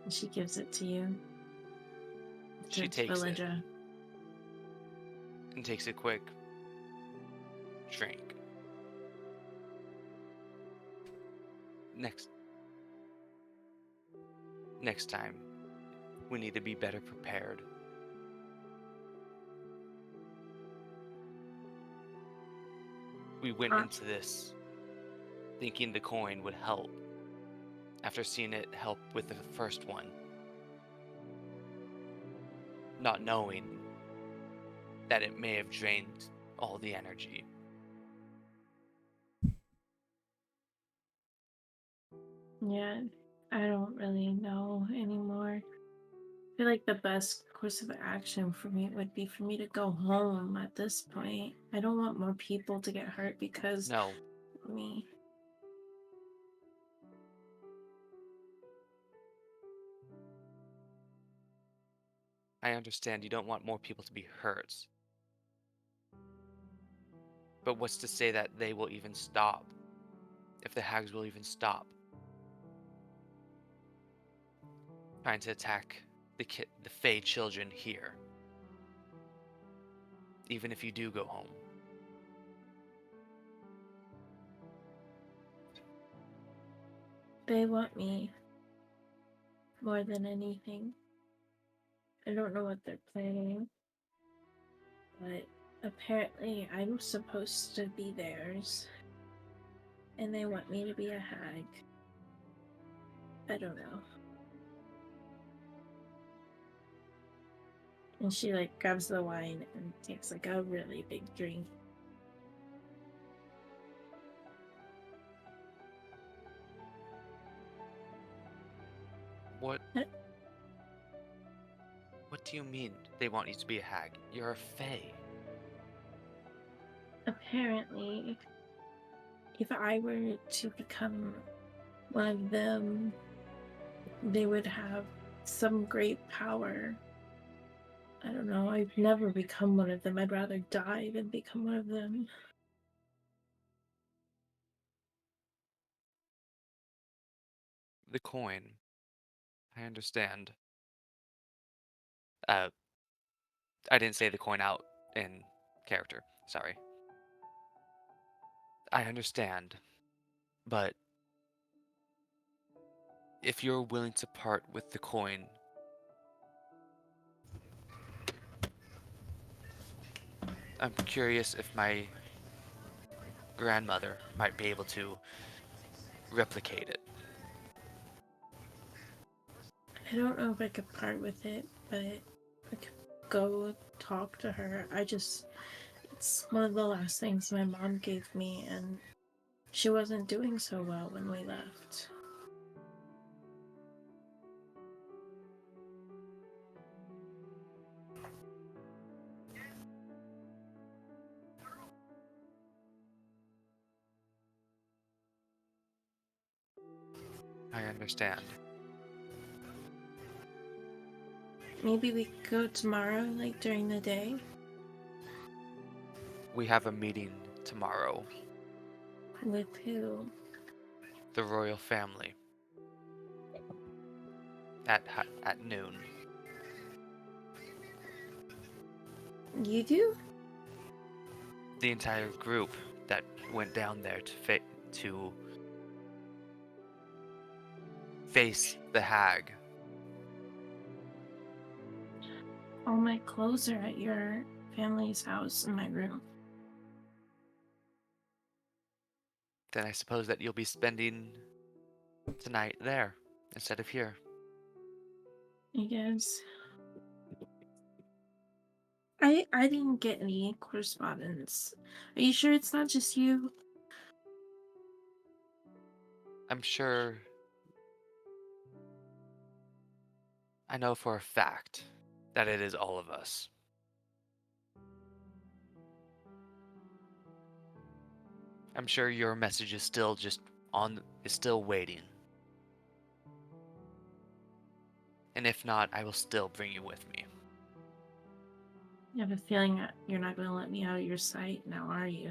Speaker 7: And she gives it to you.
Speaker 5: She
Speaker 7: Towards
Speaker 5: takes it
Speaker 7: Villager.
Speaker 5: and takes a quick drink. Next time, we need to be better prepared. We went into this thinking the coin would help after seeing it help with the first one, not knowing that it may have drained all the energy.
Speaker 7: Yeah, I don't really know anymore. I feel like the best course of action for me would be for me to go home at this point. I don't want more people to get hurt because
Speaker 5: No,
Speaker 7: of me.
Speaker 5: I understand you don't want more people to be hurt. But what's to say that they will even stop? If the hags will even stop trying to attack the Fey children here, even if you do go home.
Speaker 7: They want me more than anything. I don't know what they're planning, but apparently I'm supposed to be theirs, and they want me to be a hag. I don't know. And she like grabs the wine and takes like a really big drink.
Speaker 5: What?
Speaker 7: Huh?
Speaker 5: What do you mean they want you to be a hag? You're a fae.
Speaker 7: Apparently, if I were to become one of them, they would have some great power. I don't know, I've never become one of them. I'd rather die than become one of them.
Speaker 5: The coin. I understand. I didn't say the coin out in character. Sorry. I understand. But if you're willing to part with the coin, I'm curious if my grandmother might be able to replicate it.
Speaker 7: I don't know if I could part with it, but I could go talk to her. It's one of the last things my mom gave me, and she wasn't doing so well when we left.
Speaker 5: I understand.
Speaker 7: Maybe we could go tomorrow, like during the day?
Speaker 5: We have a meeting tomorrow.
Speaker 7: With who?
Speaker 5: The royal family. At noon.
Speaker 7: You do?
Speaker 5: The entire group that went down there to face the hag.
Speaker 7: All my clothes are at your family's house in my room.
Speaker 5: Then I suppose that you'll be spending tonight there instead of here.
Speaker 7: I guess. I didn't get any correspondence. Are you sure it's not just you?
Speaker 5: I'm sure. I know for a fact that it is all of us. I'm sure your message is still is still waiting. And if not, I will still bring you with me.
Speaker 7: I have a feeling that you're not going to let me out of your sight now, are you?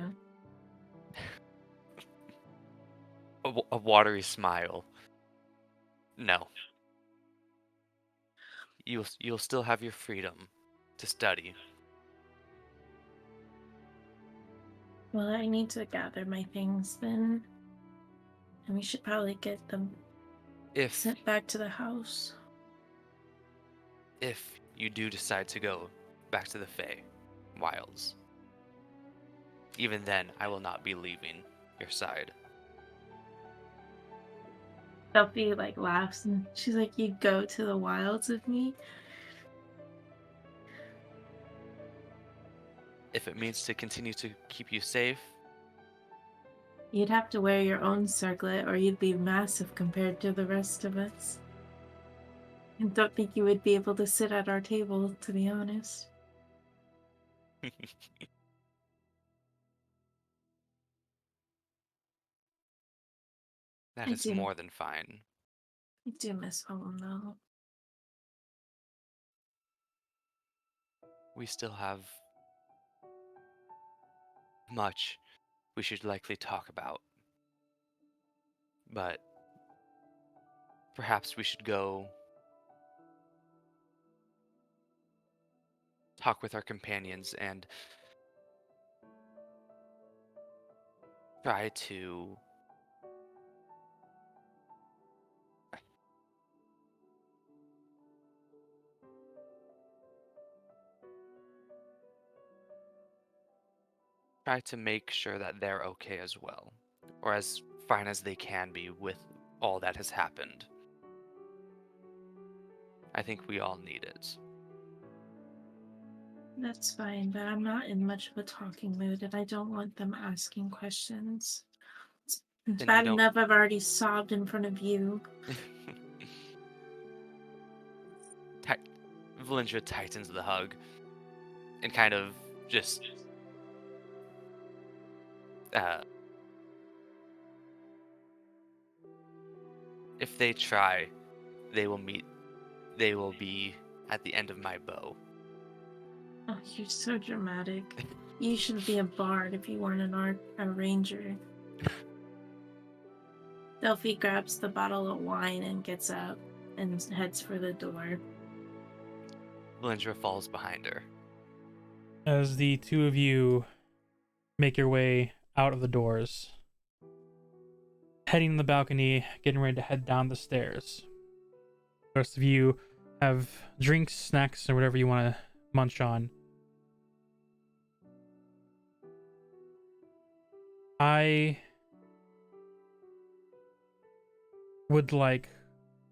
Speaker 5: A watery smile. No. You'll still have your freedom to study.
Speaker 7: Well, I need to gather my things then. And we should probably get them
Speaker 5: If
Speaker 7: sent back to the house.
Speaker 5: you do decide to go back to the Fae Wilds, even then I will not be leaving your side.
Speaker 7: Sophie like laughs and she's like, "You go to the wilds with me?"
Speaker 5: If it means to continue to keep you safe,
Speaker 7: You'd have to wear your own circlet or you'd be massive compared to the rest of us. I don't think you would be able to sit at our table, to be honest.
Speaker 5: that
Speaker 7: I
Speaker 5: is
Speaker 7: do.
Speaker 5: more than fine.
Speaker 7: I do miss home though.
Speaker 5: We still have much we should likely talk about. But perhaps we should go talk with our companions and try to make sure that they're okay as well, or as fine as they can be with all that has happened. I think we all need it.
Speaker 7: That's fine, but I'm not in much of a talking mood, and I don't want them asking questions. It's
Speaker 5: Then you
Speaker 7: bad
Speaker 5: don't-
Speaker 7: enough I've already sobbed in front of you.
Speaker 5: Valindra tightens the hug and kind of just if they try, they will be at the end of my bow.
Speaker 7: Oh, you're so dramatic. You should be a bard if you weren't a ranger. Delphi grabs the bottle of wine and gets up and heads for the door.
Speaker 5: Valindra falls behind her.
Speaker 1: As the two of you make your way out of the doors, heading to the balcony, getting ready to head down the stairs. The rest of you have drinks, snacks, or whatever you want to munch on. I would like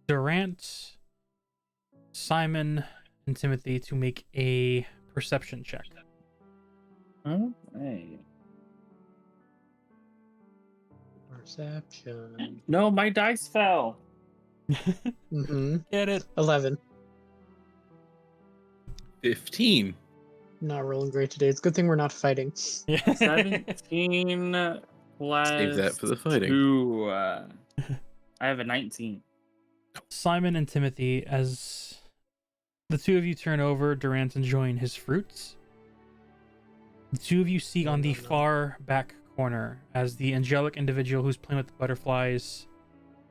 Speaker 1: Durant, Simon, and Timothy to make a perception check.
Speaker 6: Okay.
Speaker 2: Perception.
Speaker 6: No, my dice fell.
Speaker 2: Mm-hmm.
Speaker 1: Get it?
Speaker 2: 11.
Speaker 3: 15.
Speaker 2: Not rolling great today. It's a good thing we're not fighting.
Speaker 1: Yeah.
Speaker 6: 17 plus
Speaker 3: Save that for the fighting.
Speaker 6: 2. I have a 19.
Speaker 1: Simon and Timothy, as the two of you turn over, Durant enjoying his fruits. The two of you see on the far back corner as the angelic individual who's playing with the butterflies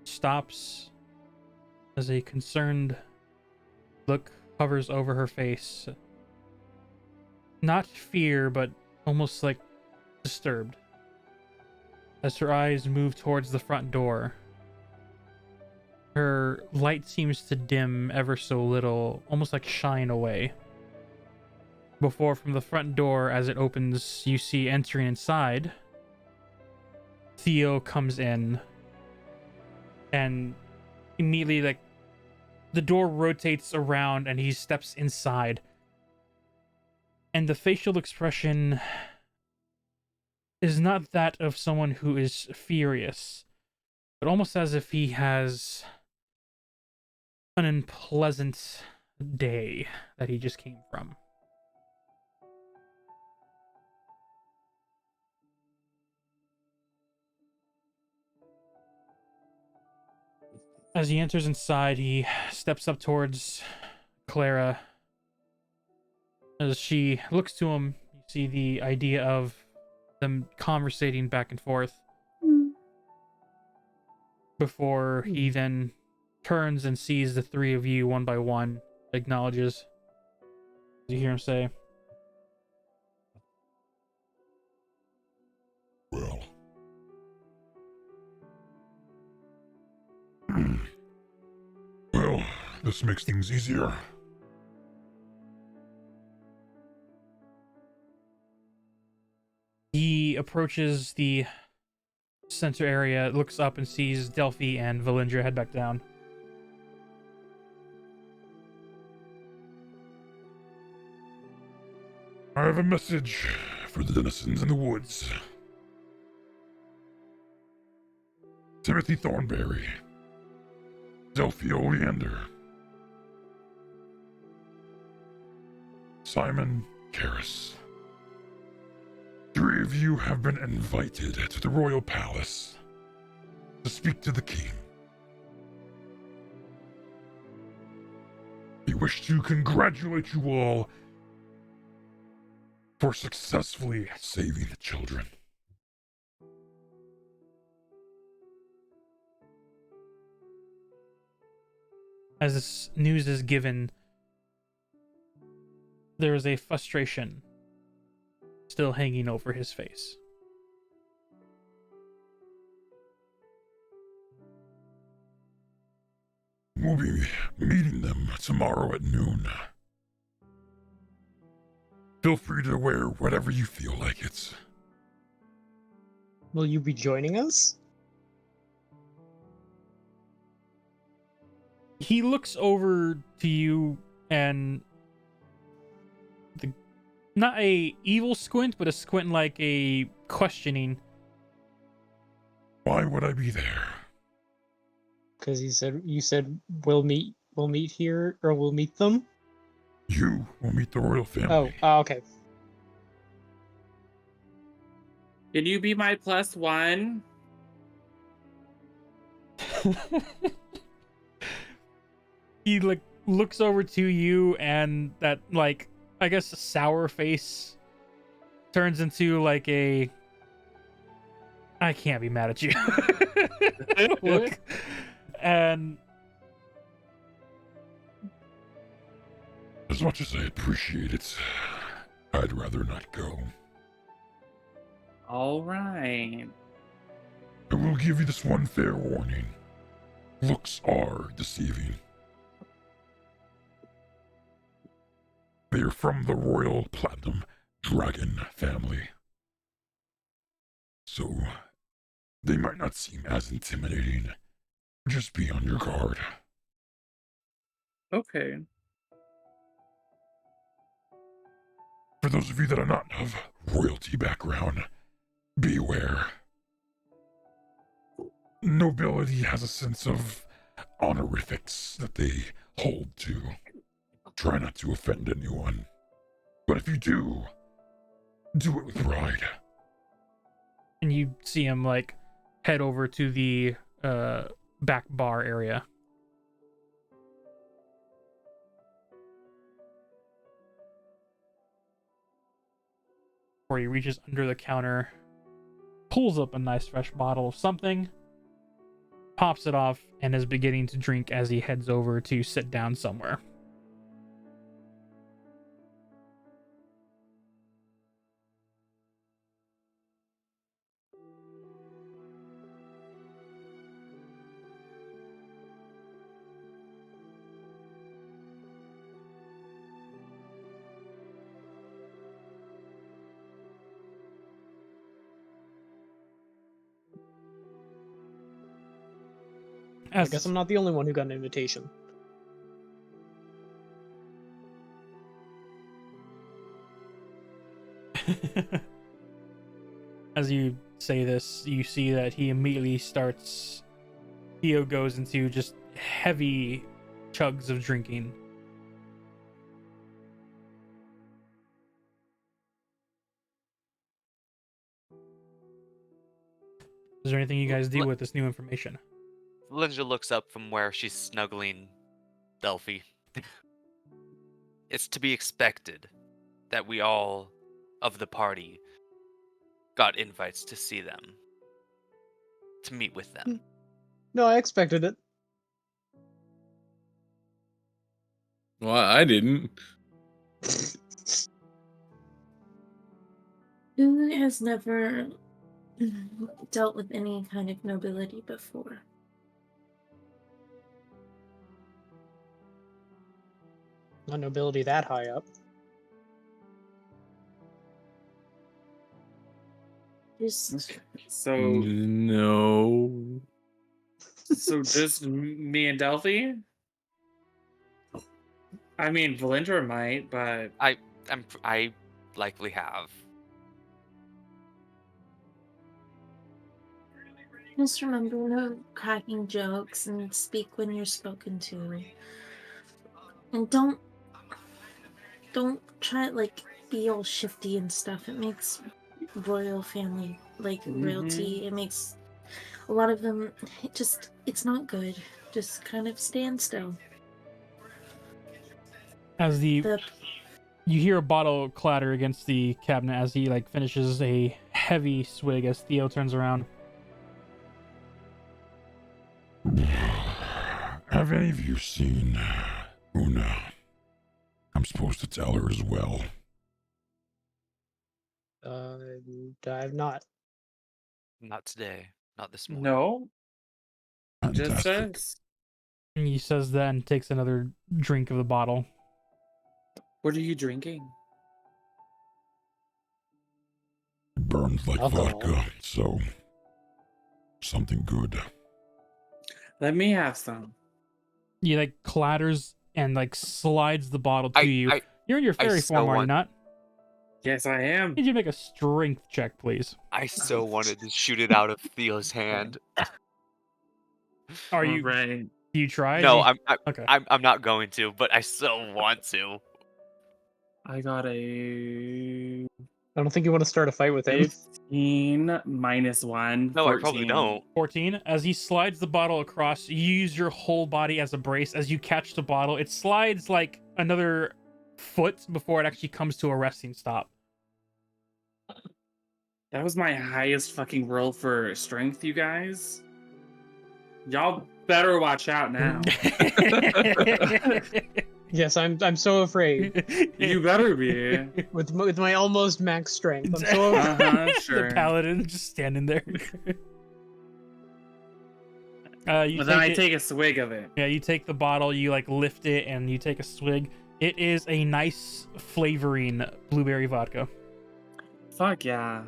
Speaker 1: stops, as a concerned look hovers over her face. Not fear, but almost like disturbed. As her eyes move towards the front door, her light seems to dim ever so little, almost like shine away. Before, from the front door, as it opens, you see entering inside, Theo comes in, and immediately, like, the door rotates around and he steps inside. And the facial expression is not that of someone who is furious, but almost as if he has an unpleasant day that he just came from. As he enters inside, he steps up towards Clara. As she looks to him, you see the idea of them conversating back and forth. Before he then turns and sees the three of you one by one, acknowledges. You hear him say,
Speaker 8: Well. Well, this makes things easier.
Speaker 1: he approaches the center area, looks up and sees Delphi and Valindra head back down.
Speaker 8: I have a message for the denizens in the woods. Timothy Thornberry, Delphi Oleander, Simon Karras. 3 of you have been invited to the royal palace to speak to the king. We wish to congratulate you all for successfully saving the children.
Speaker 1: As this news is given, there is a frustration still hanging over his face.
Speaker 8: We'll be meeting them tomorrow at noon. Feel free to wear whatever you feel like it.
Speaker 2: Will you be joining us?
Speaker 1: He looks over to you, and the not a evil squint, but a squint like a questioning.
Speaker 8: Why would I be there?
Speaker 2: Because you said we'll meet here, or we'll meet them.
Speaker 8: You will meet the royal family.
Speaker 2: Okay.
Speaker 6: Can you be my +1?
Speaker 1: He like looks over to you, and that like I guess a sour face turns into like a I can't be mad at you look, and
Speaker 8: As much as I appreciate it, I'd rather not go.
Speaker 6: All right.
Speaker 8: I will give you this one fair warning. Looks are deceiving. They are from the Royal Platinum Dragon family. So, they might not seem as intimidating. Just be on your guard.
Speaker 6: Okay.
Speaker 8: For those of you that are not of royalty background, beware. Nobility has a sense of honorifics that they hold to. Try not to offend anyone. But if you do it with pride.
Speaker 1: and you see him like head over to the back bar area. Where he reaches under the counter, pulls up a nice fresh bottle of something, pops it off, and is beginning to drink as he heads over to sit down somewhere.
Speaker 2: I guess I'm not the only one who got an invitation.
Speaker 1: As you say this, you see that he immediately starts. Theo goes into just heavy chugs of drinking. Is there anything you guys do with this new information?
Speaker 5: Linda looks up from where she's snuggling Delphi. It's to be expected that we all of the party got invites to see them, to meet with them.
Speaker 2: No, I expected it.
Speaker 3: Well, I didn't.
Speaker 7: Who has never dealt with any kind of nobility before?
Speaker 2: Not nobility that high up.
Speaker 7: Just
Speaker 6: So,
Speaker 3: No.
Speaker 6: so just me and Delphi? I mean, Valindra might, but
Speaker 5: I likely have.
Speaker 7: just remember no cracking jokes and speak when you're spoken to. And don't try like be all shifty and stuff. It makes royal family royalty. It makes a lot of them it's not good. Just kind of stand still.
Speaker 1: As you hear a bottle clatter against the cabinet as he like finishes a heavy swig as Theo turns around.
Speaker 8: Have any of you seen Una? I'm supposed to tell her as well.
Speaker 2: I've not.
Speaker 5: Not today. Not this morning.
Speaker 6: no. Just
Speaker 8: Fantastic.
Speaker 6: us.
Speaker 1: And he says that and takes another drink of the bottle.
Speaker 6: What are you drinking?
Speaker 8: It burns like
Speaker 2: Alcohol.
Speaker 8: vodka, so something good.
Speaker 6: Let me have some.
Speaker 1: He like clatters and like slides the bottle to you.
Speaker 5: I
Speaker 1: You're in your fairy
Speaker 5: still
Speaker 1: form, are you
Speaker 5: want-
Speaker 1: not?
Speaker 6: Yes, I am.
Speaker 1: Could you make a strength check, please?
Speaker 5: I so wanted to shoot it out of Theo's hand.
Speaker 1: Are you?
Speaker 6: Right.
Speaker 1: Do you try?
Speaker 5: No,
Speaker 1: Okay.
Speaker 5: I'm not going to, but I so want to.
Speaker 6: I got a
Speaker 2: I don't think you want to start a fight with him.
Speaker 6: 15 minus 1.
Speaker 5: No,
Speaker 6: 14.
Speaker 5: I probably don't.
Speaker 1: 14. As he slides the bottle across, you use your whole body as a brace. As you catch the bottle, it slides like another foot before it actually comes to a resting stop.
Speaker 6: That was my highest fucking roll for strength, you guys. Y'all better watch out now.
Speaker 2: Yes, I'm so afraid.
Speaker 6: You better be.
Speaker 2: With my almost max strength, I'm so afraid.
Speaker 6: Sure.
Speaker 1: The paladin just standing there.
Speaker 6: But then I take a swig of it.
Speaker 1: Yeah, you take the bottle, you like lift it, and you take a swig. It is a nice flavoring blueberry vodka.
Speaker 6: Fuck yeah.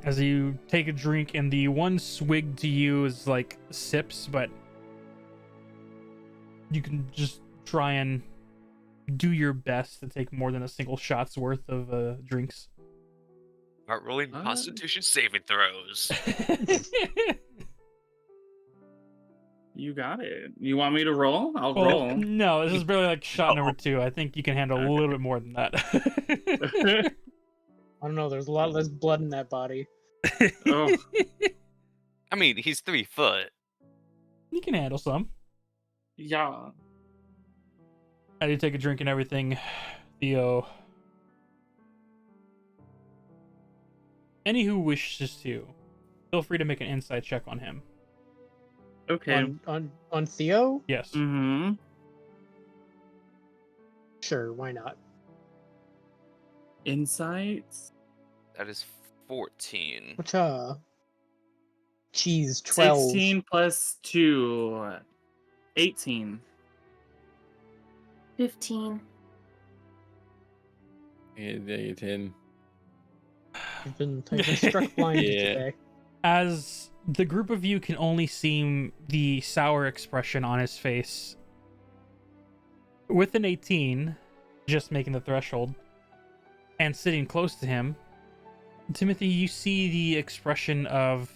Speaker 1: As you take a drink, and the one swig to you is like sips, but you can just try and do your best to take more than a single shot's worth of drinks.
Speaker 5: Start rolling Constitution saving throws.
Speaker 6: You got it. You want me to roll? I'll
Speaker 1: Well,
Speaker 6: roll.
Speaker 1: no, this is barely like shot number 2. I think you can handle a little bit more than that.
Speaker 2: I don't know. There's a lot less blood in that body.
Speaker 6: Oh.
Speaker 5: I mean, he's 3 foot.
Speaker 1: You can handle some.
Speaker 6: Yeah.
Speaker 1: I did take a drink and everything. Theo. Any who wishes to, feel free to make an insight check on him.
Speaker 6: Okay.
Speaker 2: On Theo?
Speaker 1: Yes.
Speaker 6: Mm-hmm.
Speaker 2: Sure, why not?
Speaker 6: Insights?
Speaker 5: That is 14.
Speaker 2: Whatcha? Cheese 12.
Speaker 6: 16 plus 2. 18.
Speaker 7: 15.
Speaker 3: Yeah, 10.
Speaker 2: I've been struck blind
Speaker 3: Yeah.
Speaker 2: today.
Speaker 1: As the group of you can only see the sour expression on his face, with an 18, just making the threshold, and sitting close to him, Timothy, you see the expression of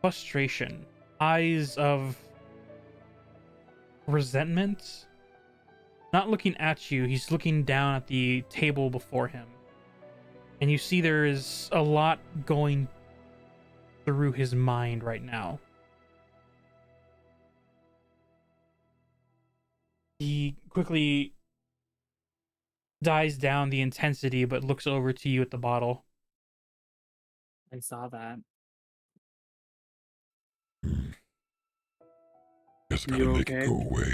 Speaker 1: frustration, eyes of resentment. Not looking at you, he's looking down at the table before him. And you see there is a lot going through his mind right now. He quickly dies down the intensity, but looks over to you at the bottle.
Speaker 6: I saw that.
Speaker 8: Guess I gotta
Speaker 6: You
Speaker 8: make
Speaker 6: okay?
Speaker 8: it go away.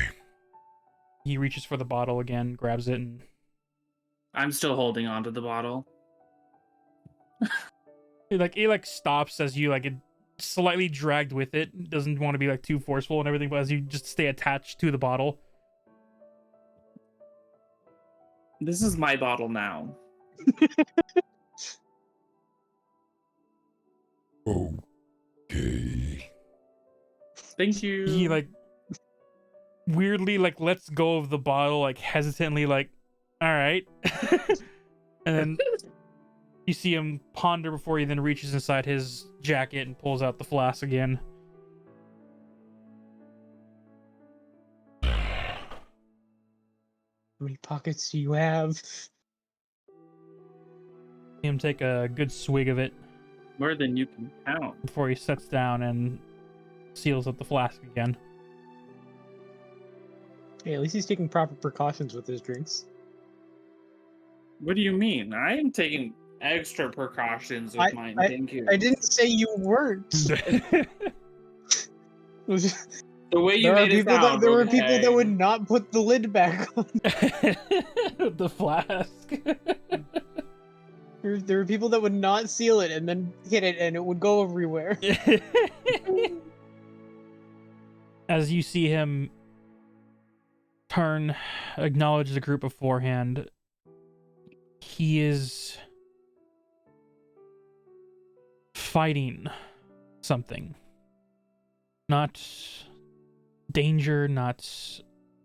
Speaker 1: He reaches for the bottle again, grabs it, and
Speaker 6: I'm still holding on to the bottle.
Speaker 1: he stops as you get slightly dragged with it. Doesn't want to be too forceful and everything, but as you just stay attached to the bottle.
Speaker 6: This is my bottle now.
Speaker 8: Okay.
Speaker 6: Thank you.
Speaker 1: He weirdly lets go of the bottle, hesitantly, all right. And then you see him ponder before he then reaches inside his jacket and pulls out the flask again.
Speaker 2: How many pockets do you have?
Speaker 1: See him take a good swig of it
Speaker 6: More than you can count.
Speaker 1: before he sets down and seals up the flask again.
Speaker 2: Hey, at least he's taking proper precautions with his drinks.
Speaker 6: What do you mean? I am taking extra precautions with mine. Thank you.
Speaker 2: I didn't say you weren't.
Speaker 6: The way you
Speaker 2: There
Speaker 6: made it sound.
Speaker 2: there were people that would not put the lid back on.
Speaker 1: The flask.
Speaker 2: There were people that would not seal it and then hit it and it would go everywhere.
Speaker 1: As you see him turn, acknowledge the group beforehand, he is fighting something. Not danger, not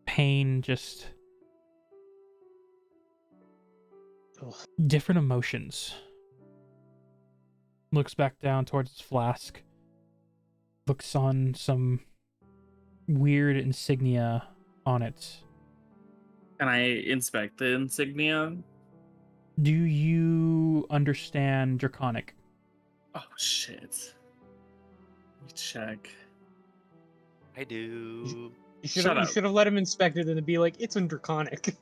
Speaker 1: pain, just
Speaker 2: Ugh.
Speaker 1: Different emotions. Looks back down towards his flask. Looks on some weird insignia on it.
Speaker 6: Can I inspect the insignia?
Speaker 1: Do you understand Draconic?
Speaker 6: Oh shit. Let me check.
Speaker 5: I do.
Speaker 2: You
Speaker 6: Shut up.
Speaker 2: should have let him inspect it and be like, it's in Draconic.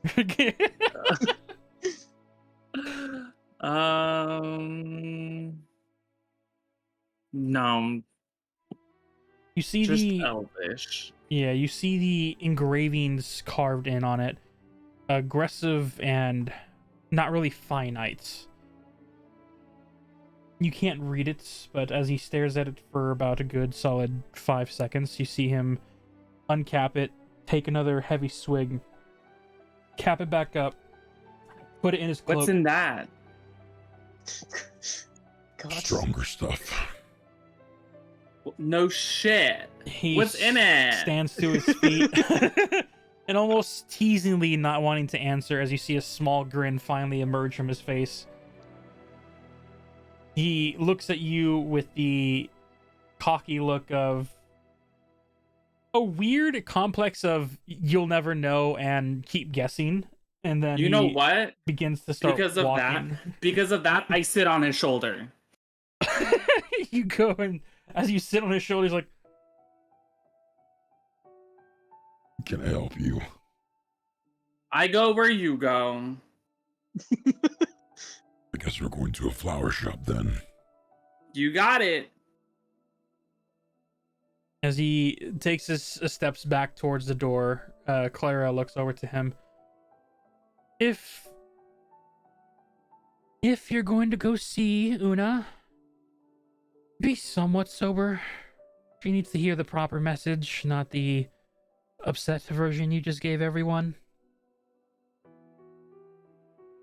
Speaker 6: No,
Speaker 1: You see
Speaker 6: just
Speaker 1: the
Speaker 6: Elvish.
Speaker 1: you see the engravings carved in on it. Aggressive and not really finite. You can't read it, but as he stares at it for about a good solid 5 seconds, you see him uncap it, take another heavy swig, cap it back up, put it in his cloak.
Speaker 6: What's in that?
Speaker 2: God.
Speaker 8: Stronger stuff.
Speaker 6: No shit.
Speaker 1: He
Speaker 6: What's in it?
Speaker 1: stands to his feet and almost teasingly not wanting to answer as you see a small grin finally emerge from his face. He looks at you with the cocky look of a weird complex of you'll never know and keep guessing, and then
Speaker 6: You know what?
Speaker 1: begins to start
Speaker 6: Because of
Speaker 1: walking.
Speaker 6: that, I sit on his shoulder.
Speaker 1: You go, and as you sit on his shoulder, he's like,
Speaker 8: Can I help you?
Speaker 6: I go where you go.
Speaker 8: I guess we're going to a flower shop then.
Speaker 6: You got it.
Speaker 1: as he takes his steps back towards the door, Clara looks over to him. If you're going to go see Una, be somewhat sober. She needs to hear the proper message, not the upset version you just gave everyone.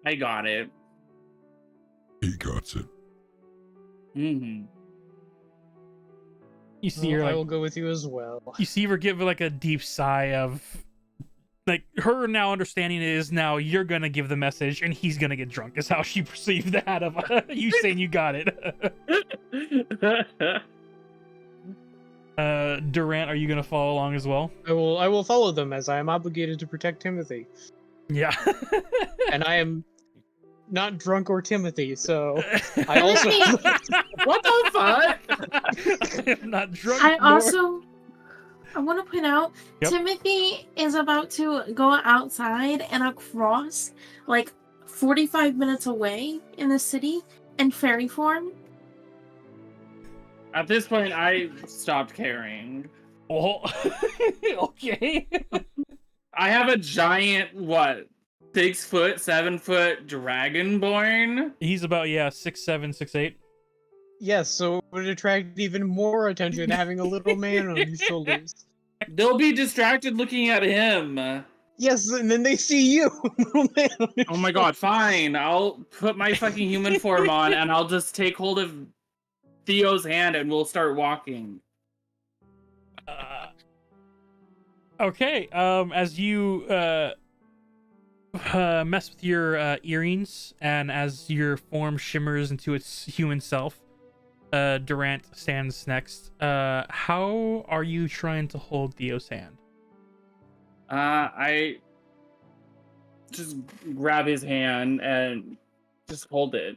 Speaker 6: I got it.
Speaker 8: He got it.
Speaker 6: Mm-hmm.
Speaker 1: You see her
Speaker 2: I
Speaker 1: like,
Speaker 2: will go with you as well.
Speaker 1: you see her give like a deep sigh of like her now understanding is now you're gonna give the message and he's gonna get drunk is how she perceived that of you saying you got it. Durant, are you gonna follow along as well?
Speaker 2: I will follow them as I am obligated to protect Timothy.
Speaker 1: Yeah.
Speaker 2: And I am not drunk or Timothy, so I also
Speaker 6: What the fuck?
Speaker 1: I am not drunk.
Speaker 7: I
Speaker 1: nor-
Speaker 7: also I want to point out
Speaker 1: Yep.
Speaker 7: Timothy is about to go outside and across like 45 minutes away in the city in fairy form.
Speaker 6: At this point, I stopped caring.
Speaker 1: Oh. Okay.
Speaker 6: I have a giant, 6 foot, 7 foot dragonborn?
Speaker 1: He's about 6'7", 6'8".
Speaker 2: yes, so it would attract even more attention having a little man on his shoulders.
Speaker 6: They'll be distracted looking at him.
Speaker 2: Yes, and then they see you, little man on his
Speaker 6: Oh my god, fine. I'll put my fucking human form on and I'll just take hold of Theo's hand and we'll start walking.
Speaker 1: Okay. As you mess with your earrings and as your form shimmers into its human self, Durant stands next. How are you trying to hold Theo's hand?
Speaker 6: I just grab his hand and just hold it.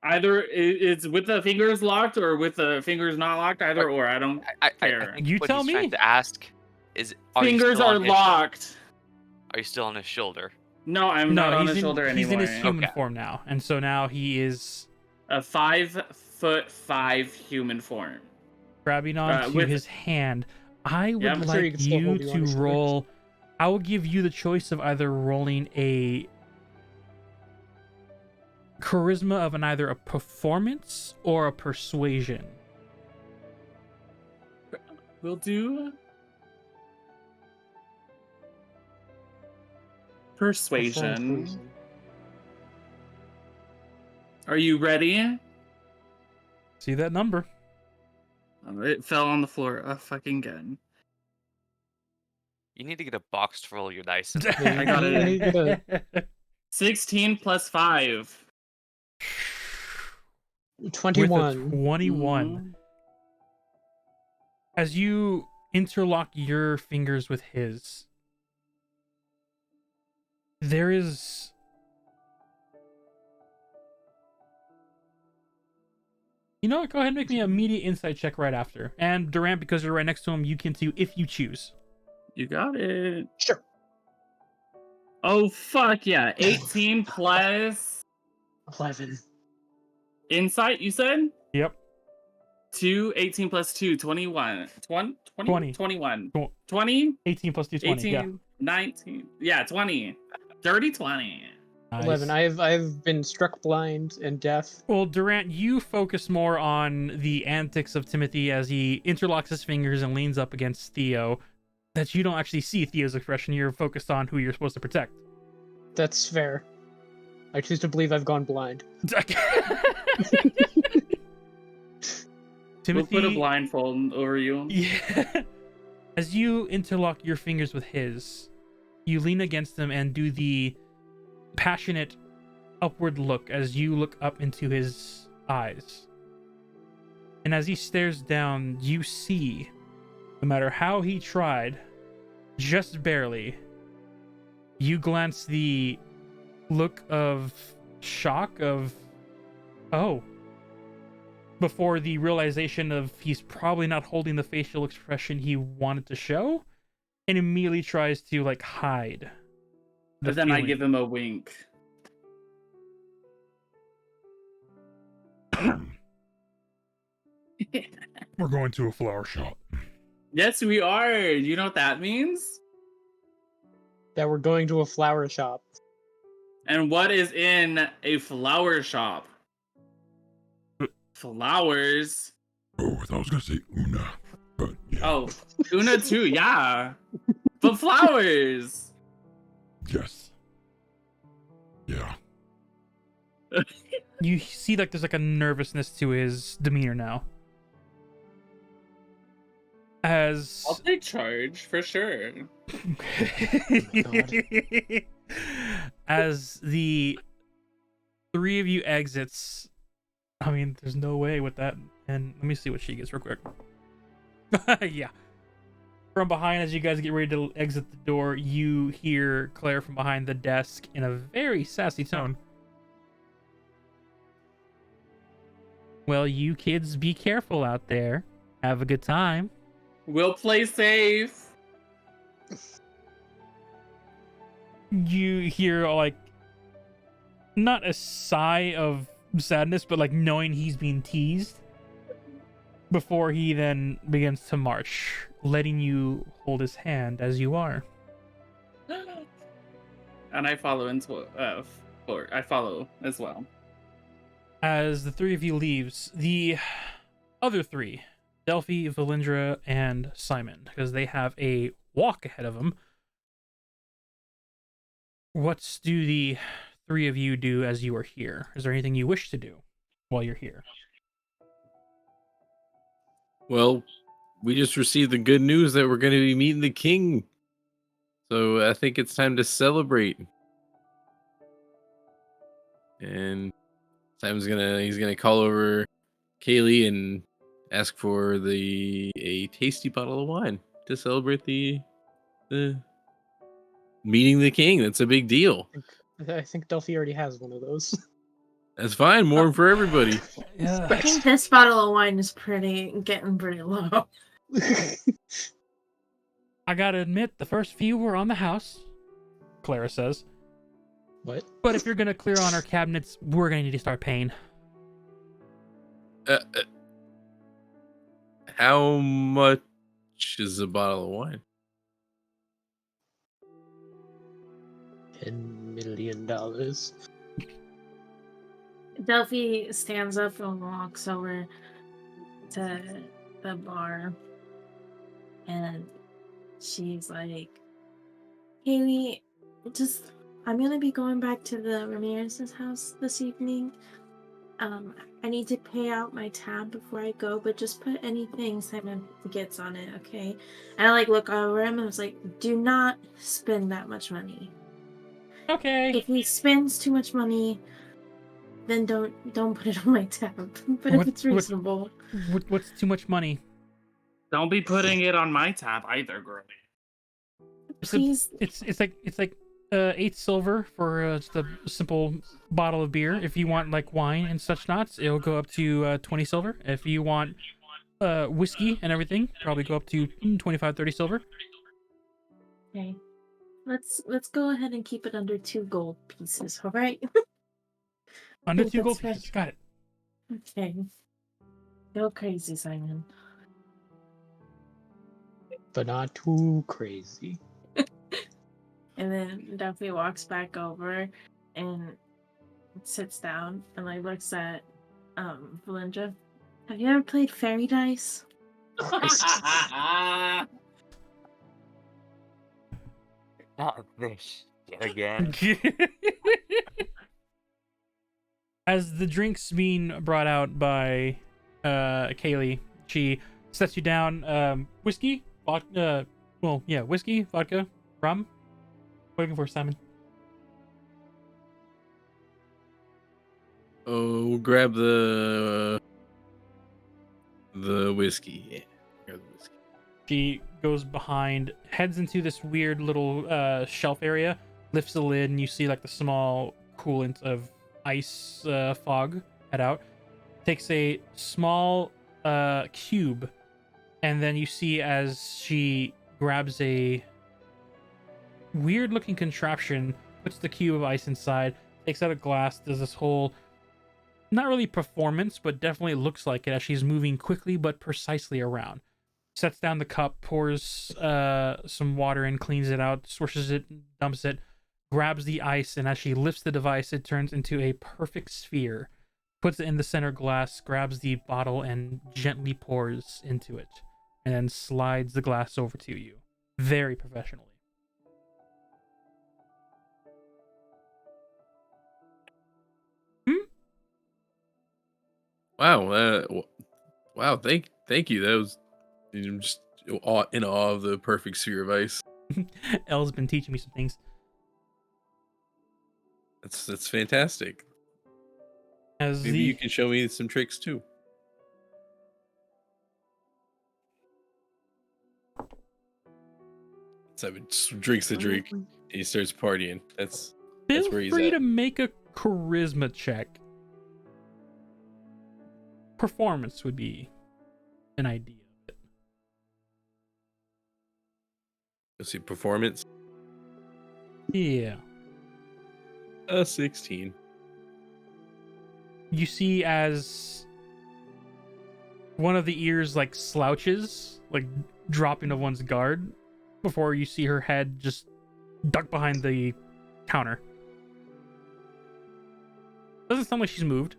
Speaker 6: Either it's with the fingers locked or with the fingers not locked. Either or, I don't care.
Speaker 5: I think
Speaker 1: You
Speaker 5: what
Speaker 1: tell
Speaker 5: he's trying
Speaker 1: me.
Speaker 5: to ask is, are you
Speaker 6: Fingers
Speaker 5: still
Speaker 6: are
Speaker 5: on his-
Speaker 6: locked.
Speaker 5: Are you still on his shoulder?
Speaker 6: No, I'm not on his shoulder
Speaker 1: he's
Speaker 6: anymore.
Speaker 1: in his human
Speaker 5: Okay.
Speaker 1: form now, and so now he is
Speaker 6: A 5'5" human form.
Speaker 1: grabbing onto
Speaker 6: with-
Speaker 1: his hand. I would
Speaker 6: Yeah, I'm
Speaker 2: sure he
Speaker 1: like
Speaker 2: can still
Speaker 1: you
Speaker 2: hold you on
Speaker 1: to
Speaker 2: his shoulders.
Speaker 1: roll. I will give you the choice of either rolling a charisma of either a performance or a persuasion.
Speaker 6: We'll do persuasion. Are you ready?
Speaker 1: See that number?
Speaker 6: Oh, it fell on the floor fucking again.
Speaker 5: You need to get a box to roll your dice in.
Speaker 6: I got it.
Speaker 2: You need to
Speaker 6: 16 plus 5.
Speaker 2: 21.
Speaker 1: With a 21.
Speaker 6: Mhm.
Speaker 1: As you interlock your fingers with his, there is you know what? Go ahead and make me an immediate insight check right after. And Durant, because you're right next to him, you can too if you choose.
Speaker 6: You got it.
Speaker 2: Sure.
Speaker 6: Oh, fuck yeah. 18 plus
Speaker 2: 11.
Speaker 6: insight, you said?
Speaker 1: Yep.
Speaker 6: 2, 18 plus 2, 21. 20?
Speaker 1: 20.
Speaker 6: 21.
Speaker 1: Tw-
Speaker 6: 20?
Speaker 1: 18 plus 2, 20.
Speaker 6: 18,
Speaker 1: Yeah.
Speaker 6: 19. Yeah, 20. Dirty 20.
Speaker 1: Nice.
Speaker 2: 11. I've been struck blind and deaf.
Speaker 1: Well, Durant, you focus more on the antics of Timothy as he interlocks his fingers and leans up against Theo. That you don't actually see Theo's expression. You're focused on who you're supposed to protect.
Speaker 2: That's fair. I choose to believe I've gone blind.
Speaker 1: Timothy,
Speaker 6: We'll put a blindfold over you.
Speaker 1: Yeah. As you interlock your fingers with his, you lean against him and do the passionate upward look as you look up into his eyes. And as he stares down, you see, no matter how he tried, just barely, you glance the look of shock of, oh, before the realization of he's probably not holding the facial expression he wanted to show, and immediately tries to like hide.
Speaker 6: But then I give him a wink.
Speaker 8: We're going to a flower shop.
Speaker 6: Yes, we are. You know what that means?
Speaker 2: That we're going to a flower shop.
Speaker 6: And what is in a flower shop? Flowers.
Speaker 8: Oh, I thought I was going to say Una. But yeah.
Speaker 6: Oh, Una too, yeah. But flowers.
Speaker 8: Yes. Yeah.
Speaker 1: You see like there's like a nervousness to his demeanor now. As
Speaker 6: I'll take charge for sure.
Speaker 1: as the three of you exits, I mean, there's no way with that. And let me see what she gets real quick. Yeah. From behind, as you guys get ready to exit the door, you hear Claire from behind the desk in a very sassy tone. Well, you kids be careful out there. Have a good time.
Speaker 6: We'll play safe.
Speaker 1: You hear like not a sigh of sadness, but like knowing he's being teased before he then begins to march, letting you hold his hand as you are.
Speaker 6: And I follow into I follow as well.
Speaker 1: As the three of you leaves, the other three, Delphi, Valindra, and Simon, because they have a walk ahead of them. What do the three of you do as you are here? Is there anything you wish to do while you're here?
Speaker 3: Well, we just received the good news that we're going to be meeting the king. So I think it's time to celebrate. And Simon's he's gonna call over Kaylee and ask for a tasty bottle of wine to celebrate the meeting the king. That's a big deal.
Speaker 2: I think Delphi already has one of those.
Speaker 3: That's fine. More for everybody.
Speaker 1: Yeah.
Speaker 7: I think this bottle of wine is getting pretty low.
Speaker 1: I gotta admit, the first few were on the house, Clara says.
Speaker 2: What?
Speaker 1: But if you're gonna clear on our cabinets, we're gonna need to start paying.
Speaker 3: How much is a bottle of wine?
Speaker 2: $10 million.
Speaker 7: Delphi stands up and walks over to the bar. And she's like, Haley, I'm going to be going back to the Ramirez's house this evening. I need to pay out my tab before I go, but just put anything Simon gets on it, okay? And I look over him and I was like, do not spend that much money.
Speaker 1: Okay.
Speaker 7: If he spends too much money, then don't put it on my tab. But
Speaker 1: What-
Speaker 7: if it's
Speaker 1: what-
Speaker 7: reasonable,
Speaker 1: What's too much money?
Speaker 6: Don't be putting it on my tab either, girlie.
Speaker 7: please.
Speaker 1: It's like 8 silver for just a simple bottle of beer. If you want like wine and such nots, it'll go up to 20 silver. If you want whiskey and everything, probably go up to 25, 30 silver.
Speaker 7: Okay. Let's go ahead and keep it under 2 gold pieces, all right?
Speaker 1: Under
Speaker 7: think
Speaker 1: 2 gold
Speaker 7: that's fair.
Speaker 1: pieces. Got it.
Speaker 7: Okay. Go crazy, Simon.
Speaker 2: But not too crazy.
Speaker 7: And then Duffy walks back over and sits down and like looks at Valinda. Have you ever played fairy dice?
Speaker 5: Not this yet again.
Speaker 1: As the drinks being brought out by Kaylee, she sets you down whiskey, vodka, whiskey, vodka, rum. What are you looking for, Simon?
Speaker 3: Oh, grab the whiskey. Yeah, grab the whiskey.
Speaker 1: She goes behind, heads into this weird little shelf area, lifts the lid, and you see like the small coolant of ice fog head out. Takes a small cube, and then you see as she grabs a weird looking contraption, puts the cube of ice inside, takes out a glass, does this whole not really performance, but definitely looks like it as she's moving quickly but precisely around. Sets down the cup, pours some water in, cleans it out, swishes it, dumps it, grabs the ice, and as she lifts the device, it turns into a perfect sphere. Puts it in the center glass, grabs the bottle, and gently pours into it, and then slides the glass over to you. Very professionally.
Speaker 3: Wow. Wow. Thank you. That was I'm just in awe of the perfect sphere of ice.
Speaker 1: Elle's been teaching me some things.
Speaker 3: That's fantastic.
Speaker 1: As
Speaker 3: Maybe you can show me some tricks too. Simon drinks the drink. And he starts partying. That's
Speaker 1: feel
Speaker 3: where he's
Speaker 1: free
Speaker 3: at.
Speaker 1: to make a charisma check. Performance would be an idea.
Speaker 3: Let's see, performance.
Speaker 1: Yeah.
Speaker 3: 16.
Speaker 1: You see as one of the ears like slouches, like dropping to one's guard, before you see her head just duck behind the counter. Doesn't sound like she's moved.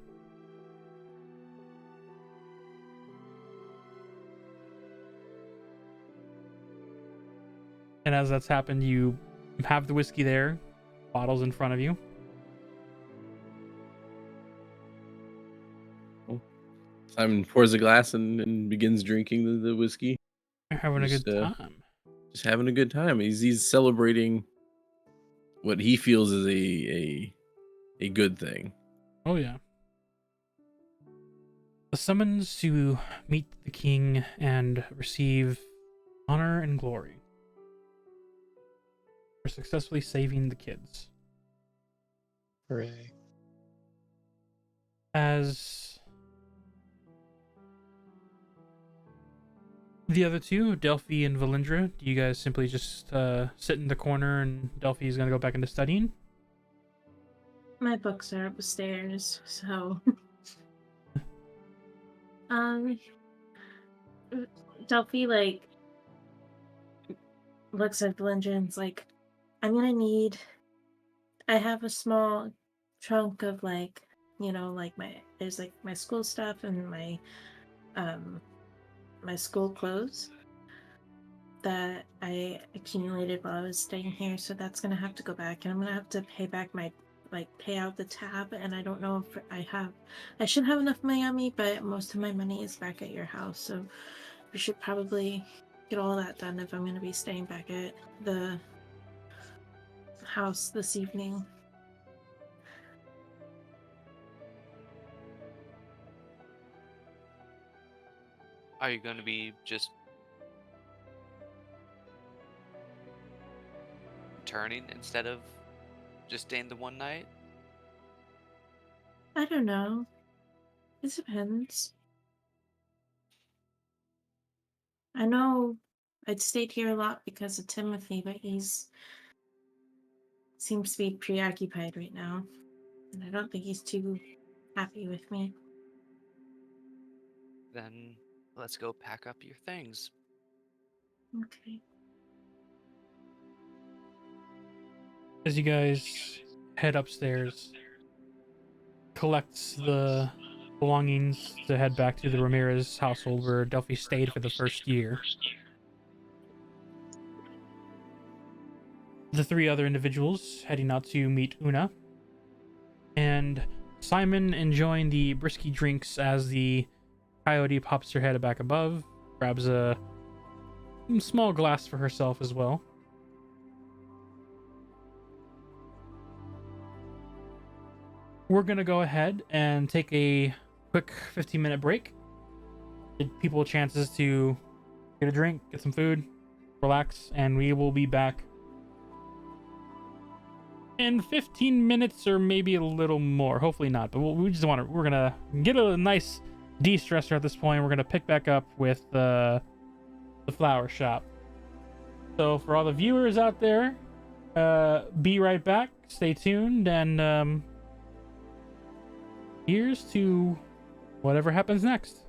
Speaker 1: And as that's happened, you have the whiskey there, bottles in front of you.
Speaker 3: Simon pours a glass and begins drinking the whiskey.
Speaker 1: You're having a
Speaker 3: Just,
Speaker 1: good time.
Speaker 3: Just having a good time. He's celebrating what he feels is a good thing.
Speaker 1: Oh yeah. The summons to meet the king and receive honor and glory for successfully saving the kids.
Speaker 2: Hooray.
Speaker 1: As the other two, Delphi and Valindra, do you guys simply just sit in the corner and Delphi is going to go back into studying?
Speaker 7: My books are upstairs, so Delphi like looks at Valinda and's like, I have a small trunk of like, like there's like my school stuff and my school clothes that I accumulated while I was staying here, so that's gonna have to go back, and I'm gonna have to pay out the tab, and I don't know if I should have enough money on me, but most of my money is back at your house, so we should probably get all that done if I'm gonna be staying back at the house this evening.
Speaker 5: Are you going to be just returning instead of just staying the one night?
Speaker 7: I don't know. It depends. I know I'd stayed here a lot because of Timothy, but seems to be preoccupied right now. And I don't think he's too happy with me.
Speaker 5: Then let's go pack up your things.
Speaker 7: Okay.
Speaker 1: As you guys head upstairs, collects the belongings to head back to the Ramirez household where Delphi stayed for the first year. The three other individuals heading out to meet Una, and Simon enjoying the brisky drinks as the coyote pops her head back above, grabs a small glass for herself as well. We're gonna go ahead and take a quick 15-minute break. Give people chances to get a drink, get some food, relax, and we will be back in 15 minutes or maybe a little more. Hopefully not, but we're gonna get a nice de-stressor at this point. We're gonna pick back up with the flower shop. So for all the viewers out there, be right back. Stay tuned, and here's to whatever happens next.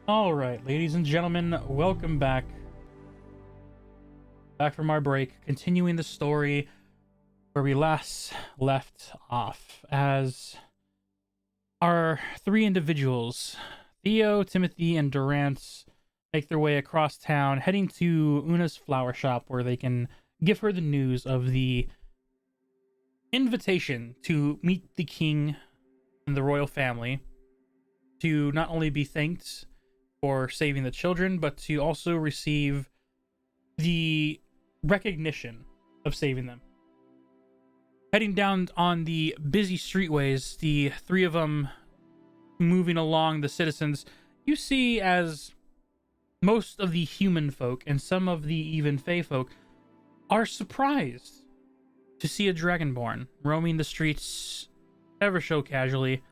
Speaker 1: All right, ladies and gentlemen, welcome back. Back from our break, continuing the story where we last left off as our three individuals, Theo, Timothy, and Durant, make their way across town, heading to Una's flower shop where they can give her the news of the invitation to meet the king and the royal family, to not only be thanked for saving the children, but to also receive the recognition of saving them. Heading down on the busy streetways, the three of them moving along the citizens, you see as most of the human folk and some of the even fae folk are surprised to see a dragonborn roaming the streets ever so casually.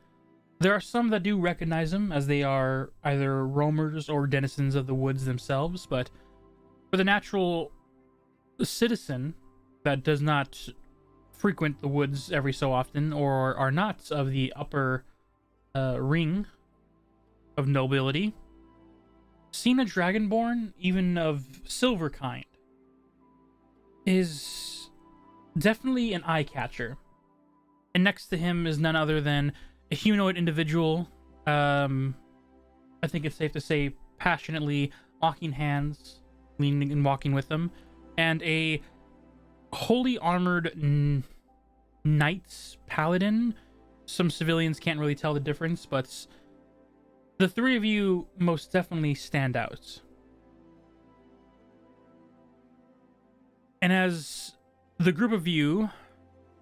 Speaker 1: There are some that do recognize him as they are either roamers or denizens of the woods themselves, but for the natural citizen that does not frequent the woods every so often or are not of the upper ring of nobility, seeing a dragonborn, even of silver kind, is definitely an eye catcher. And next to him is none other than a humanoid individual. I think it's safe to say passionately locking hands, leaning and walking with them, and a wholly armored knight paladin. Some civilians can't really tell the difference, but the three of you most definitely stand out. And as the group of you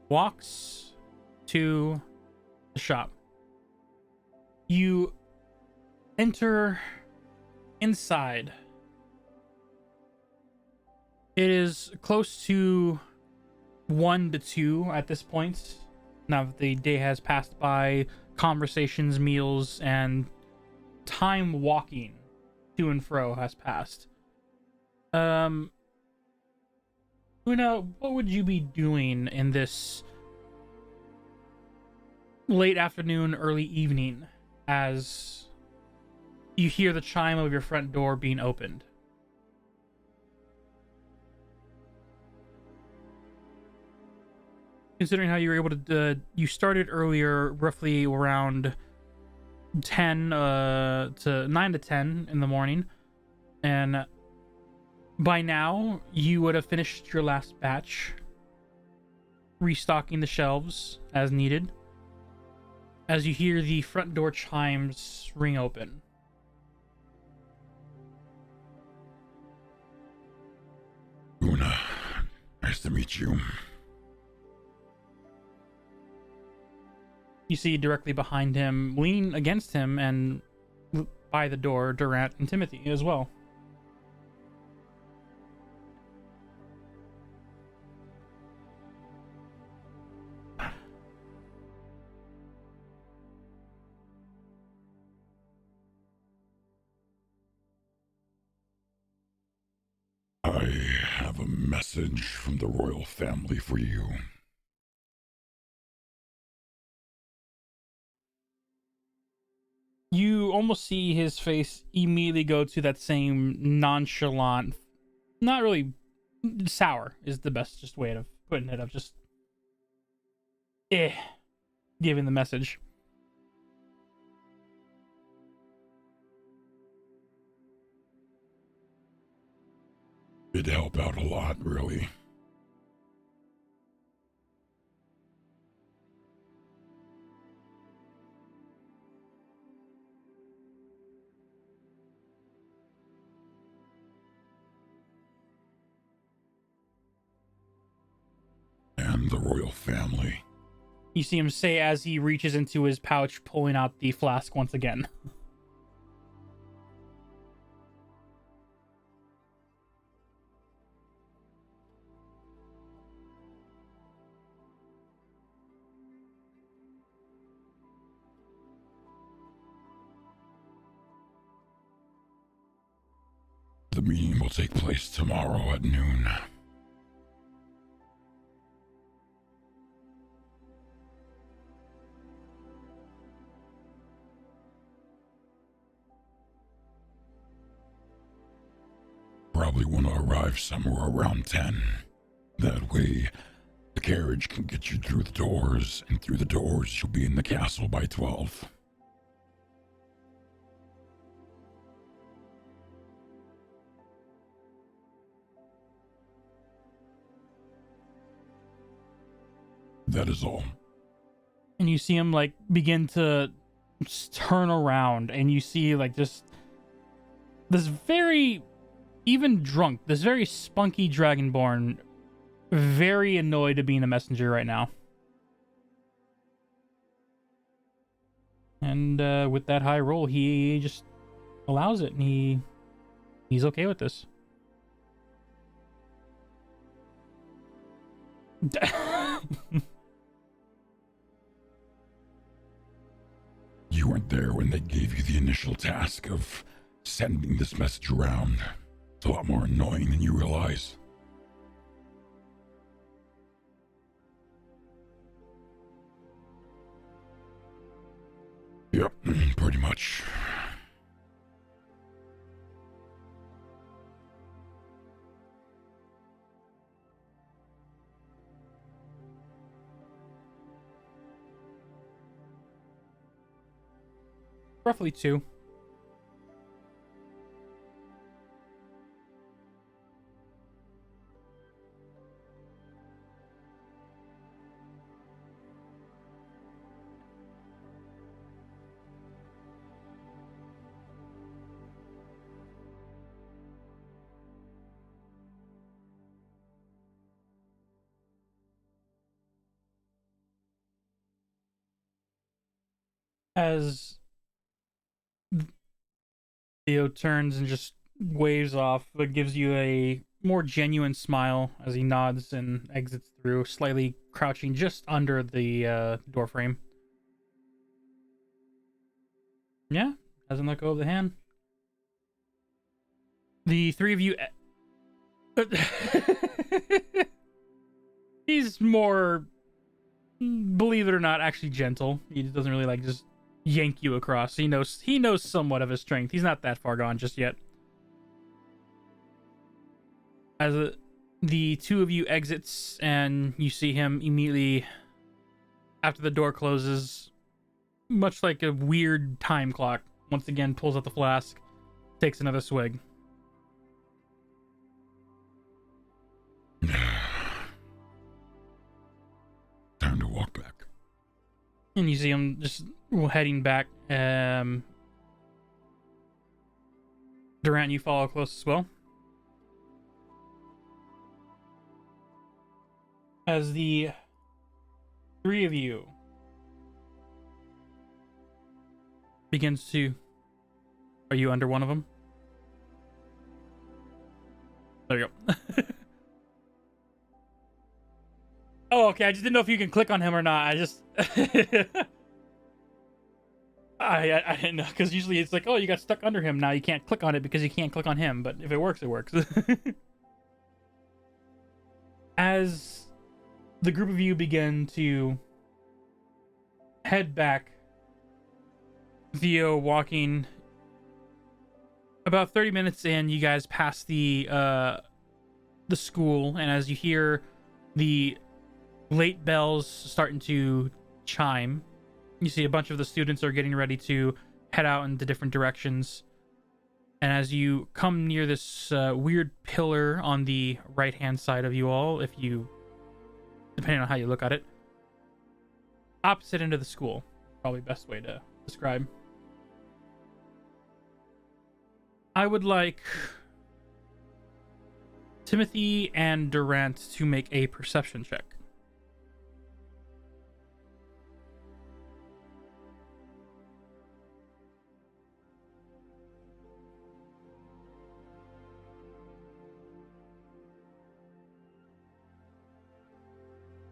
Speaker 1: walks to the shop, you enter inside. It is close to 1 to 2 at this point. Now that the day has passed by, conversations, meals, and time walking to and fro has passed. Una, what would you be doing in this late afternoon, early evening, as you hear the chime of your front door being opened? Considering how you were able to, you started earlier, roughly around 10 to 9 to 10 in the morning, and by now you would have finished your last batch, restocking the shelves as needed, as you hear the front door chimes ring open.
Speaker 8: Una, nice to meet you.
Speaker 1: You see directly behind him, leaning against him and by the door, Durant and Timothy as well.
Speaker 8: I have a message from the royal family for you.
Speaker 1: You almost see his face immediately go to that same nonchalant, not really sour is the best just way of putting it, of just giving the message.
Speaker 8: It'd help out a lot, really. And the royal family.
Speaker 1: You see him say as he reaches into his pouch, pulling out the flask once again.
Speaker 8: The meeting will take place tomorrow at noon. probably want to arrive somewhere around 10. That way, the carriage can get you through the doors, and through the doors, you'll be in the castle by 12. That is all.
Speaker 1: And you see him like begin to just turn around, and you see like just this very, even drunk, this very spunky dragonborn, very annoyed to be in the messenger right now. And with that high roll, he just allows it, and he's okay with this.
Speaker 8: You weren't there when they gave you the initial task of sending this message around. It's a lot more annoying than you realize. Yep, pretty much.
Speaker 1: Roughly 2. As Theo turns and just waves off, but gives you a more genuine smile as he nods and exits through, slightly crouching just under the door frame. Yeah, doesn't let go of the hand. The three of you... He's more, believe it or not, actually gentle. He doesn't really like just yank you across. He knows somewhat of his strength. He's not that far gone just yet. As the two of you exits and you see him immediately after the door closes, much like a weird time clock, once again pulls out the flask, takes another swig.
Speaker 8: Time to walk back.
Speaker 1: And you see him just heading back. Durant, you follow close as well. As the three of you begins to... Are you under one of them? There you go. Oh, okay. I just didn't know if you can click on him or not. I just... I didn't know, because usually it's like, oh, you got stuck under him. Now you can't click on it because you can't click on him. But if it works, it works. As the group of you begin to head back, Theo walking about 30 minutes in, you guys pass the school, and as you hear the late bells starting to chime, you see a bunch of the students are getting ready to head out into different directions. And as you come near this weird pillar on the right-hand side of you all, if you, depending on how you look at it, opposite end of the school, probably best way to describe. I would like Timothy and Durant to make a perception check.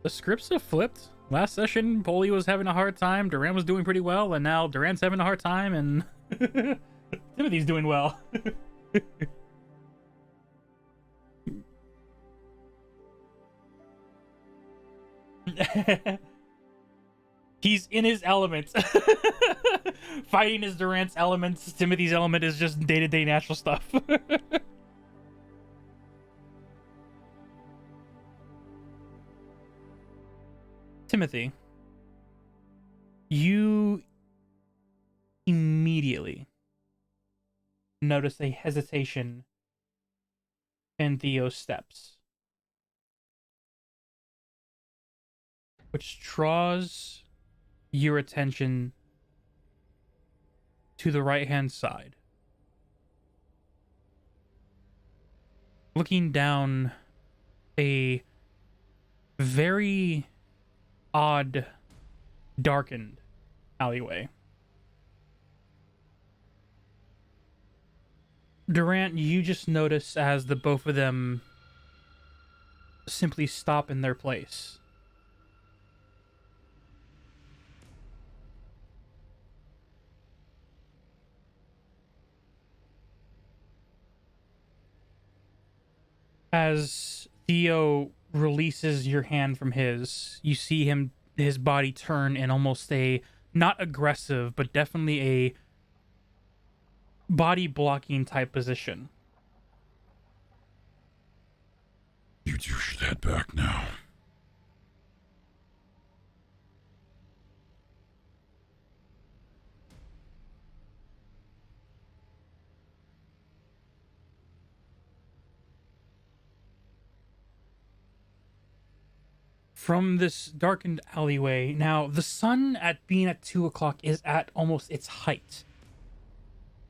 Speaker 1: The scripts have flipped. Last session, Polly was having a hard time, Durant was doing pretty well, and now Durant's having a hard time, and Timothy's doing well. He's in his element. Fighting is Durant's element. Timothy's element is just day-to-day natural stuff. Timothy, you immediately notice a hesitation in Theo's steps, which draws your attention to the right-hand side. Looking down a very odd, darkened alleyway. Durant, you just notice as the both of them simply stop in their place. As Theo releases your hand from his, you see his body turn in almost a not aggressive, but definitely a body blocking type position.
Speaker 8: You two should head back now.
Speaker 1: From this darkened alleyway, now the sun at 2 o'clock is at almost its height.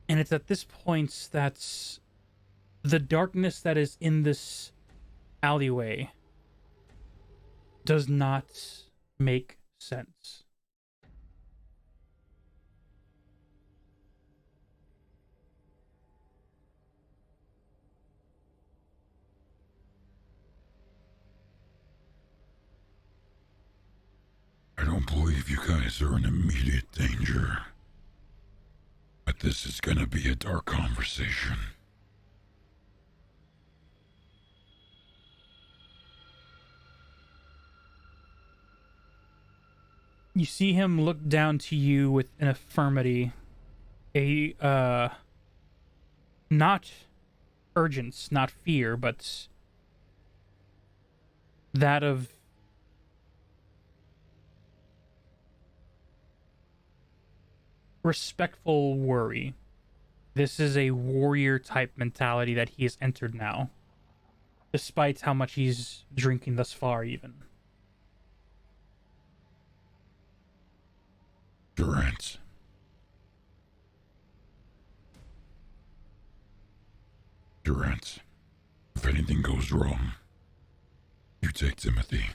Speaker 1: And it's at this point that the darkness that is in this alleyway does not make sense.
Speaker 8: I don't believe you guys are in immediate danger. But this is gonna be a dark conversation.
Speaker 1: You see him look down to you with an affirmity, a not urgence, not fear, but that of respectful worry. This is a warrior type mentality that he has entered now, despite how much he's drinking thus far, even.
Speaker 8: Durant. Durant, if anything goes wrong, you take Timothy.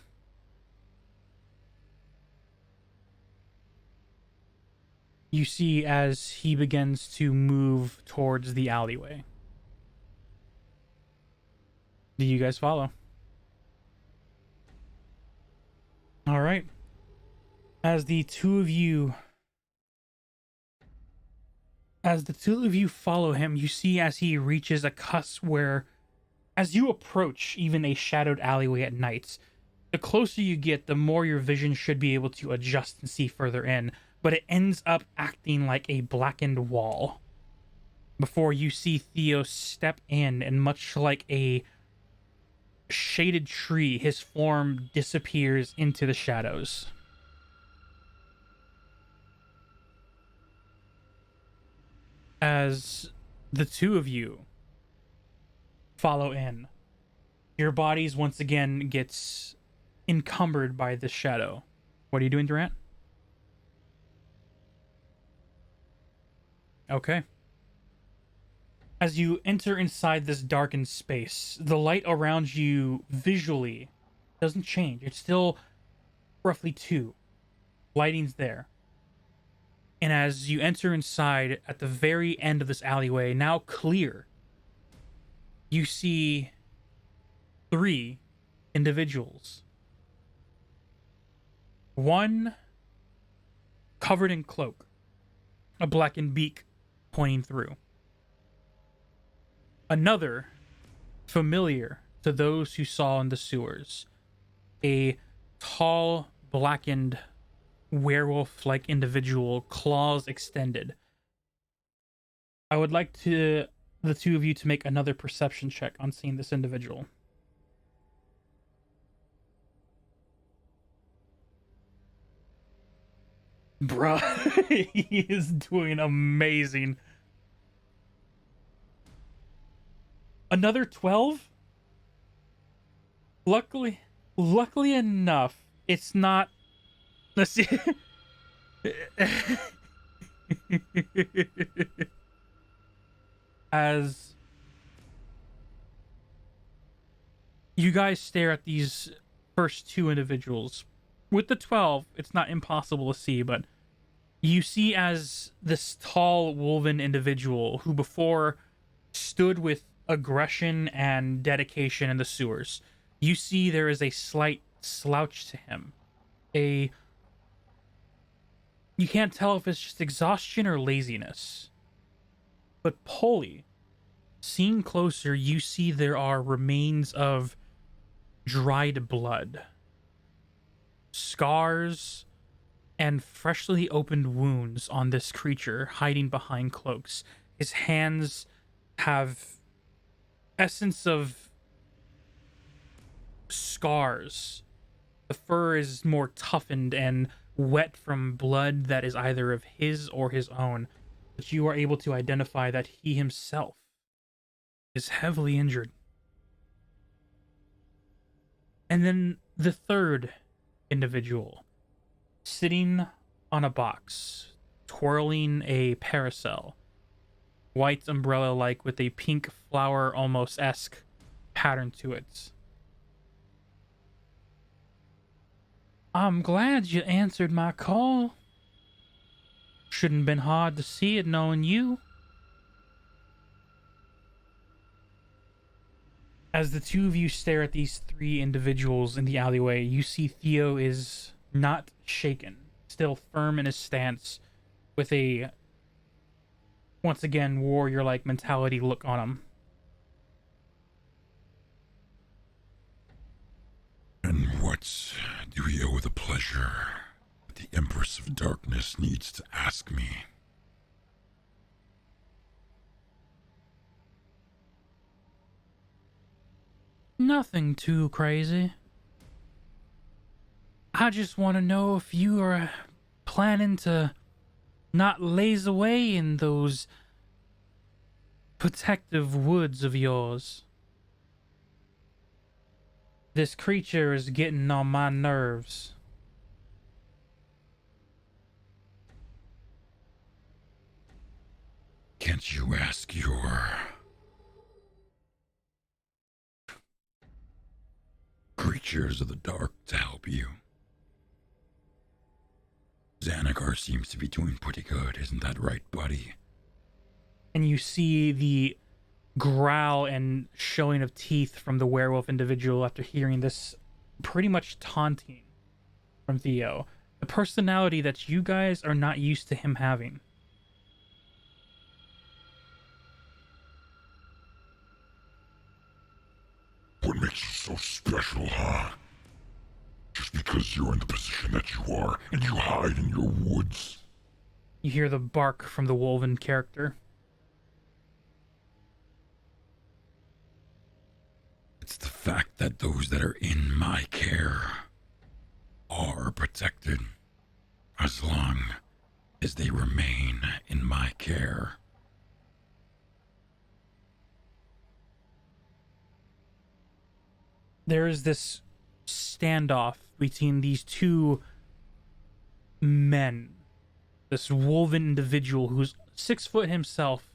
Speaker 1: You see as he begins to move towards the alleyway. Do you guys follow? All right. As the two of you follow him, you see as he reaches a cusp where, as you approach even a shadowed alleyway at night, the closer you get, the more your vision should be able to adjust and see further in, but it ends up acting like a blackened wall. Before you see Theo step in, and much like a shaded tree, his form disappears into the shadows. As the two of you follow in, your bodies once again gets encumbered by this shadow. What are you doing, Durant? Okay. As you enter inside this darkened space, the light around you visually doesn't change. It's still roughly 2. Lighting's there. And as you enter inside, at the very end of this alleyway, now clear, you see 3 individuals. One covered in cloak, a blackened beak pointing through. Another familiar to those who saw in the sewers, a tall, blackened, werewolf-like individual, claws extended. I would like the two of you to make another perception check on seeing this individual. Bruh, he is doing amazing. Another 12? Luckily enough, it's not. Let's see. As you guys stare at these first two individuals, with the 12, it's not impossible to see, but you see as this tall woven individual who before stood with aggression and dedication in the sewers, you see there is a slight slouch to him. You can't tell if it's just exhaustion or laziness. But Polly, seeing closer, you see there are remains of dried blood, scars, and freshly opened wounds on this creature hiding behind cloaks. His hands have essence of scars. The fur is more toughened and wet from blood that is either of his or his own, but you are able to identify that he himself is heavily injured. And then the third individual, sitting on a box, twirling a parasol, white umbrella like with a pink flower almost esque pattern to it. I'm glad you answered my call. Shouldn't been hard to see it knowing you. As the two of you stare at these three individuals in the alleyway, you see Theo is not shaken, still firm in his stance, with a, once again, warrior-like mentality look on him.
Speaker 8: And what do we owe the pleasure the Empress of Darkness needs to ask me?
Speaker 1: Nothing too crazy. I just want to know if you are planning to not laze away in those protective woods of yours. This creature is getting on my nerves.
Speaker 8: Can't you ask your creatures of the dark to help you? Xanagar seems to be doing pretty good, isn't that right, buddy?
Speaker 1: And you see the growl and showing of teeth from the werewolf individual after hearing this pretty much taunting from Theo. A personality that you guys are not used to him having.
Speaker 8: What makes you so special, huh? Just because you're in the position that you are and you hide in your woods.
Speaker 1: You hear the bark from the woven character.
Speaker 8: It's the fact that those that are in my care are protected as long as they remain in my care.
Speaker 1: There is this standoff between these two men. This woven individual who's 6 foot himself,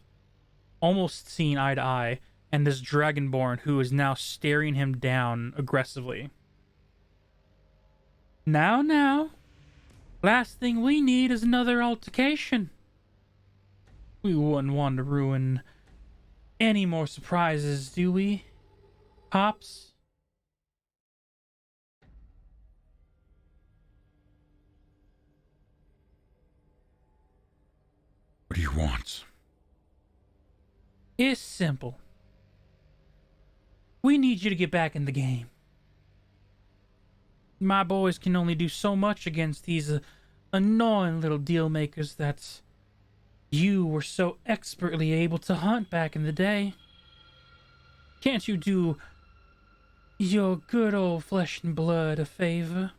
Speaker 1: almost seeing eye to eye, and this dragonborn who is now staring him down aggressively. Now, last thing we need is another altercation. We wouldn't want to ruin any more surprises, do we, Pops?
Speaker 8: What do you want?
Speaker 1: It's simple. We need you to get back in the game. My boys can only do so much against these annoying little deal makers that you were so expertly able to hunt back in the day. Can't you do your good old flesh and blood a favor?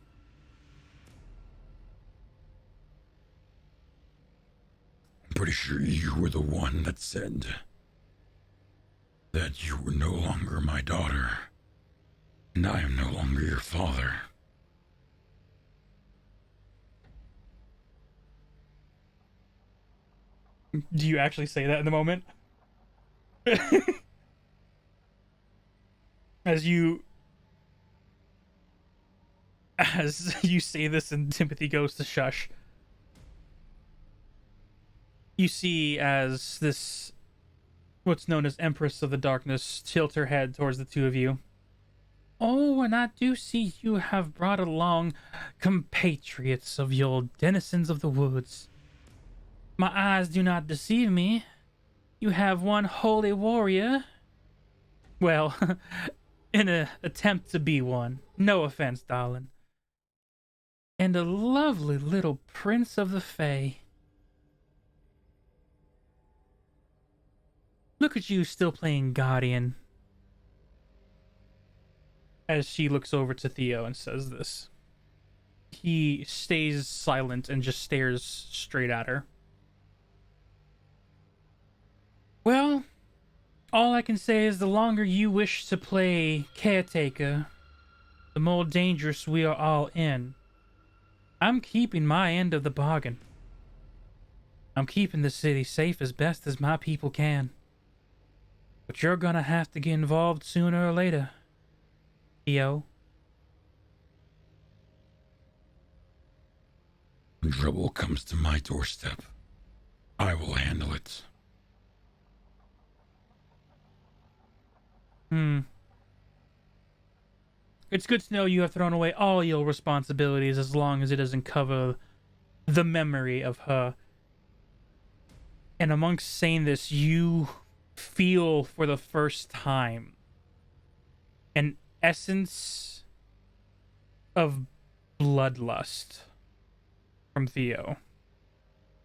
Speaker 8: pretty sure you were the one that said that you were no longer my daughter, and I am no longer your father.
Speaker 1: Do you actually say that in the moment? As you say this and Timothy goes to shush, you see as this, what's known as Empress of the Darkness, tilt her head towards the two of you. Oh, and I do see you have brought along compatriots of your denizens of the woods. My eyes do not deceive me. You have one holy warrior. Well, in an attempt to be one. No offense, darling. And a lovely little prince of the Fae. Look at you still playing Guardian. As she looks over to Theo and says this. He stays silent and just stares straight at her. Well, all I can say is the longer you wish to play caretaker, the more dangerous we are all in. I'm keeping my end of the bargain. I'm keeping the city safe as best as my people can. But you're gonna have to get involved sooner or later, Theo.
Speaker 8: When trouble comes to my doorstep, I will handle it.
Speaker 1: It's good to know you have thrown away all your responsibilities as long as it doesn't cover the memory of her. And amongst saying this, you feel for the first time an essence of bloodlust from Theo.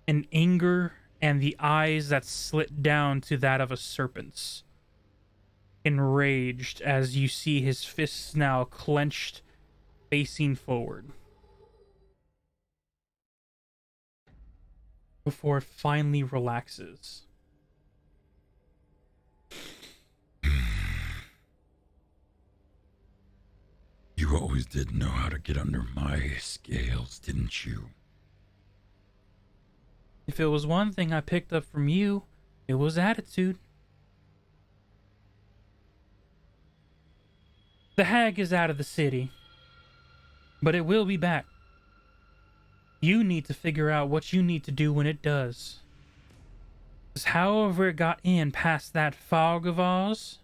Speaker 1: An anger and the eyes that slit down to that of a serpent's. Enraged as you see his fists now clenched, facing forward. Before it finally relaxes.
Speaker 8: You always did know how to get under my scales, didn't you?
Speaker 1: If it was one thing I picked up from you, it was attitude. The hag is out of the city, but it will be back. You need to figure out what you need to do when it does. 'Cause however it got in past that fog of ours,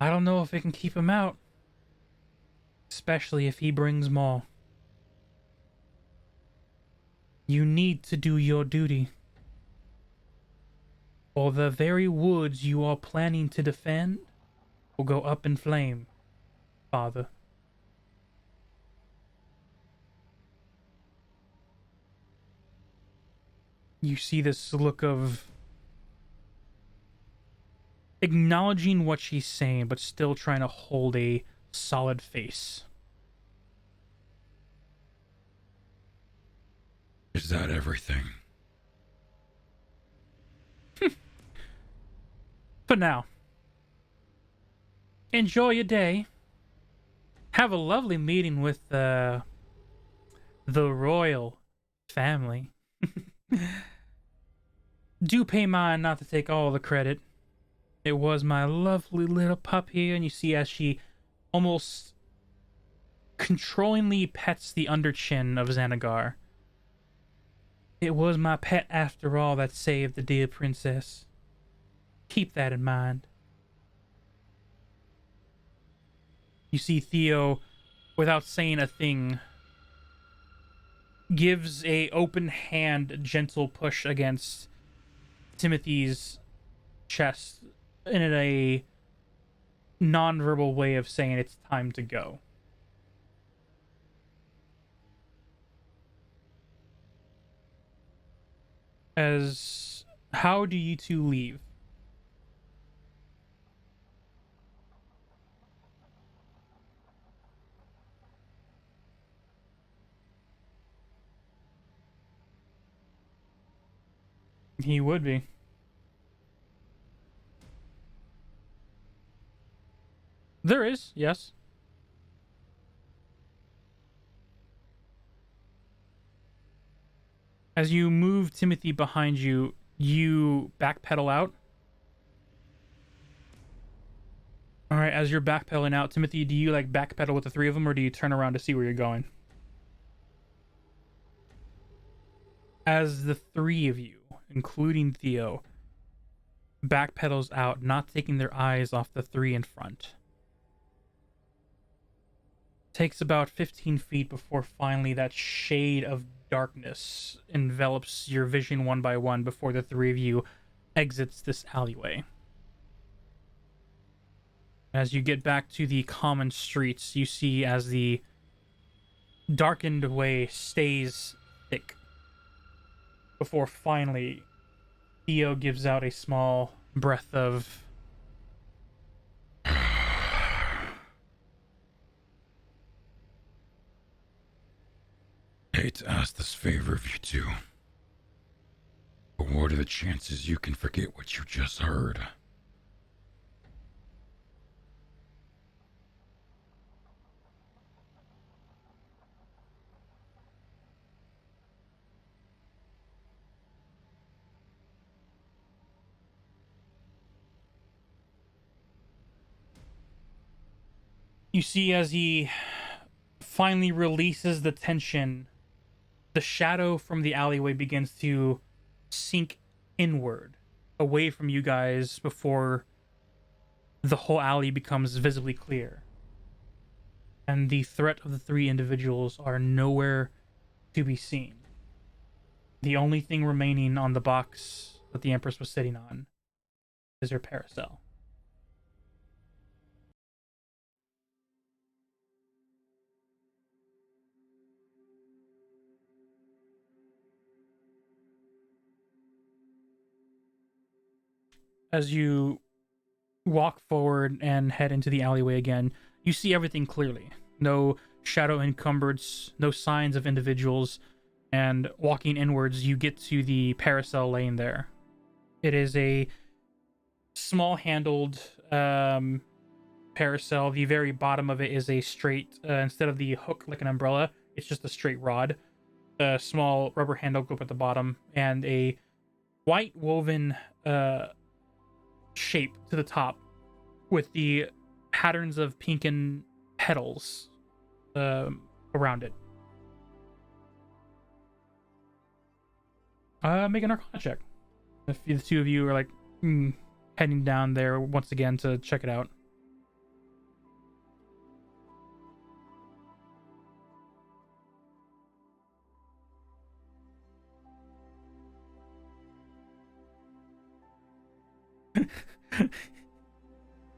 Speaker 1: I don't know if it can keep him out. Especially if he brings more. You need to do your duty. Or the very woods you are planning to defend will go up in flame, Father. You see this look of acknowledging what she's saying, but still trying to hold a solid face.
Speaker 8: Is that everything?
Speaker 1: For now. Enjoy your day. Have a lovely meeting with the royal family. Do pay mine not to take all the credit. It was my lovely little pup here, and you see as she almost controllingly pets the underchin of Xanagar. It was my pet after all that saved the dear princess. Keep that in mind. You see Theo, without saying a thing, gives a open hand gentle push against Timothy's chest in a non-verbal way of saying it's time to go. As how do you two leave? He would be. There is, yes. As you move Timothy behind you, you backpedal out. All right, as you're backpedaling out, Timothy, do you like backpedal with the three of them, or do you turn around to see where you're going? As the three of you, including Theo, backpedals out, not taking their eyes off the three in front. Takes about 15 feet before finally that shade of darkness envelops your vision one by one before the three of you exits this alleyway. As you get back to the common streets, you see as the darkened way stays thick before finally Theo gives out a small breath of
Speaker 8: hate to ask this favor of you two, but what are the chances you can forget what you just heard?
Speaker 1: you see as he finally releases the tension, the shadow from the alleyway begins to sink inward, away from you guys before the whole alley becomes visibly clear. And the threat of the three individuals are nowhere to be seen. The only thing remaining on the box that the Empress was sitting on is her parasol. As you walk forward and head into the alleyway again, you see everything clearly. No shadow encumbrance, no signs of individuals, and walking inwards, you get to the parasol laying there. It is a small-handled parasol. The very bottom of it is a straight, instead of the hook like an umbrella, it's just a straight rod. A small rubber handle clip at the bottom, and a white woven shape to the top with the patterns of pinken petals around it. Make an Arcana check. If the two of you are like heading down there once again to check it out.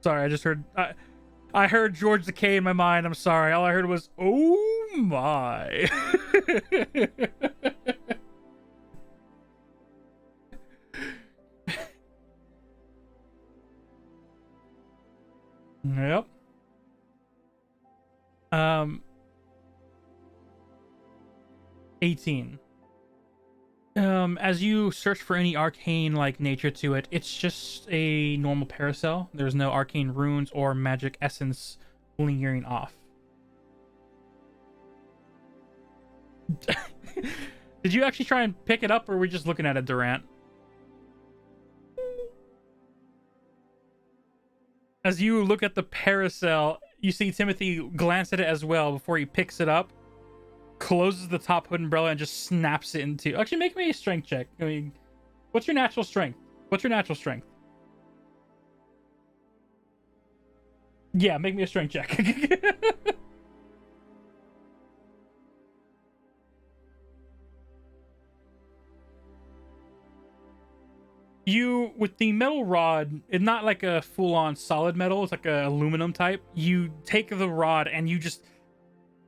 Speaker 1: Sorry, I just heard. I heard George the K in my mind. I'm sorry. All I heard was, "Oh my." Yep. 18. As you search for any arcane like nature to it, it's just a normal parasol. There's no arcane runes or magic essence lingering off. Did you actually try and pick it up, or were we just looking at it, Durant? As you look at the parasol, you see Timothy glance at it as well before he picks it up, closes the top hood umbrella, and just snaps it into... Actually, make me a strength check. I mean, what's your natural strength? What's your natural strength? Yeah, make me a strength check. You, with the metal rod, it's not like a full-on solid metal, it's like a aluminum type. You take the rod and you just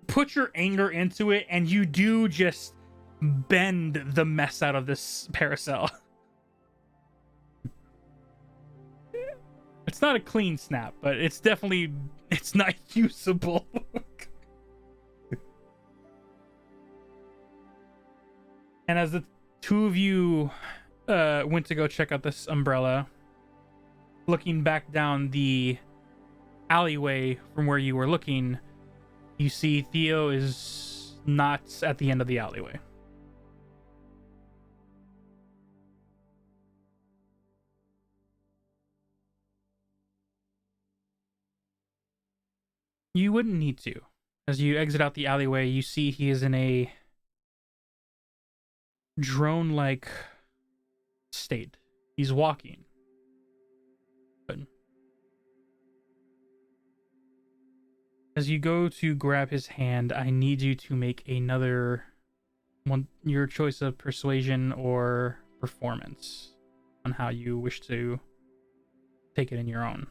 Speaker 1: put your anger into it, and you do just bend the mess out of this parasol. It's not a clean snap, but it's definitely, it's not usable. And as the two of you went to go check out this umbrella, looking back down the alleyway from where you were looking, you see Theo is not at the end of the alleyway. You wouldn't need to. As you exit out the alleyway, you see he is in a drone-like state. He's walking. Good. As you go to grab his hand, I need you to make another one, your choice of persuasion or performance on how you wish to take it in your own.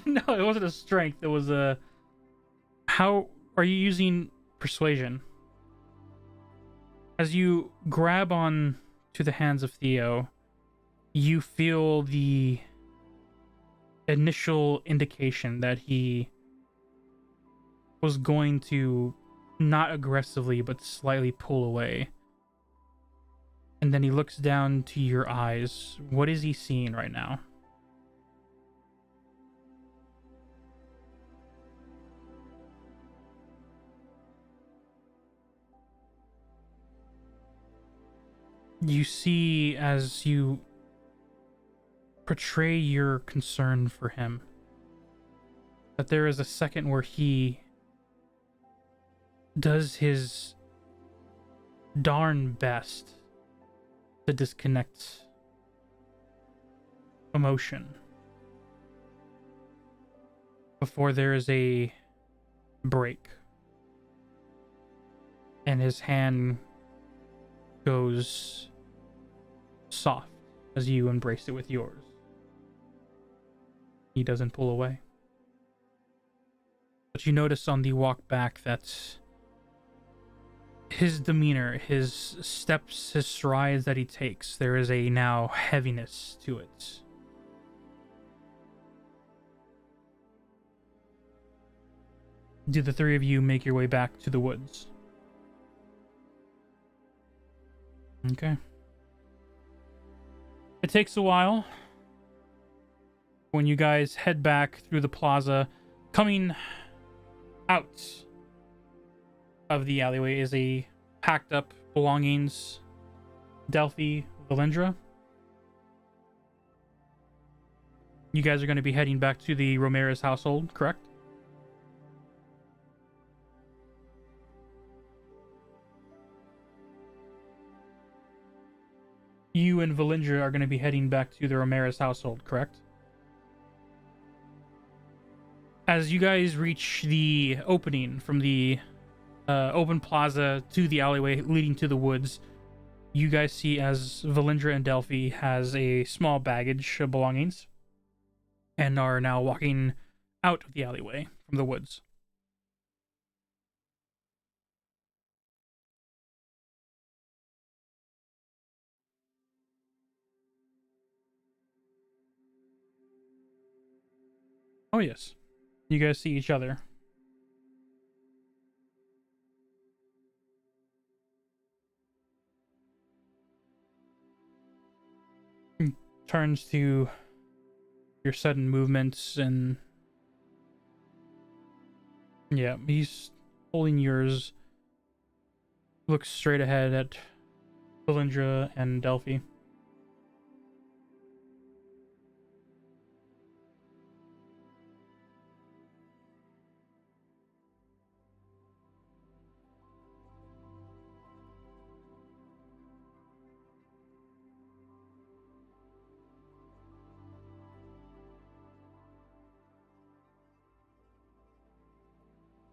Speaker 1: No, it wasn't a strength. It was a. How are you using persuasion? As you grab on to the hands of Theo, you feel the initial indication that he was going to not aggressively but slightly pull away. And then he looks down to your eyes. What is he seeing right now? You see, as you portray your concern for him, that there is a second where he does his darn best to disconnect emotion before there is a break, and his hand goes soft as you embrace it with yours. He doesn't pull away. But you notice on the walk back that his demeanor, his steps, his strides that he takes, there is a now heaviness to it. Do the three of you make your way back to the woods? Okay. It takes a while when you guys head back through the plaza. Coming out of the alleyway is a packed up belongings. Delphi, Valindra. You guys are going to be heading back to the Ramirez household, correct? You and Valindra are going to be heading back to the Ramirez household, correct? As you guys reach the opening from the open plaza to the alleyway leading to the woods, you guys see as Valindra and Delphi has a small baggage of belongings and are now walking out of the alleyway from the woods. Oh yes, you guys see each other. Turns to your sudden movements, and yeah, he's holding yours. Looks straight ahead at Valindra and Delphi.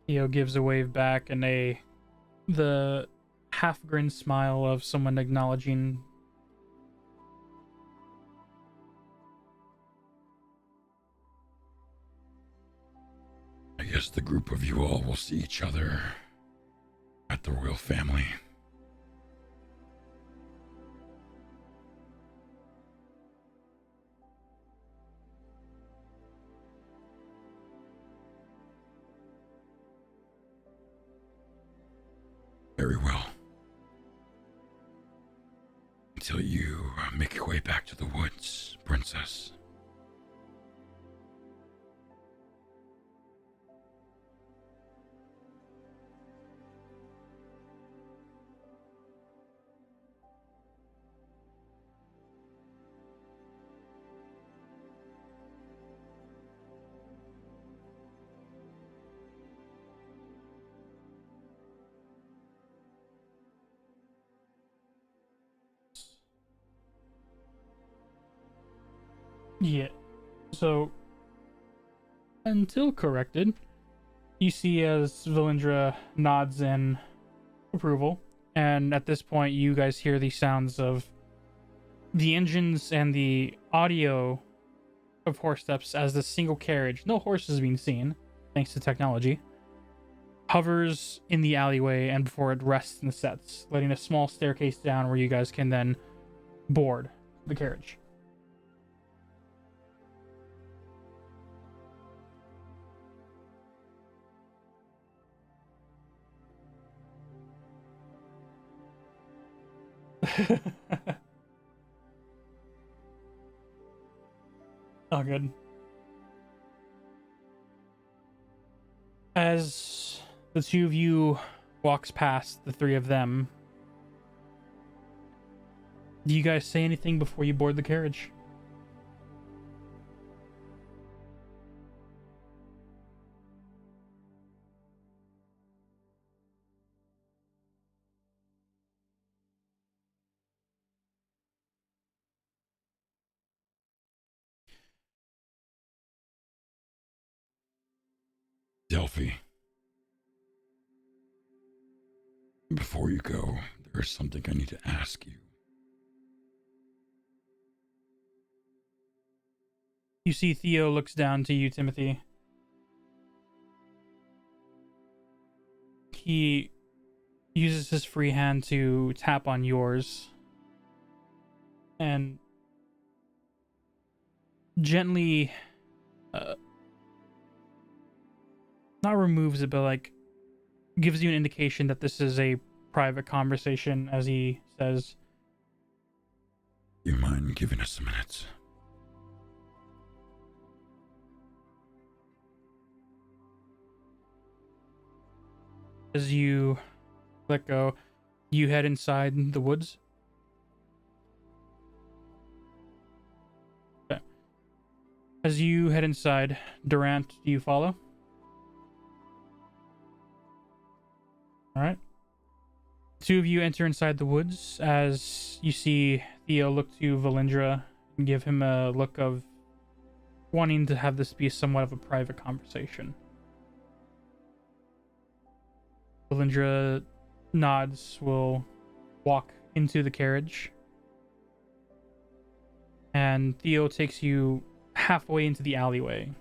Speaker 1: Theo gives a wave back and the half grin smile of someone acknowledging.
Speaker 8: I guess the group of you all will see each other at the royal family. Very well. Until you make your way back to the woods, princess.
Speaker 1: Yeah. So, until corrected, you see as Valindra nods in approval, and at this point, you guys hear the sounds of the engines and the audio of horse steps as the single carriage, no horses being seen, thanks to technology, hovers in the alleyway and before it rests and sets, letting a small staircase down where you guys can then board the carriage. Oh, good. As the two of you walks past the three of them, do you guys say anything before you board the carriage?
Speaker 8: Delphi, before you go, there is something I need to ask you.
Speaker 1: You see Theo looks down to you, Timothy. He uses his free hand to tap on yours and gently not removes it, but like gives you an indication that this is a private conversation, as he says,
Speaker 8: You mind giving us a minute?
Speaker 1: as you let go, you head inside the woods. Okay. As you head inside, Durant, do you follow? All right. Two of you enter inside the woods as you see Theo look to Valindra and give him a look of wanting to have this be somewhat of a private conversation. Valindra nods, will walk into the carriage, and Theo takes you halfway into the alleyway.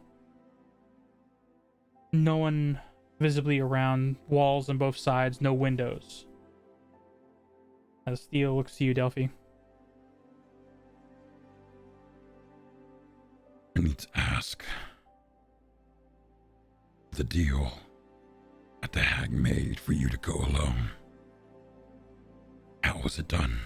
Speaker 1: No one visibly around, walls on both sides, no windows. As Theo looks to you, Delphi.
Speaker 8: I need to ask. The deal that the hag made for you to go alone. How was it done?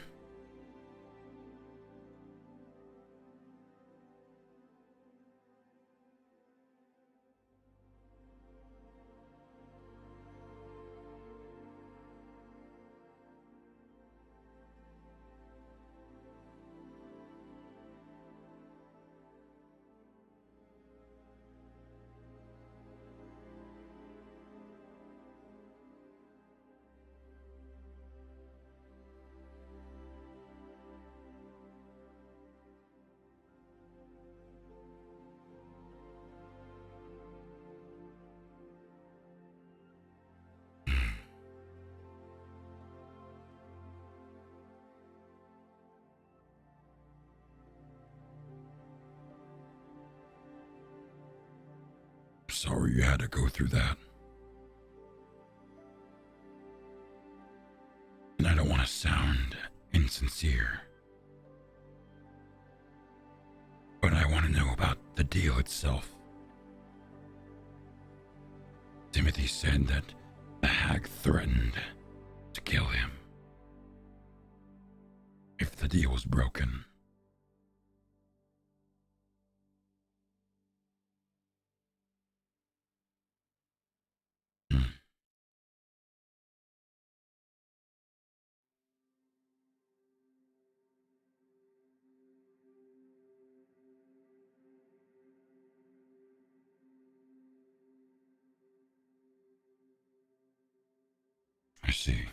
Speaker 8: Sorry you had to go through that. sound insincere, but I want to know about the deal itself. Timothy said that the hag threatened to kill him if the deal was broken. Hmm. I see.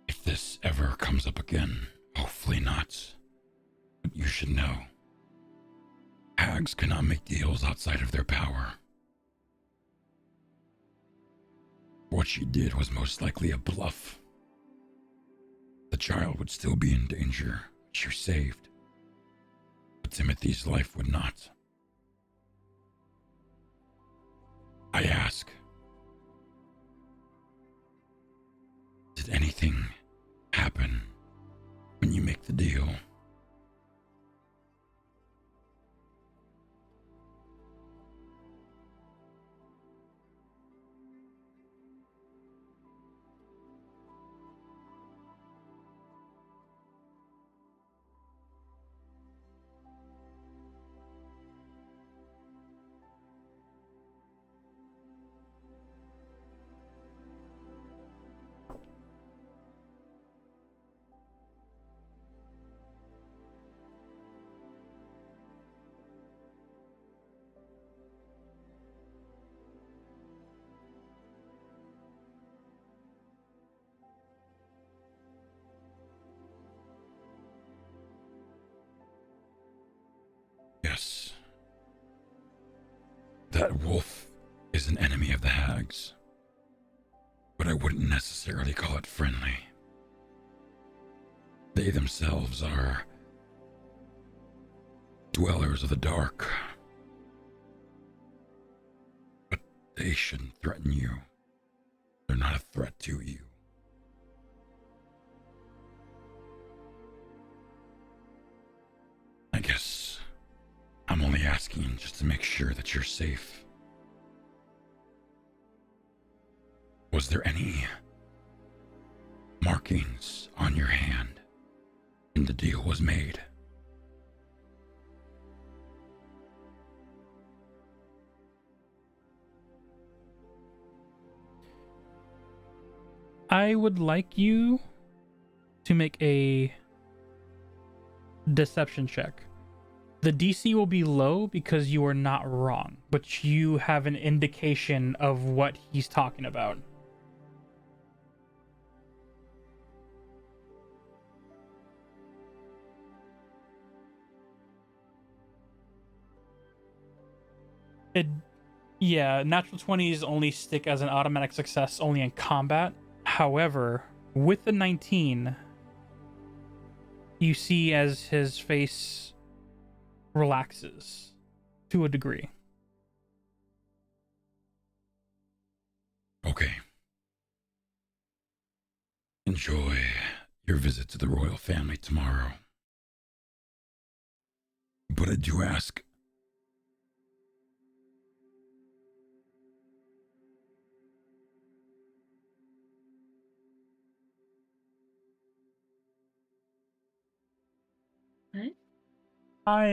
Speaker 8: If this ever comes up again, hopefully not, but you should know, hags cannot make deals outside of their power. What she did was most likely a bluff. The child would still be in danger, which you saved, but Timothy's life would not. I ask, did anything happen when you make the deal? Yes. That wolf is an enemy of the hags, but I wouldn't necessarily call it friendly. They themselves are dwellers of the dark, but they shouldn't threaten you. They're not a threat to you. I guess I'm only asking just to make sure that you're safe. Was there any markings on your hand when the deal was made?
Speaker 1: I would like you to make a deception check. The DC will be low because you are not wrong, but you have an indication of what he's talking about. Yeah, natural 20s only stick as an automatic success only in combat. However, with the 19, you see as his face relaxes to a degree.
Speaker 8: Okay. Enjoy your visit to the royal family tomorrow. But I do ask,
Speaker 7: What?
Speaker 1: I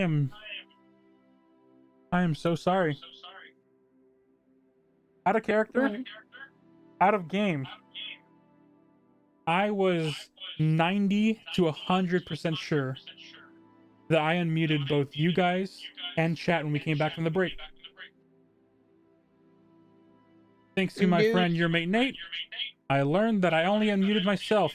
Speaker 1: am so sorry. Out of character,
Speaker 7: What?
Speaker 1: out of game. I was 90 to 100% sure that I unmuted both you guys and chat when we came back from the break. Thanks to my friend, your mate Nate, I learned that I only unmuted myself.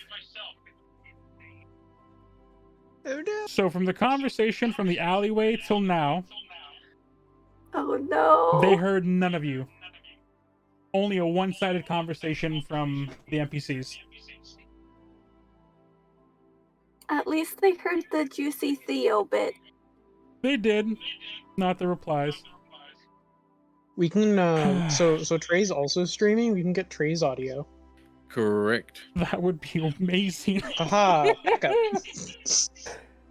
Speaker 2: Oh no.
Speaker 1: So from the conversation from the alleyway till now,
Speaker 4: Oh no.
Speaker 1: they heard none of you. Only a one-sided conversation from the NPCs.
Speaker 4: At least they heard the juicy Theo bit.
Speaker 1: They did, not the replies.
Speaker 2: We can so Trey's also streaming. We can get Trey's audio.
Speaker 3: Correct.
Speaker 1: That would be amazing.
Speaker 2: Haha, backup.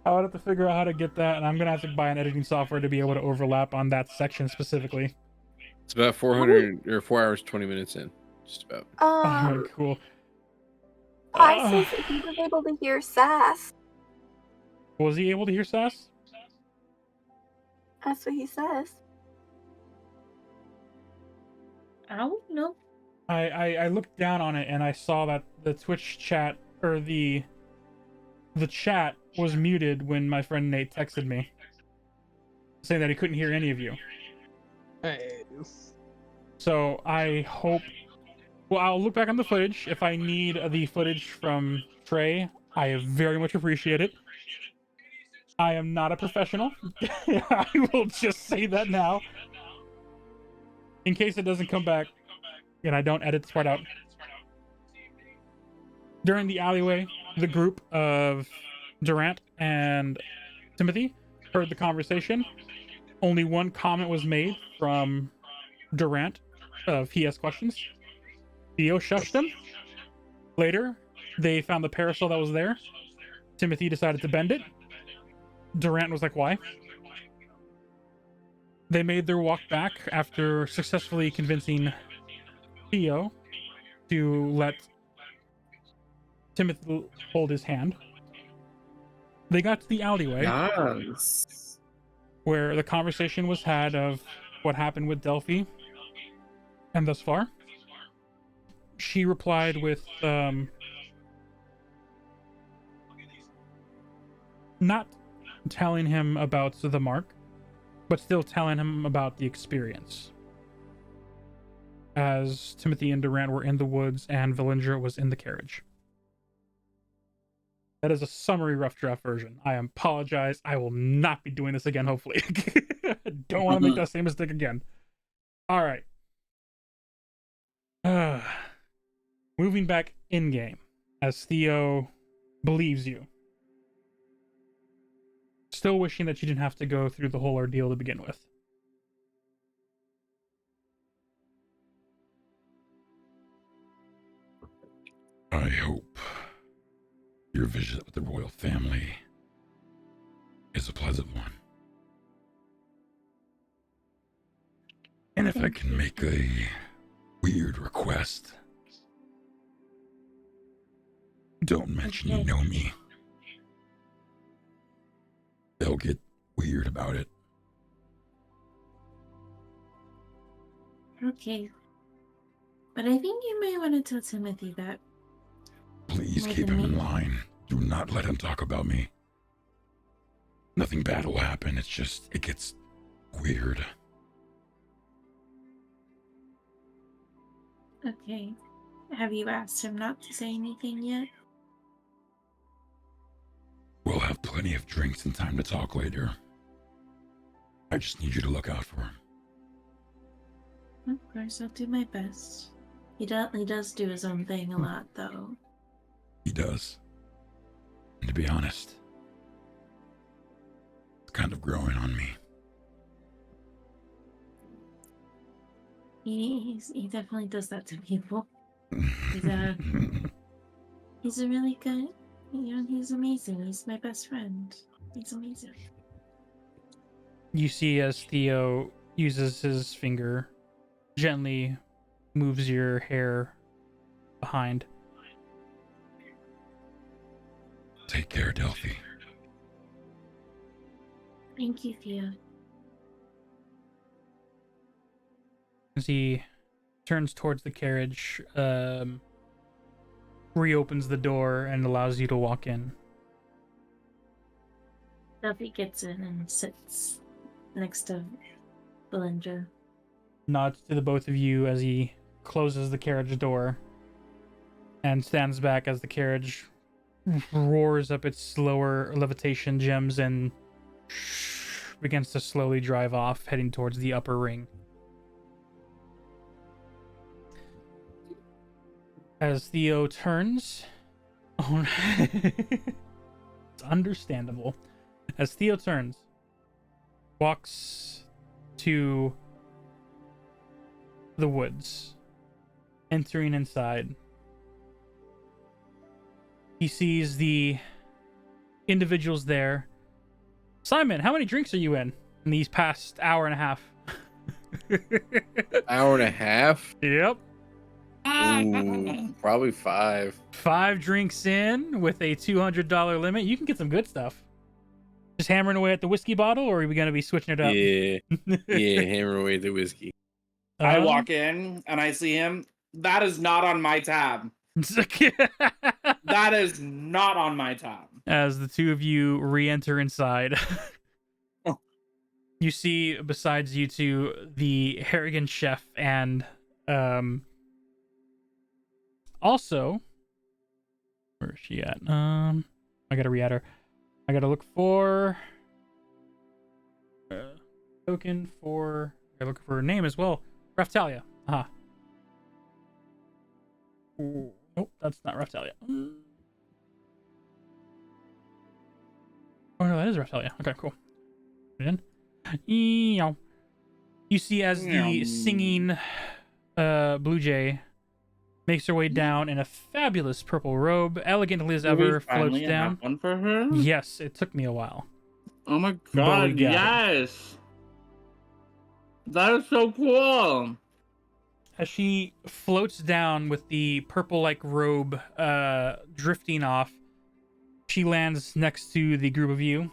Speaker 1: I would have to figure out how to get that, and I'm gonna have to buy an editing software to be able to overlap on that section specifically.
Speaker 3: It's about 400 or 4 hours 20 minutes in. Just about.
Speaker 1: All right, cool.
Speaker 4: Pi says that he was able to hear Sass.
Speaker 1: Was he able to hear Sass?
Speaker 4: That's what he says.
Speaker 7: I don't know.
Speaker 1: I looked down on it and I saw that the Twitch chat or the chat was muted when my friend Nate texted me saying that he couldn't hear any of you.
Speaker 2: Hey.
Speaker 1: So I hope. Well, I'll look back on the footage. If I need the footage from Trey, I very much appreciate it. I am not a professional. I will just say that now. In case it doesn't come back and I don't edit this part out. During the alleyway, the group of Durant and Timothy heard the conversation. Only one comment was made from Durant of P.S. questions. Theo shushed him. Later, they found the parasol that was there. Timothy decided to bend it. Durant was like, why? They made their walk back after successfully convincing Theo to let Timothy hold his hand. They got to the alleyway
Speaker 6: Yes.
Speaker 1: where the conversation was had of what happened with Delphi and thus far. She replied with not telling him about the mark, but still telling him about the experience. As Timothy and Durant were in the woods and Villinger was in the carriage. That is a summary rough draft version. I apologize. I will not be doing this again, hopefully. I don't want to make that same mistake again. All right. Moving back in-game, as Theo believes you. Still wishing that you didn't have to go through the whole ordeal to begin with.
Speaker 8: I hope your visit with the royal family is a pleasant one. And if I can make a weird request, don't mention you know me. They'll get weird about it.
Speaker 7: Okay. But I think you may want to tell Timothy that.
Speaker 8: Please
Speaker 7: More
Speaker 8: keep
Speaker 7: than
Speaker 8: him in
Speaker 7: me.
Speaker 8: line. Do not let him talk about me. Nothing bad will happen. It's just, it gets weird.
Speaker 7: Okay. Have you asked him not to say anything yet?
Speaker 8: We'll have plenty of drinks and time to talk later. I just need you to look out for him.
Speaker 7: Of course, I'll do my best. He does do his own thing a lot, though.
Speaker 8: He does. And to be honest, it's kind of growing on me.
Speaker 7: He definitely does that to people. He's a really good, he's amazing. He's my best friend. He's amazing.
Speaker 1: You see as Theo uses his finger, gently moves your hair behind.
Speaker 8: Take care, Delphi.
Speaker 7: Thank you, Theo.
Speaker 1: As he turns towards the carriage, reopens the door and allows you to walk in.
Speaker 7: Duffy gets in and sits next to Belinda.
Speaker 1: Nods to the both of you as he closes the carriage door and stands back as the carriage roars up its slower levitation gems and begins to slowly drive off, heading towards the upper ring. As Theo turns, it's understandable. As Theo turns, walks to the woods, entering inside, He sees the individuals there. Simon, how many drinks are you in these past hour and a half?
Speaker 3: Hour and a half?
Speaker 1: Yep.
Speaker 3: Ooh, probably 5.
Speaker 1: 5 drinks in with a $200 limit. You can get some good stuff. Just hammering away at the whiskey bottle, or are we going to be switching it up?
Speaker 3: Yeah, hammer away the whiskey.
Speaker 6: I walk in and I see him. That is not on my tab. That is not on my tab.
Speaker 1: As the two of you re-enter inside,
Speaker 6: Oh.
Speaker 1: you see besides you two the Harrigan chef and also, where is she at? I gotta re-add her. I gotta look for token for. I gotta look for her name as well. Raftalia. Aha. Ooh, nope, that's not Raftalia. Oh no, that is Raftalia. Okay, cool. Put it in. You see as the singing blue jay makes her way down in a fabulous purple robe, elegantly as ever, floats down.
Speaker 6: One for her?
Speaker 1: Yes, it took me a while.
Speaker 6: Oh my
Speaker 1: But we
Speaker 6: god,
Speaker 1: got it.
Speaker 6: yes! That is so cool!
Speaker 1: As she floats down with the purple-like robe drifting off, she lands next to the group of you.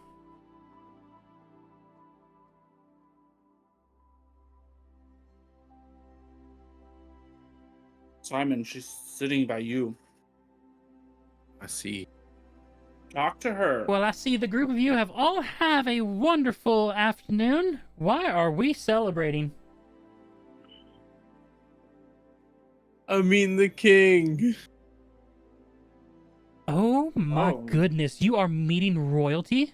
Speaker 6: Simon, she's sitting by you.
Speaker 3: I see.
Speaker 6: Talk to her.
Speaker 1: Well, I see the group of you have all have a wonderful afternoon. Why are we celebrating?
Speaker 3: I mean the king.
Speaker 1: Oh my
Speaker 6: Oh.
Speaker 1: goodness, you are meeting royalty?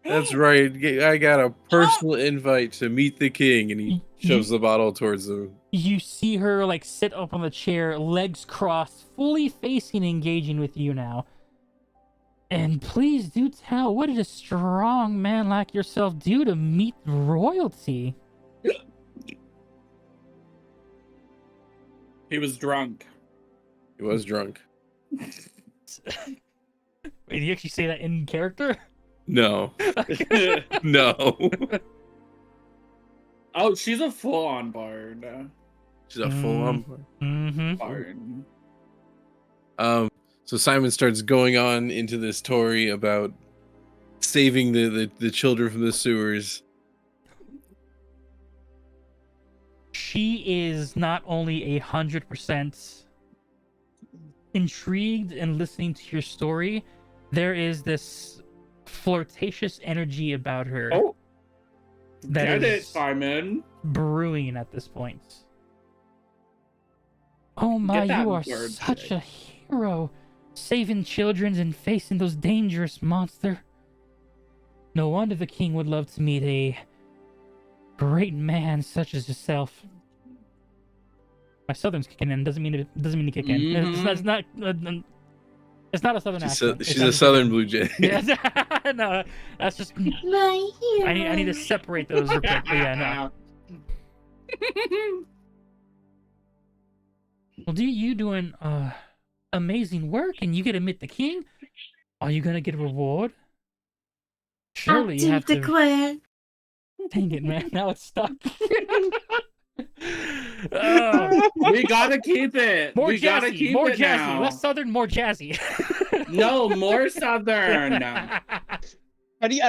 Speaker 3: That's right. I got a personal invite to meet the king, and he shoves the bottle towards them.
Speaker 1: You see her like sit up on the chair, legs crossed, fully facing and engaging with you now. And please do tell, what did a strong man like yourself do to meet royalty?
Speaker 6: He was drunk.
Speaker 3: He was drunk.
Speaker 1: Wait, did you actually say that in character?
Speaker 3: No. No.
Speaker 6: Oh, she's a full-on bard.
Speaker 3: She's a full-on
Speaker 1: Mm-hmm.
Speaker 6: Bard.
Speaker 3: So Simon starts going on into this story about saving the children from the sewers.
Speaker 1: She is not only 100% intrigued and listening to your story, there is this flirtatious energy about her.
Speaker 6: Oh,
Speaker 1: that
Speaker 6: get
Speaker 1: is
Speaker 6: it, Simon.
Speaker 1: brewing at this point. Oh my,
Speaker 6: Get that
Speaker 1: you are
Speaker 6: word
Speaker 1: such
Speaker 6: straight.
Speaker 1: a hero, saving children and facing those dangerous monsters. No wonder the king would love to meet a great man such as yourself. My southern's kicking in. Doesn't mean to kick in.
Speaker 6: Mhm.
Speaker 1: It's not a southern accent.
Speaker 3: She's a southern blue jay.
Speaker 1: Yeah, no, that's just.
Speaker 7: My hero.
Speaker 1: I need to separate those real quick. But yeah, no. Well, you doing amazing work, and you get to meet the king. Are you gonna get a reward? Surely
Speaker 7: I
Speaker 1: you
Speaker 7: do
Speaker 1: have to.
Speaker 7: declare.
Speaker 1: Dang it, man! Now it's stuck. Oh,
Speaker 6: We gotta keep it.
Speaker 1: more
Speaker 6: We gotta
Speaker 1: jazzy,
Speaker 6: keep
Speaker 1: more
Speaker 6: it
Speaker 1: jazzy,
Speaker 6: now.
Speaker 1: less southern, more jazzy.
Speaker 6: No, more southern.
Speaker 2: I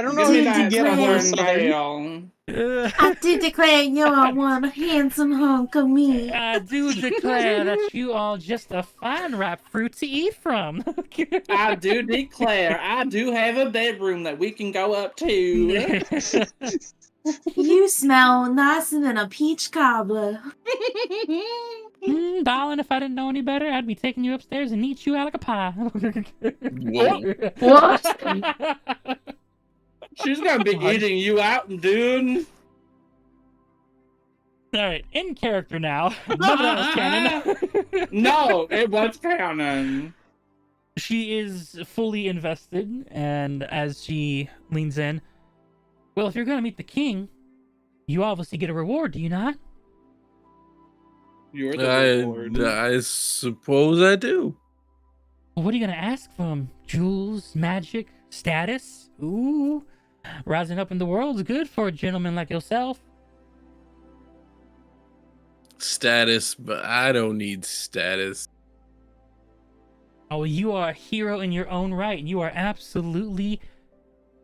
Speaker 2: don't know
Speaker 6: Give
Speaker 2: if
Speaker 6: me
Speaker 2: you can
Speaker 6: that
Speaker 2: get a more
Speaker 6: southern
Speaker 2: southern.
Speaker 6: tail.
Speaker 7: I do declare you're one handsome hunk of meat.
Speaker 1: I do declare that you are just a fine ripe fruit to eat from.
Speaker 6: I do declare I do have a bedroom that we can go up to.
Speaker 7: You smell nicer than a peach cobbler.
Speaker 1: Darling, if I didn't know any better, I'd be taking you upstairs and eat you out like a pie.
Speaker 3: Whoa.
Speaker 7: What?
Speaker 6: She's gonna be eating you out, dude.
Speaker 1: All right, in character now. None of that was canon.
Speaker 6: No, it was canon.
Speaker 1: She is fully invested, and as she leans in, well, if you're going to meet the king, you obviously get a reward, do you not?
Speaker 6: You're the reward.
Speaker 3: I suppose I do.
Speaker 1: What are you gonna ask from? Jewels, magic, status? Ooh, rising up in the world's good for a gentleman like yourself.
Speaker 3: Status, but I don't need status.
Speaker 1: Oh, you are a hero in your own right. You are absolutely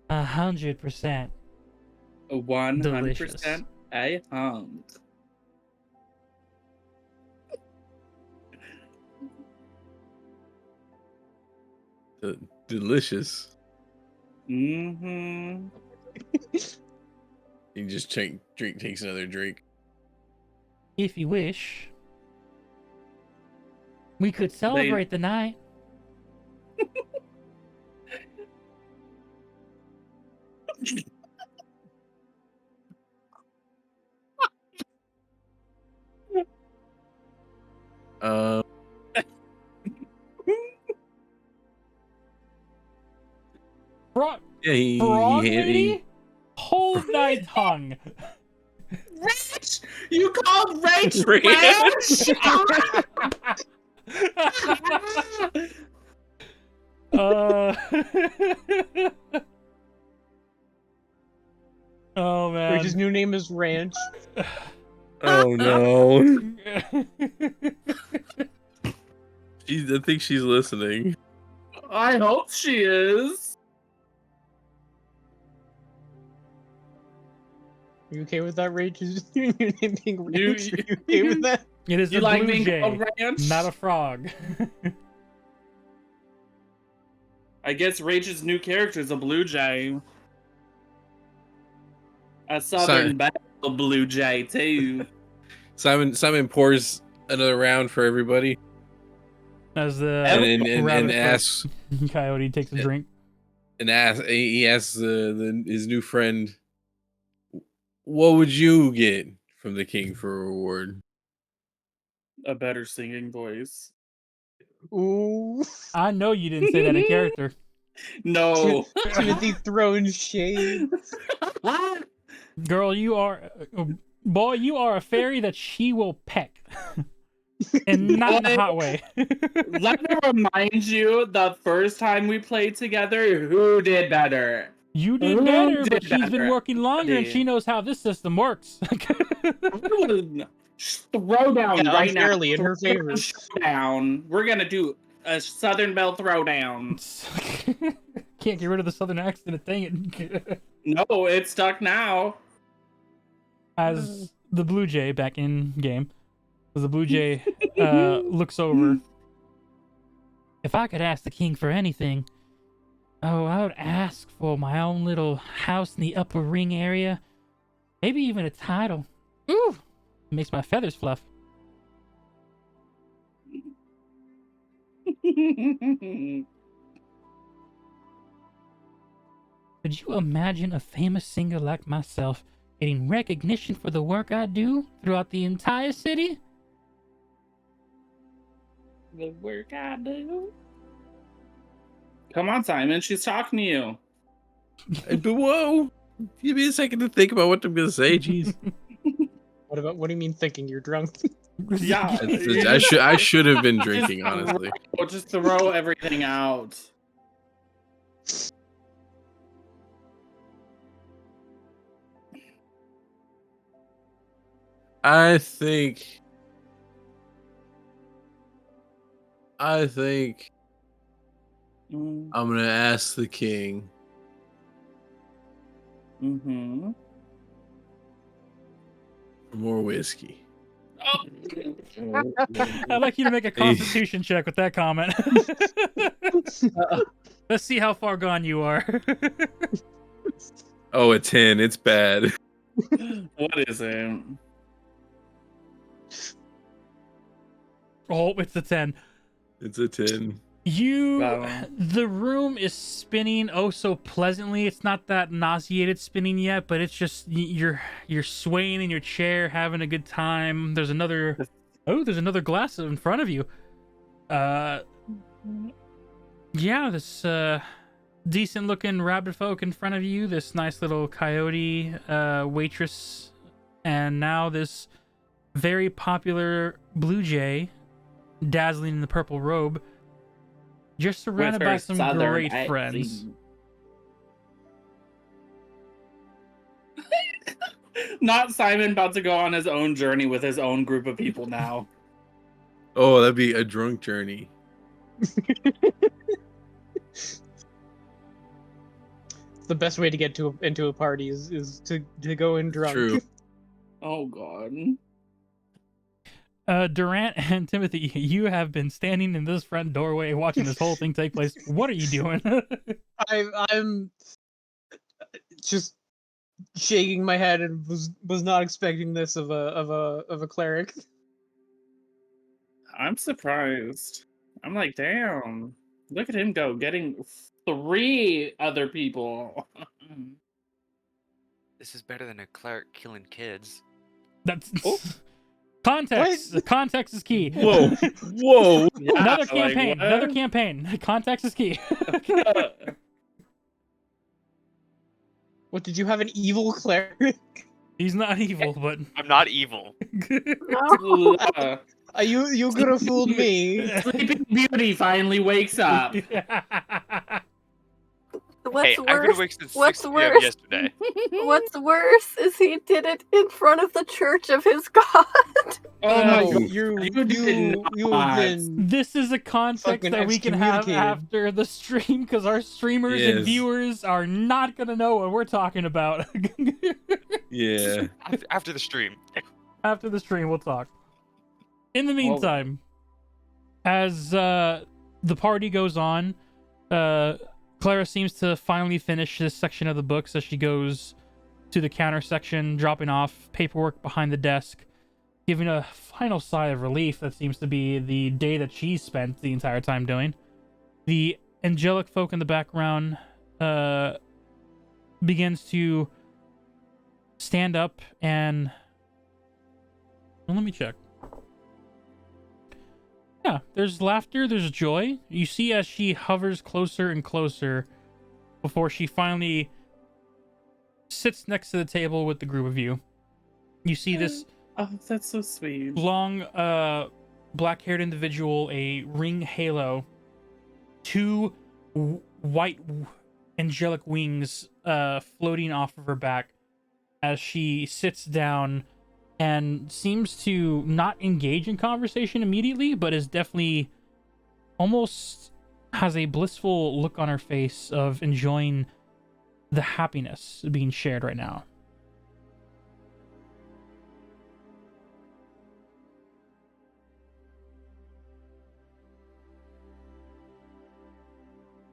Speaker 1: 100%
Speaker 6: 100% a hunk.
Speaker 3: Delicious.
Speaker 6: Mm-hmm.
Speaker 3: He just takes another drink.
Speaker 1: If you wish, we could celebrate the night. Frog,
Speaker 3: Yeah,
Speaker 1: frog
Speaker 3: he
Speaker 1: lady? Hold thy tongue.
Speaker 6: Ranch? You called Ranch
Speaker 3: Ranch?
Speaker 1: uh, oh man.
Speaker 2: His new name is Ranch.
Speaker 3: Oh no. I think she's listening.
Speaker 6: I hope she is.
Speaker 2: Are you okay with that, Ranch? Is your new name being Ranch?
Speaker 6: You-
Speaker 2: Are you okay with that?
Speaker 1: It is
Speaker 6: You
Speaker 1: a
Speaker 6: like
Speaker 1: blue
Speaker 6: being
Speaker 1: jay,
Speaker 6: called Ranch?
Speaker 1: not a frog.
Speaker 6: I guess Ranch's new character is a blue jay. A southern belle blue jay too.
Speaker 3: Simon pours another round for everybody
Speaker 1: As the
Speaker 3: and
Speaker 1: rabbit folk
Speaker 3: asks
Speaker 1: coyote takes a drink.
Speaker 3: he asks his new friend, what would you get from the king for a reward?
Speaker 6: A better singing voice.
Speaker 2: Ooh.
Speaker 1: I know you didn't say that in character.
Speaker 6: No.
Speaker 2: Timothy throwing shade.
Speaker 1: Girl, you are boy, you are a fairy that she will peck. And not in a hot way.
Speaker 6: Let me remind you, the first time we played together, who did better?
Speaker 1: You did
Speaker 6: Who
Speaker 1: better,
Speaker 6: did
Speaker 1: but she's been
Speaker 6: better?
Speaker 1: working longer and she knows how this system works.
Speaker 6: Throw down
Speaker 2: Yeah,
Speaker 6: right now.
Speaker 2: unfairly in her favor.
Speaker 6: Down. We're gonna do a Southern Belle throwdown.
Speaker 1: Can't get rid of the southern accent, dang it.
Speaker 6: No, it's stuck now.
Speaker 1: As the Blue Jay back in game, as the Blue Jay looks over. If I could ask the king for anything, oh, I would ask for my own little house in the upper ring area. Maybe even a title. Ooh, it makes my feathers fluff. Could you imagine a famous singer like myself getting recognition for the work I do throughout the entire city?
Speaker 6: The work I do. Come on, Simon. She's talking to you.
Speaker 3: But whoa! Give me a second to think about what I'm gonna say. Jeez.
Speaker 2: What do you mean thinking? You're drunk?
Speaker 6: Yeah.
Speaker 3: I should have been drinking, honestly.
Speaker 6: Just throw everything out.
Speaker 3: I think I'm gonna ask the king
Speaker 6: Mm-hmm.
Speaker 3: for more whiskey.
Speaker 1: I'd like you to make a constitution check with that comment. Let's see how far gone you are.
Speaker 3: Oh, a 10. It's bad.
Speaker 6: What is it?
Speaker 1: Oh, it's a 10.
Speaker 3: It's a 10.
Speaker 1: The room is spinning oh so pleasantly. It's not that nauseated spinning yet, but it's just you're swaying in your chair, having a good time. There's another glass in front of you. Yeah, this decent looking rabbit folk in front of you, this nice little coyote waitress, and now this very popular blue jay dazzling in the purple robe. You're surrounded
Speaker 6: with her
Speaker 1: by some
Speaker 6: southern
Speaker 1: great friends.
Speaker 6: accent. Not Simon about to go on his own journey with his own group of people now.
Speaker 3: Oh, that'd be a drunk journey.
Speaker 2: The best way to get into a party is to go in drunk.
Speaker 3: True.
Speaker 6: Oh god.
Speaker 1: Durant and Timothy, you have been standing in this front doorway watching this whole thing take place. What are you doing?
Speaker 2: I'm just shaking my head and was not expecting this of a cleric.
Speaker 6: I'm surprised. I'm like, damn. Look at him go, getting 3 other people.
Speaker 5: This is better than a cleric killing kids.
Speaker 1: That's
Speaker 6: Oh.
Speaker 1: context.
Speaker 2: What?
Speaker 1: Context is key.
Speaker 3: Whoa, whoa!
Speaker 6: Yeah,
Speaker 1: Another
Speaker 6: like,
Speaker 1: campaign.
Speaker 6: what?
Speaker 1: Another campaign. Context is key.
Speaker 2: What, did you have an evil cleric?
Speaker 1: He's not evil, but
Speaker 5: I'm not evil.
Speaker 4: No.
Speaker 2: You could have fooled me.
Speaker 6: Sleeping Beauty finally wakes up.
Speaker 4: What's
Speaker 5: Hey, I've been
Speaker 4: worse?
Speaker 5: awake since
Speaker 4: What's
Speaker 5: 6 p.m.
Speaker 4: worse?
Speaker 5: yesterday.
Speaker 4: What's worse is he did it in front of the church of his god.
Speaker 6: Oh my
Speaker 2: No,
Speaker 6: god.
Speaker 2: you
Speaker 6: did
Speaker 2: have
Speaker 6: not.
Speaker 2: been
Speaker 1: This is a context
Speaker 2: Fucking
Speaker 1: that we can have
Speaker 2: excommunicated.
Speaker 1: after the stream because our streamers and
Speaker 3: Yes.
Speaker 1: viewers are not gonna know what we're talking about.
Speaker 3: Yeah.
Speaker 5: After the stream.
Speaker 1: After the stream, we'll talk. In the meantime, as the party goes on, Clara seems to finally finish this section of the books as she goes to the counter section, dropping off paperwork behind the desk, giving a final sigh of relief that seems to be the day that she spent the entire time doing. The angelic folk in the background begins to stand up and... Well, let me check. Yeah, there's laughter, there's joy. You see as she hovers closer and closer before she finally sits next to the table with the group of you. You see this
Speaker 6: Oh, that's so sweet.
Speaker 1: long, black-haired individual, a ring halo, 2 white angelic wings floating off of her back as she sits down and seems to not engage in conversation immediately, but is definitely almost has a blissful look on her face of enjoying the happiness being shared right now.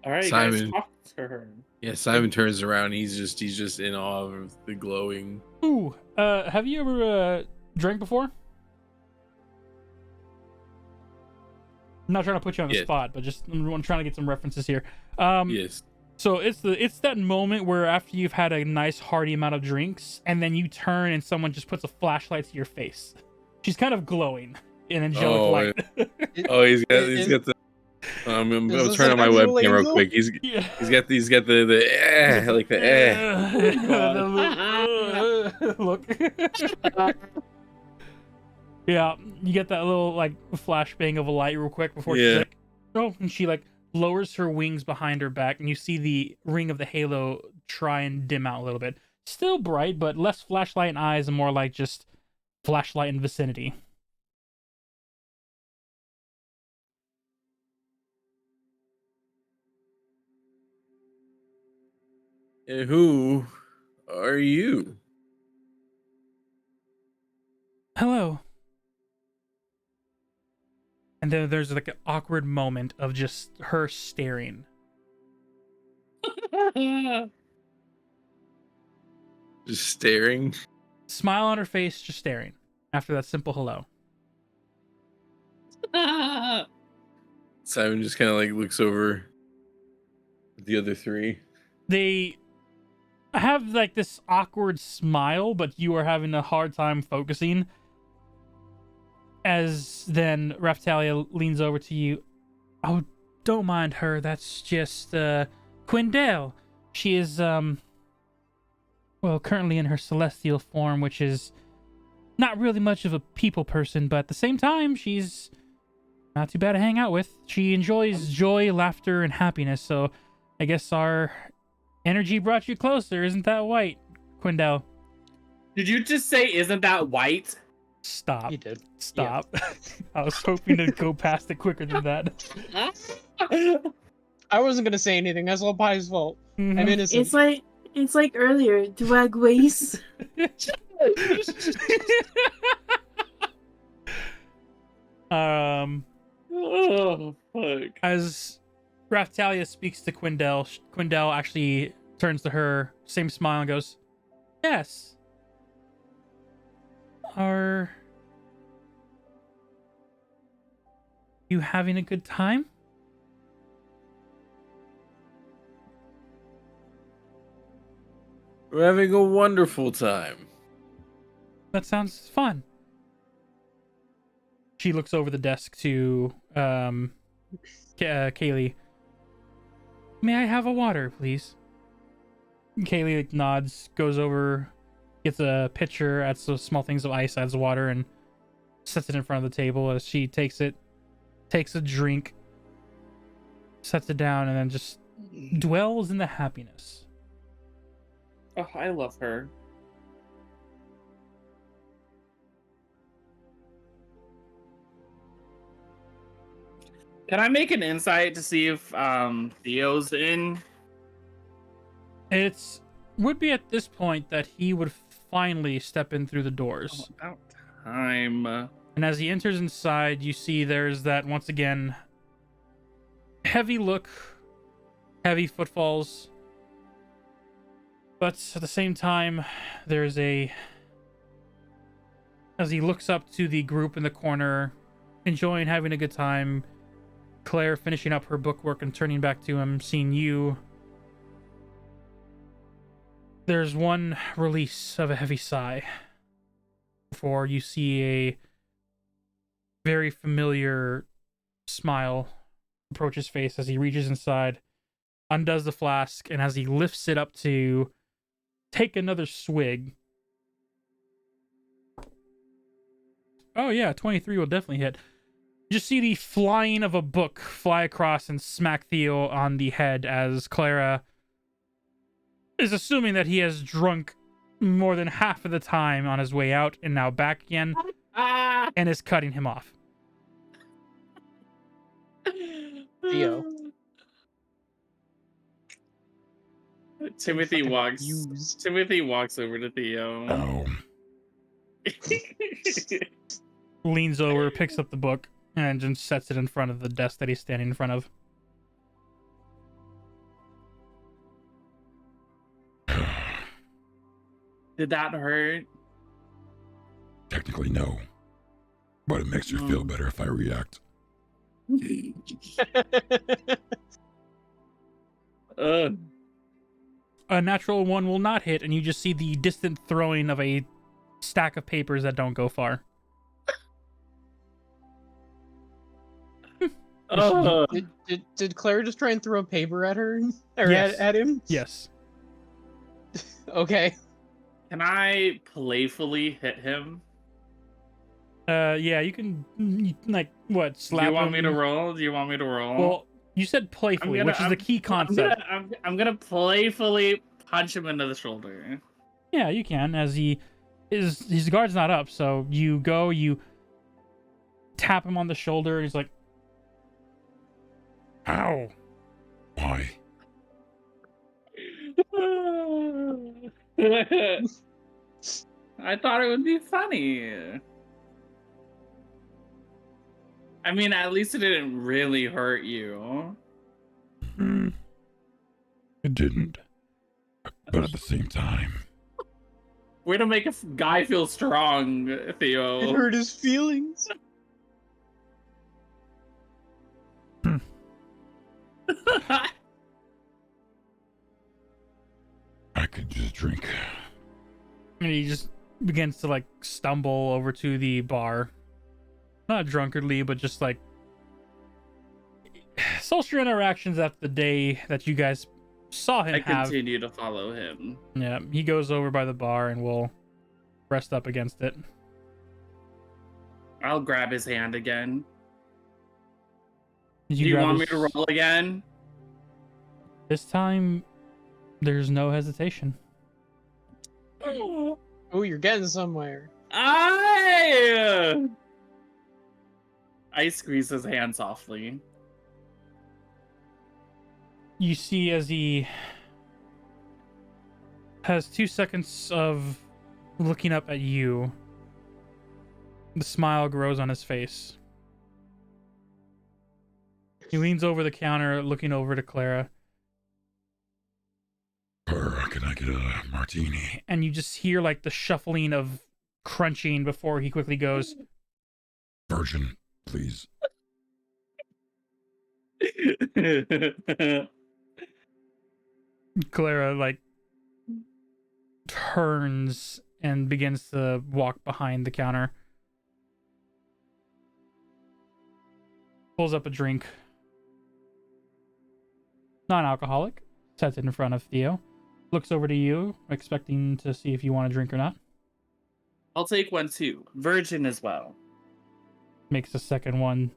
Speaker 6: All right,
Speaker 3: Simon.
Speaker 6: guys, talk to her.
Speaker 3: Yeah, Simon turns around. He's just in awe of the glowing.
Speaker 1: Ooh, have you ever drank before? I'm not trying to put you on the
Speaker 3: Yes.
Speaker 1: spot, but just I'm trying to get some references here.
Speaker 3: Yes.
Speaker 1: So it's that moment where after you've had a nice hearty amount of drinks, and then you turn and someone just puts a flashlight to your face. She's kind of glowing in angelic
Speaker 3: Oh,
Speaker 1: light.
Speaker 3: Oh, he's got the. I'm
Speaker 2: Is
Speaker 3: gonna
Speaker 2: this
Speaker 3: turn on
Speaker 2: an
Speaker 3: my
Speaker 2: actual
Speaker 3: webcam real
Speaker 2: angel?
Speaker 3: quick. He's
Speaker 1: Yeah.
Speaker 3: got the like the
Speaker 1: Look. Yeah, you get that little like flashbang of a light real quick before she's
Speaker 3: Yeah.
Speaker 1: like, oh, and she like lowers her wings behind her back, and you see the ring of the halo try and dim out a little bit. Still bright, but less flashlight and eyes, and more like just flashlight in vicinity.
Speaker 3: And who are you?
Speaker 1: Hello. And then there's like an awkward moment of just her staring.
Speaker 3: Just staring.
Speaker 1: Smile on her face, just staring. After that simple hello.
Speaker 3: Simon just kind of like looks over at the other 3.
Speaker 1: They have like this awkward smile, but you are having a hard time focusing. As then Raftalia leans over to you. Oh, don't mind her. That's just Quindale. She is currently in her celestial form, which is not really much of a people person, but at the same time, she's not too bad to hang out with. She enjoys joy, laughter, and happiness, so I guess our energy brought you closer. Isn't that white, Quindell?
Speaker 6: Did you just say, isn't that white?
Speaker 1: Stop.
Speaker 2: You did.
Speaker 1: Stop. I was hoping to go past it quicker than that.
Speaker 2: I wasn't gonna say anything. That's all Pie's fault. I'm
Speaker 1: Mhm.
Speaker 2: innocent.
Speaker 7: It's like earlier. Drag waste.
Speaker 6: Oh, fuck.
Speaker 1: As Raftalia speaks to Quindell, Quindell actually turns to her, same smile, and goes, "Yes. Are you having a good time?"
Speaker 3: We're having a wonderful time.
Speaker 1: That sounds fun. She looks over the desk to Kaylee. "May I have a water, please?" Kaylee nods, goes over, gets a pitcher, adds some small things of ice, adds water, and sets it in front of the table. As she takes a drink, sets it down, and then just dwells in the happiness.
Speaker 6: Oh, I love her. Can I make an insight to see if Theo's in?
Speaker 1: It's would be at this point that he would finally step in through the
Speaker 6: Oh,
Speaker 1: doors.
Speaker 6: about time.
Speaker 1: And as he enters inside, you see there's that, once again, heavy look, heavy footfalls. But at the same time, there's as he looks up to the group in the corner, enjoying having a good time, Claire finishing up her bookwork and turning back to him, seeing you. There's one release of a heavy sigh before you see a very familiar smile approach his face as he reaches inside, undoes the flask, and as he lifts it up to take another swig. Oh yeah, 23 will definitely hit. You just see the flying of a book fly across and smack Theo on the head as Clara is assuming that he has drunk more than half of the time on his way out and now back again, and is cutting him off.
Speaker 2: Theo.
Speaker 6: Timothy
Speaker 2: Fucking
Speaker 6: walks.
Speaker 2: abused.
Speaker 6: Timothy walks over to Theo.
Speaker 8: Oh,
Speaker 1: Leans over, picks up the book, and just sets it in front of the desk that he's standing in front of.
Speaker 6: Did that hurt?
Speaker 8: technically no. But it makes you feel better if I react.
Speaker 1: A natural one will not hit, and you just see the distant throwing of a stack of papers that don't go far.
Speaker 2: Did Claire just try and throw a paper at her? Or
Speaker 1: Yes.
Speaker 2: at him?
Speaker 1: Yes.
Speaker 2: Okay.
Speaker 6: Can I playfully hit him?
Speaker 1: Yeah, you can, like, what, slap
Speaker 6: Do you want
Speaker 1: him?
Speaker 6: me to roll? Do you want me to roll?
Speaker 1: Well, you said playfully, which is the key concept.
Speaker 6: I'm gonna playfully punch him into the shoulder.
Speaker 1: Yeah, you can, as his guard's not up, so you tap him on the shoulder, and he's like,
Speaker 8: Ow. Why?
Speaker 6: I thought it would be funny. I mean, at least it didn't really hurt you.
Speaker 8: It didn't. But at the same time,
Speaker 6: Way to make a guy feel strong, Theo.
Speaker 2: It hurt his feelings.
Speaker 8: I could just drink.
Speaker 1: and he just begins to, like, stumble over to the bar. Not drunkardly, but just, like, social interactions after the day that you guys saw him
Speaker 6: I
Speaker 1: have.
Speaker 6: continue to follow him.
Speaker 1: Yeah, he goes over by the bar and will rest up against it.
Speaker 6: I'll grab his hand again.
Speaker 1: Did
Speaker 6: Do you
Speaker 1: grab
Speaker 6: want me
Speaker 1: his-
Speaker 6: to roll again?
Speaker 1: This time, there's no hesitation.
Speaker 2: Oh, you're getting somewhere.
Speaker 6: I squeeze his hand softly.
Speaker 1: You see as he has 2 seconds of looking up at you, the smile grows on his face. He leans over the counter, looking over to Clara,
Speaker 8: Can I get a martini?
Speaker 1: and you just hear like the shuffling of crunching before he quickly goes,
Speaker 8: Virgin, please.
Speaker 1: Clara like turns and begins to walk behind the counter. Pulls up a drink. Non-alcoholic. Sets it in front of Theo. Looks over to you, expecting to see if you want a drink or not.
Speaker 6: I'll take one too. Virgin as well.
Speaker 1: Makes the second one.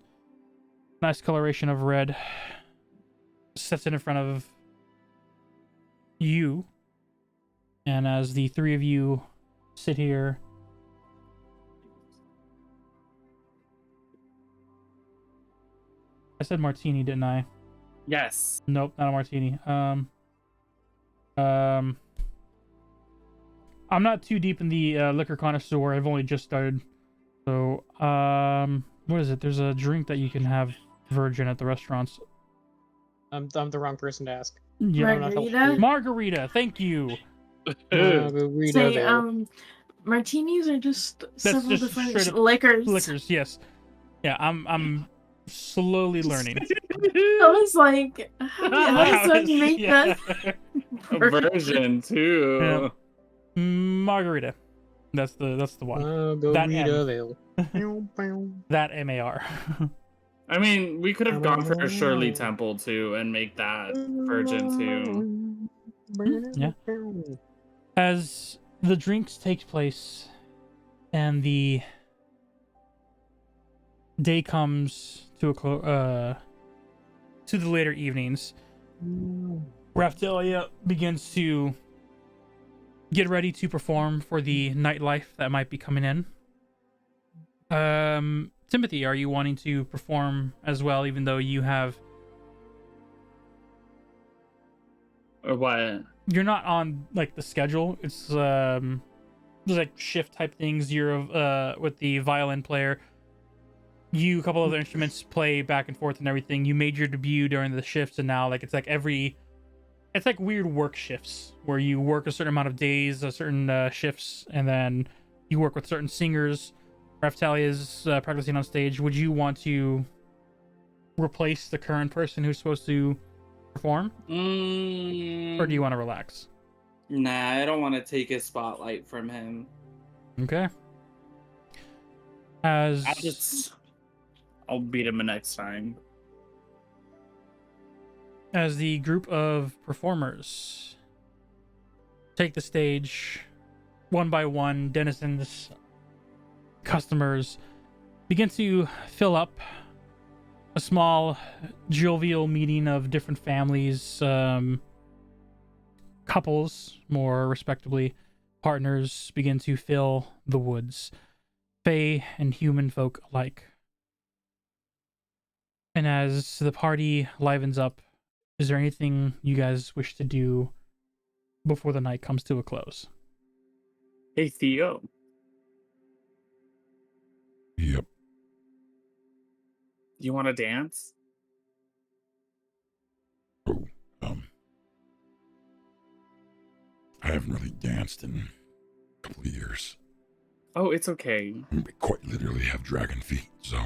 Speaker 1: Nice coloration of red. Sets it in front of you. And as the three of you sit here, I said martini, didn't I?
Speaker 6: Yes.
Speaker 1: Nope, not a martini. I'm not too deep in the liquor connoisseur. I've only just started. So, what is it? There's a drink that you can have virgin at the restaurants.
Speaker 2: I'm the wrong person to ask.
Speaker 1: Yeah,
Speaker 2: I'm not helpful.
Speaker 7: Margarita?
Speaker 1: margarita. Thank you.
Speaker 2: Margarita
Speaker 7: Say,
Speaker 2: there.
Speaker 7: martinis are just several
Speaker 1: just
Speaker 7: different
Speaker 1: straight up
Speaker 7: liquors.
Speaker 1: Liquors, yes. Yeah, I'm slowly learning.
Speaker 7: I was like, how does one make
Speaker 1: Yeah.
Speaker 7: that?
Speaker 6: A virgin too.
Speaker 1: Yeah. Margarita. That's the one. That M.
Speaker 2: Margaritaville.
Speaker 1: That MAR.
Speaker 6: I mean, we could have gone for a Shirley Temple too and make that virgin too.
Speaker 1: Yeah. As the drinks take place and the day comes to a to the later evenings, Raftalia begins to get ready to perform for the nightlife that might be coming in. Timothy, are you wanting to perform as well, even though you have...
Speaker 6: Or what?
Speaker 1: You're not on, like, the schedule. It's, there's, like, shift type things. You're, with the violin player. You, a couple other instruments play back and forth and everything. You made your debut during the shifts, and now, like, it's like it's like weird work shifts where you work a certain amount of days, a certain shifts, and then you work with certain singers. Raftalia is practicing on stage. Would you want to replace the current person who's supposed to perform? Or do you want to relax?
Speaker 6: Nah, I don't want to take his spotlight from him.
Speaker 1: Okay.
Speaker 6: I'll beat him next time.
Speaker 1: As the group of performers take the stage, one by one, denizens, customers begin to fill up a small, jovial meeting of different families, couples, more respectably, partners begin to fill the woods, fae and human folk alike. And as the party livens up, is there anything you guys wish to do before the night comes to a close?
Speaker 6: Hey, Theo.
Speaker 8: Yep.
Speaker 6: You want to dance?
Speaker 8: Oh, I haven't really danced in a couple of years.
Speaker 6: Oh, it's okay.
Speaker 8: I quite literally have dragon feet, so.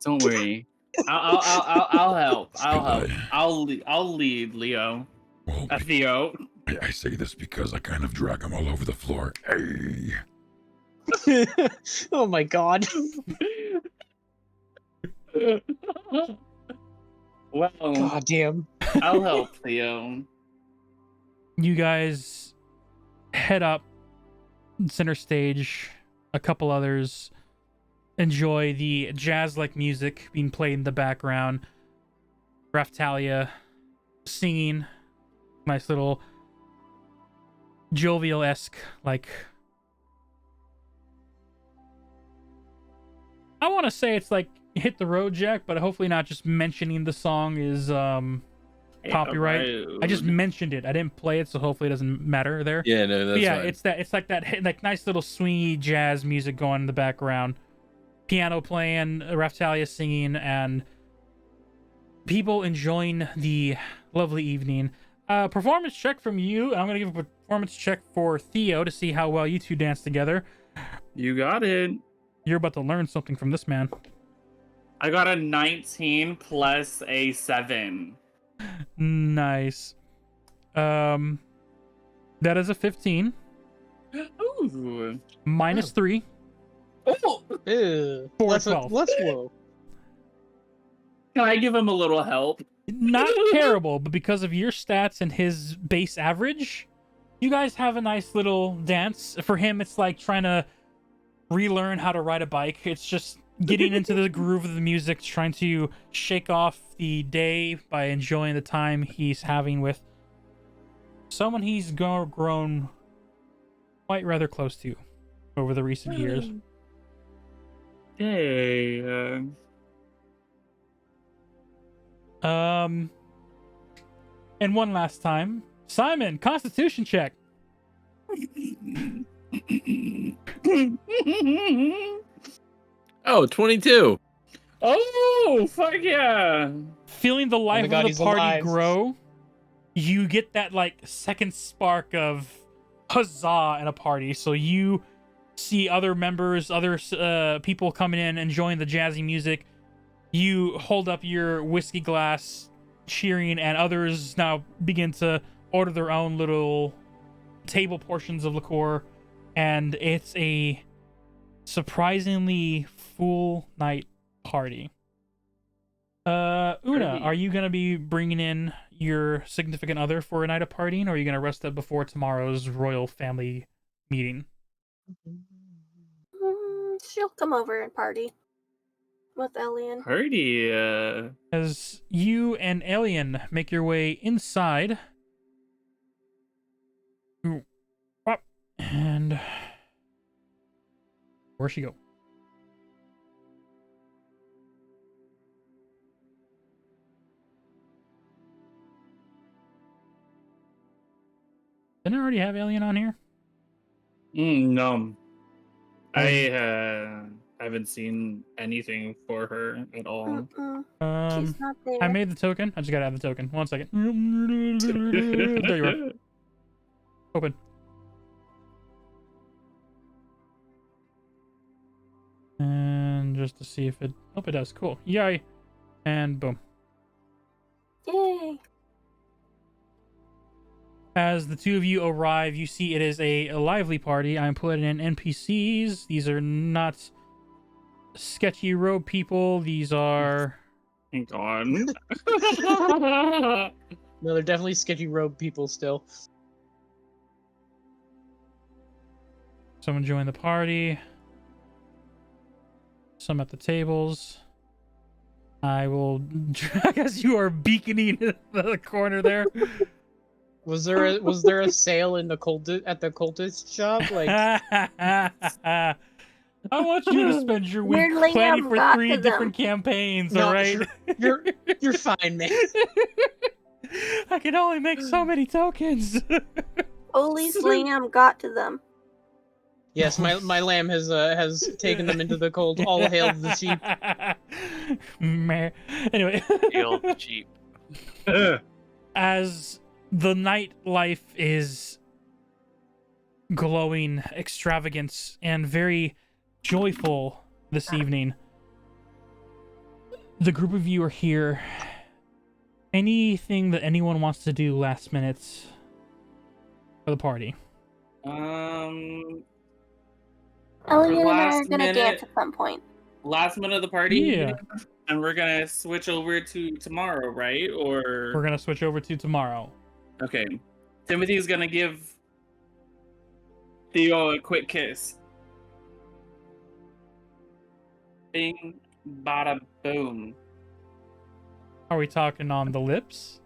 Speaker 6: Don't worry. I'll help. I'll
Speaker 8: Good
Speaker 6: help. I'll lead, Leo.
Speaker 8: Well,
Speaker 6: Theo.
Speaker 8: I say this because I kind of drag them all over the floor. Hey.
Speaker 2: Oh my god.
Speaker 6: Well,
Speaker 2: God damn.
Speaker 6: I'll help, Theo.
Speaker 1: You guys head up center stage, a couple others, enjoy the jazz-like music being played in the background. Raftalia singing, nice little jovial-esque, like, I want to say it's like Hit the Road Jack, but hopefully not just mentioning the song is copyright. I just mentioned it. I didn't play it, so hopefully it doesn't matter there.
Speaker 3: Yeah, no, that's
Speaker 1: But yeah,
Speaker 3: fine.
Speaker 1: it's like that like nice little swingy jazz music going in the background. Piano playing, Raftalia singing, and people enjoying the lovely evening. Performance check from you. I'm gonna give a performance check for Theo to see how well you two dance together.
Speaker 6: You got it.
Speaker 1: You're about to learn something from this man.
Speaker 6: I got a 19 plus a 7.
Speaker 1: Nice. That is a 15.
Speaker 6: Ooh.
Speaker 1: Minus 3
Speaker 6: Oh,
Speaker 2: Ew.
Speaker 1: for
Speaker 2: Let's
Speaker 1: 12.
Speaker 2: whoa.
Speaker 6: can I give him a little help?
Speaker 1: Not terrible, but because of your stats and his base average, you guys have a nice little dance. For him, it's like trying to relearn how to ride a bike. It's just getting into the groove of the music, trying to shake off the day by enjoying the time he's having with someone he's grown quite rather close to over the recent years.
Speaker 6: Yay.
Speaker 1: And one last time, Simon, Constitution check.
Speaker 3: Oh, 22.
Speaker 6: Oh, fuck yeah.
Speaker 1: Feeling the life
Speaker 2: God,
Speaker 1: of the
Speaker 2: he's
Speaker 1: party
Speaker 2: alive.
Speaker 1: grow, you get that like second spark of huzzah in a party. So you see other members, other people coming in, enjoying the jazzy music. You hold up your whiskey glass, cheering, and others now begin to order their own little table portions of liqueur, and it's a surprisingly full night party. Una, are you gonna be bringing in your significant other for a night of partying, or are you gonna rest up before tomorrow's royal family meeting?
Speaker 4: She'll come over and party with Elian.
Speaker 6: Party.
Speaker 1: As you and Alien make your way inside, and where'd she go? Didn't I already have Alien on here?
Speaker 6: No. I haven't seen anything for her at all.
Speaker 4: She's not there.
Speaker 1: I made the token. I just gotta have the token. 1 second. There you are. Open. And just to see if it... Hope it does. Cool. Yay. And boom.
Speaker 4: Yay.
Speaker 1: As the two of you arrive, you see it is a lively party. I'm putting in NPCs. These are not sketchy robe people. These are...
Speaker 6: Thank God. No,
Speaker 2: No, they're definitely sketchy robe people still.
Speaker 1: Someone joined the party. Some at the tables. I will... I guess you are beaconing in the corner there.
Speaker 2: Was there a sale in the cultist shop? Like,
Speaker 1: I want you to spend your week
Speaker 4: Weirdly,
Speaker 1: planning for
Speaker 4: got
Speaker 1: 3
Speaker 4: to
Speaker 1: different
Speaker 4: them.
Speaker 1: campaigns,
Speaker 2: No,
Speaker 1: alright?
Speaker 2: you're fine, man.
Speaker 1: I can only make so many tokens.
Speaker 4: Oli's lamb got to them.
Speaker 2: Yes, my lamb has taken them into the cold. All hail the sheep.
Speaker 1: Meh. Anyway.
Speaker 5: Feel cheap.
Speaker 1: As the nightlife is glowing extravagance and very joyful this evening, the group of you are here. Anything that anyone wants to do last minute for the party?
Speaker 4: Elian and I are
Speaker 6: last
Speaker 4: gonna
Speaker 6: minute-
Speaker 4: dance at some point.
Speaker 6: Last minute of the party?
Speaker 1: Yeah.
Speaker 6: And we're gonna switch over to tomorrow, right? Or
Speaker 1: We're gonna switch over to tomorrow.
Speaker 6: okay. Timothy's gonna give Theo a quick kiss. Bing, bada, boom.
Speaker 1: Are we talking on the lips?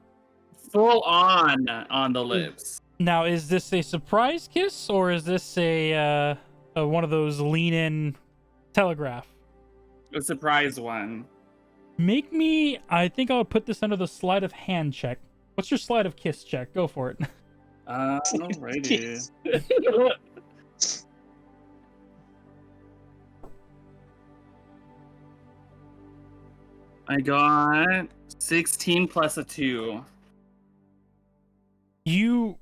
Speaker 6: Full on the lips.
Speaker 1: Now, is this a surprise kiss or is this a one of those lean-in telegraph?
Speaker 6: A surprise one.
Speaker 1: Make me. I think I would put this under the sleight of hand check. What's your sleight of kiss check? Go for it.
Speaker 6: Alrighty. I got 16 plus a 2.
Speaker 1: You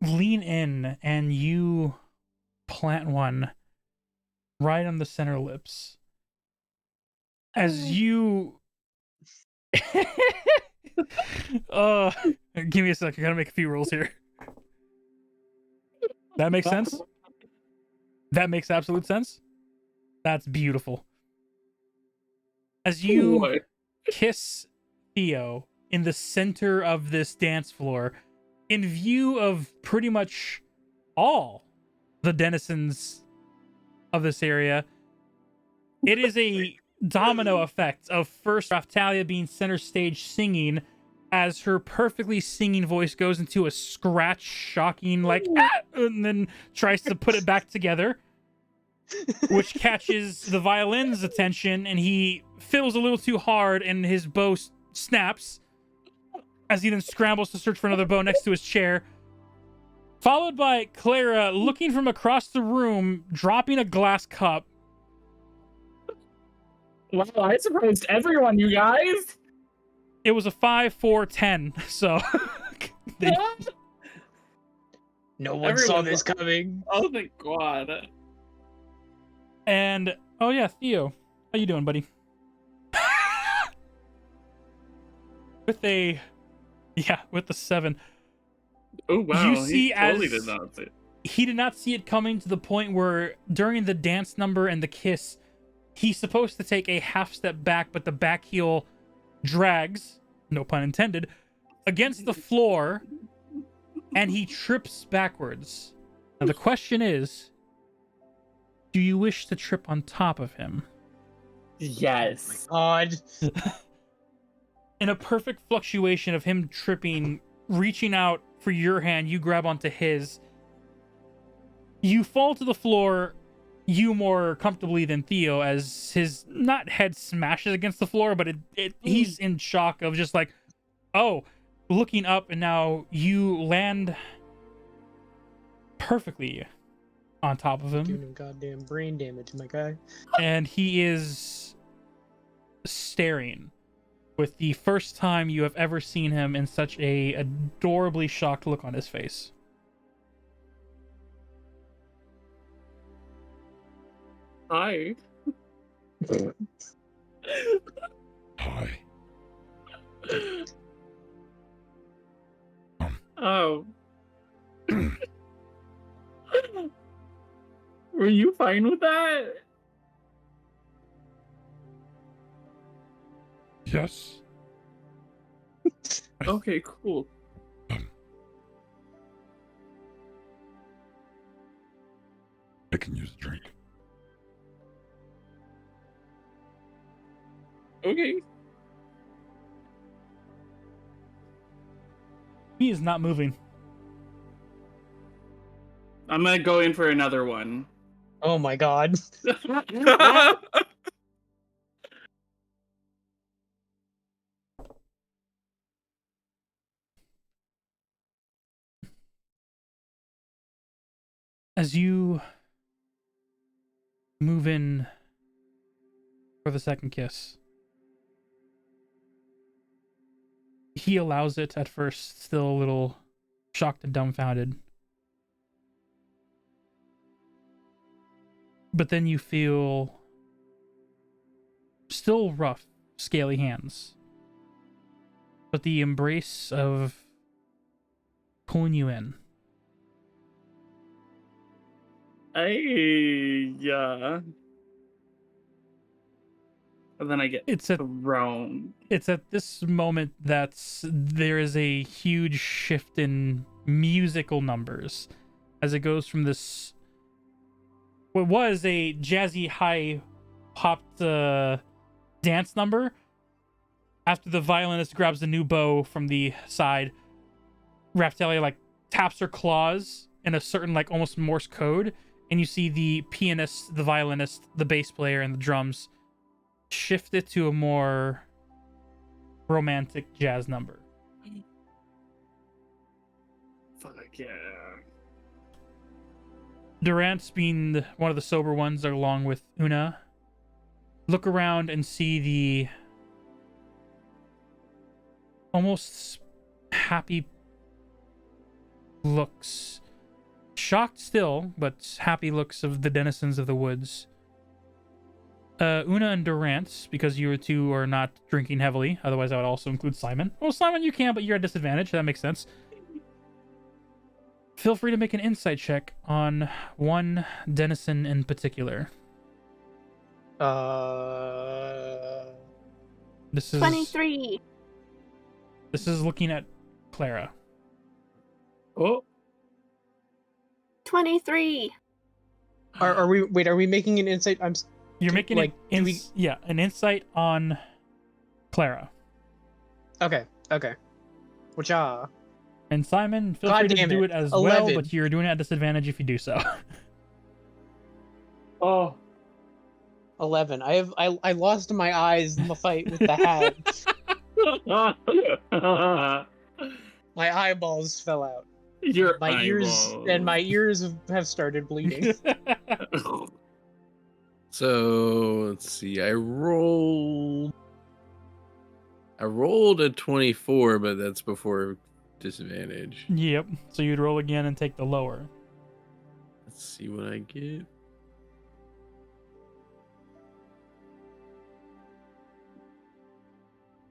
Speaker 1: lean in and you plant one right on the center lips. As you give me a sec, I gotta make a few rolls here. That makes sense? That makes absolute sense? That's beautiful. As you kiss Theo in the center of this dance floor, in view of pretty much all the denizens of this area, it is a domino effect of first Raftalia being center stage singing as her perfectly singing voice goes into a scratch, shocking, like, and then tries to put it back together, which catches the violin's attention, and he fills a little too hard, and his bow snaps as he then scrambles to search for another bow next to his chair. Followed by Clara looking from across the room, dropping a glass cup.
Speaker 6: Wow, I surprised everyone, you guys.
Speaker 1: It was a 5, 4, 10, so...
Speaker 2: No one saw this coming.
Speaker 6: Oh my god.
Speaker 1: And, oh yeah, Theo. How you doing, buddy? With the 7.
Speaker 6: Oh wow,
Speaker 1: You see,
Speaker 6: he totally
Speaker 1: as
Speaker 6: did not see it.
Speaker 1: he did not see it coming to the point where during the dance number and the kiss, he's supposed to take a half step back, but the back heel drags, no pun intended, against the floor, and he trips backwards. Now the question is, do you wish to trip on top of him?
Speaker 6: Yes.
Speaker 2: God.
Speaker 1: In a perfect fluctuation of him tripping, reaching out for your hand, you grab onto his. You fall to the floor, you more comfortably than Theo, as his not head smashes against the floor, but he's in shock of just like, oh, looking up, and now you land perfectly on top of him.
Speaker 2: Giving him goddamn brain damage, my guy.
Speaker 1: And he is staring with the first time you have ever seen him in such a adorably shocked look on his face.
Speaker 6: Hi.
Speaker 8: Hi.
Speaker 6: Oh. Were you fine with that?
Speaker 8: Yes.
Speaker 6: Okay, cool.
Speaker 8: I can use a drink.
Speaker 6: Okay.
Speaker 1: He is not moving.
Speaker 6: I'm gonna go in for another one.
Speaker 2: Oh my god.
Speaker 1: As you move in for the second kiss, he allows it at first, still a little shocked and dumbfounded. But then you feel still rough, scaly hands. But the embrace of pulling you in.
Speaker 6: Yeah. And then I get thrown.
Speaker 1: It's at this moment that there is a huge shift in musical numbers as it goes from this what was a jazzy high popped dance number. After the violinist grabs the new bow from the side, Raphtalia like taps her claws in a certain like almost Morse code, and you see the pianist, the violinist, the bass player, and the drums shift it to a more romantic jazz number.
Speaker 6: Fuck yeah.
Speaker 1: Durant's being one of the sober ones along with Una. Look around and see the almost happy looks. Shocked still, but happy looks of the denizens of the woods. Una and Durant, because you two are not drinking heavily, otherwise I would also include Simon. Well, Simon, you can, but you're at disadvantage. That makes sense. Feel free to make an insight check on one denizen in particular. This is
Speaker 4: 23.
Speaker 1: This is looking at Clara.
Speaker 6: Oh,
Speaker 4: 23.
Speaker 2: Are we making an insight?
Speaker 1: You're making
Speaker 2: like,
Speaker 1: an
Speaker 2: do we-
Speaker 1: an insight on Clara.
Speaker 2: Okay. Which
Speaker 1: And Simon, feel
Speaker 2: God
Speaker 1: free to
Speaker 2: damn
Speaker 1: do
Speaker 2: it.
Speaker 1: it as
Speaker 2: 11.
Speaker 1: well, but you're doing it at disadvantage if you do so.
Speaker 6: oh.
Speaker 2: 11. I lost my eyes in the fight with the hag. My eyeballs fell out.
Speaker 6: Your
Speaker 2: My ears and my ears have started bleeding.
Speaker 3: So let's see. I rolled a 24, but that's before disadvantage.
Speaker 1: Yep. So you'd roll again and take the lower.
Speaker 3: Let's see what I get.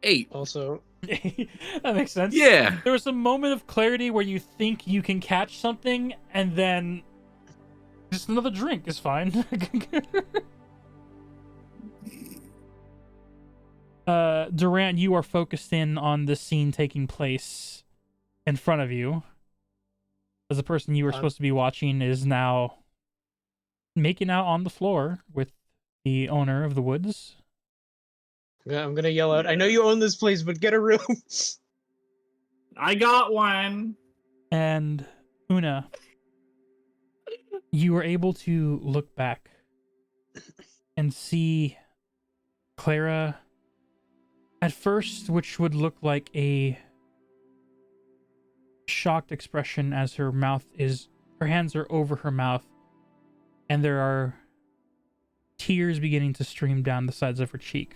Speaker 3: Eight.
Speaker 2: Also,
Speaker 1: That makes sense.
Speaker 3: Yeah.
Speaker 1: There was a moment of clarity where you think you can catch something, and then just another drink is fine. Durant, you are focused in on the scene taking place in front of you. As the person you were supposed to be watching is now making out on the floor with the owner of the woods.
Speaker 2: I'm gonna yell out, I know you own this place, but get a room.
Speaker 6: I got one.
Speaker 1: And Una, you were able to look back and see Clara at first, which would look like a shocked expression as her hands are over her mouth, and there are tears beginning to stream down the sides of her cheek.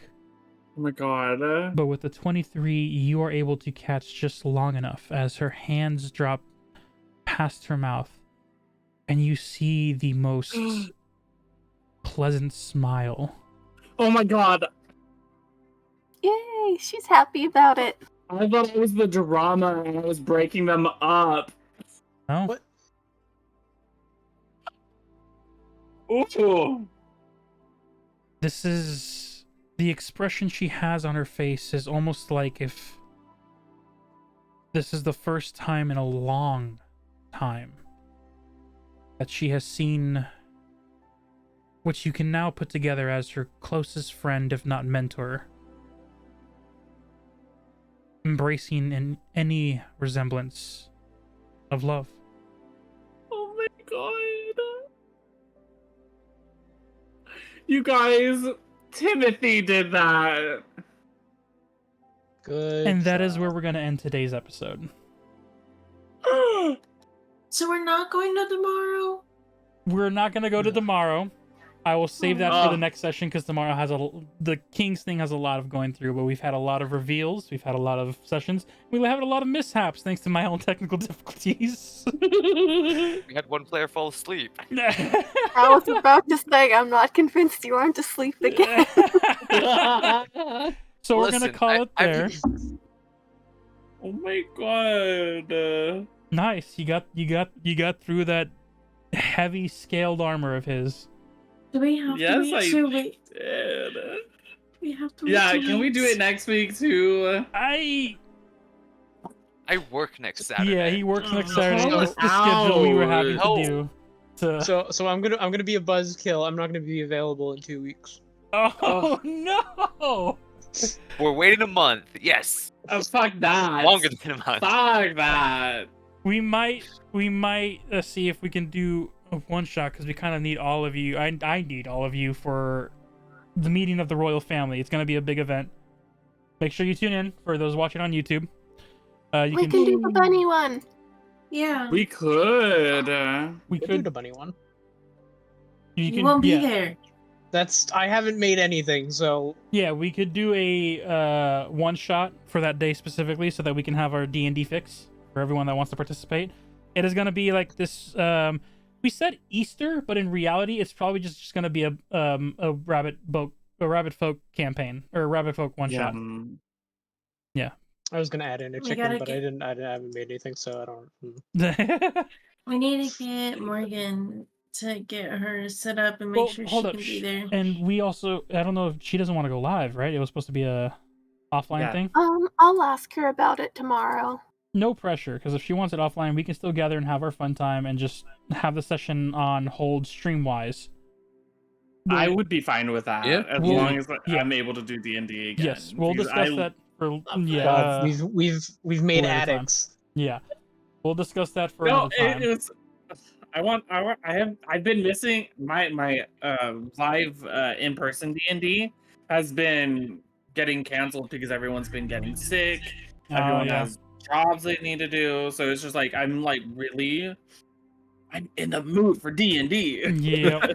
Speaker 6: Oh my god.
Speaker 1: But with the 23, you are able to catch just long enough as her hands drop past her mouth, and you see the most pleasant smile.
Speaker 6: Oh my god.
Speaker 4: Yay, she's happy about it.
Speaker 6: I thought it was the drama and I was breaking them up.
Speaker 1: No?
Speaker 2: What?
Speaker 6: Ooh.
Speaker 1: This is the expression she has on her face is almost like if this is the first time in a long time that she has seen what you can now put together as her closest friend, if not mentor, embracing in any resemblance of love.
Speaker 6: Oh my god. You guys, Timothy did that.
Speaker 2: Good.
Speaker 1: And that is
Speaker 2: job.
Speaker 1: where we're going to end today's episode.
Speaker 7: So we're not going to tomorrow?
Speaker 1: We're not going to go to tomorrow. I will save that for the next session because tomorrow has the Kings thing has a lot of going through, but we've had a lot of reveals. We've had a lot of sessions. We had a lot of mishaps thanks to my own technical difficulties.
Speaker 5: We had one player fall asleep.
Speaker 4: I was about to say, I'm not convinced you aren't asleep again.
Speaker 1: So we're going to
Speaker 5: Listen,
Speaker 1: call it there.
Speaker 6: Oh my god.
Speaker 1: Nice. You got through that heavy scaled armor of his.
Speaker 7: Do we have
Speaker 6: Yes,
Speaker 7: to wait
Speaker 6: I
Speaker 7: till we...
Speaker 6: did.
Speaker 7: We have to wait
Speaker 6: Yeah,
Speaker 7: till
Speaker 6: can we do it next week too?
Speaker 5: I work next Saturday.
Speaker 1: Yeah, he works next Saturday.
Speaker 6: Oh,
Speaker 1: That's the schedule we were having to
Speaker 5: ouch.
Speaker 1: do.
Speaker 2: So I'm gonna be a buzzkill. I'm not gonna be available in 2 weeks.
Speaker 1: Oh no!
Speaker 5: We're waiting a month. Yes.
Speaker 6: Fuck that.
Speaker 5: Longer than a month.
Speaker 6: Fuck that.
Speaker 1: We might see if we can do a one shot because we kind of need all of you. I need all of you for the meeting of the royal family. It's going to be a big event. Make sure you tune in for those watching on YouTube. You
Speaker 4: We can do the bunny one.
Speaker 7: Yeah.
Speaker 6: We could.
Speaker 1: We
Speaker 2: We'll do
Speaker 1: could.
Speaker 2: the bunny one.
Speaker 7: You won't be there.
Speaker 2: I haven't made anything, so
Speaker 1: Yeah, we could do a one shot for that day specifically, so that we can have our D&D fix for everyone that wants to participate. It is going to be like this. We said Easter, but in reality, it's probably just going to be a rabbit folk campaign or a rabbit folk one shot. Yeah.
Speaker 2: I was gonna add in a
Speaker 7: We
Speaker 2: chicken,
Speaker 7: gotta
Speaker 2: but
Speaker 7: get-
Speaker 2: I haven't made anything, so I don't.
Speaker 7: We need to get Morgan to get her set up and make sure she can be there.
Speaker 1: And we also, I don't know if she doesn't want to go live, right? It was supposed to be a offline thing.
Speaker 4: I'll ask her about it tomorrow.
Speaker 1: No pressure, because if she wants it offline, we can still gather and have our fun time and just have the session on hold stream wise.
Speaker 6: I would be fine with that,
Speaker 3: Yeah.
Speaker 6: as long as I'm able to do D&D again.
Speaker 1: Yes, we'll
Speaker 6: because
Speaker 1: discuss that for
Speaker 2: God, we've made
Speaker 1: another time.
Speaker 2: addicts.
Speaker 1: Yeah, we'll discuss that for another time.
Speaker 6: It was. I've been missing my live in-person D&D has been getting canceled because everyone's been getting sick. Everyone has jobs they need to do, so it's just like I'm in the mood for D&D.
Speaker 1: Yeah,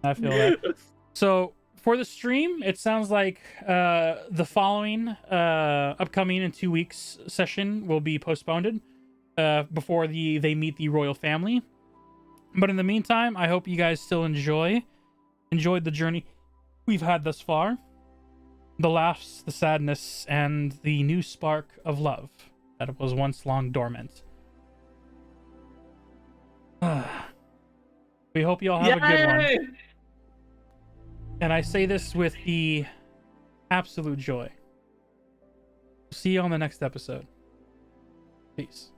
Speaker 1: I feel that. So for the stream, it sounds like the following upcoming in 2 weeks session will be postponed before they meet the royal family. But in the meantime, I hope you guys still enjoyed the journey we've had thus far. The laughs, the sadness, and the new spark of love that was once long dormant. We hope you all have a good one. And I say this with the absolute joy. See you on the next episode. Peace.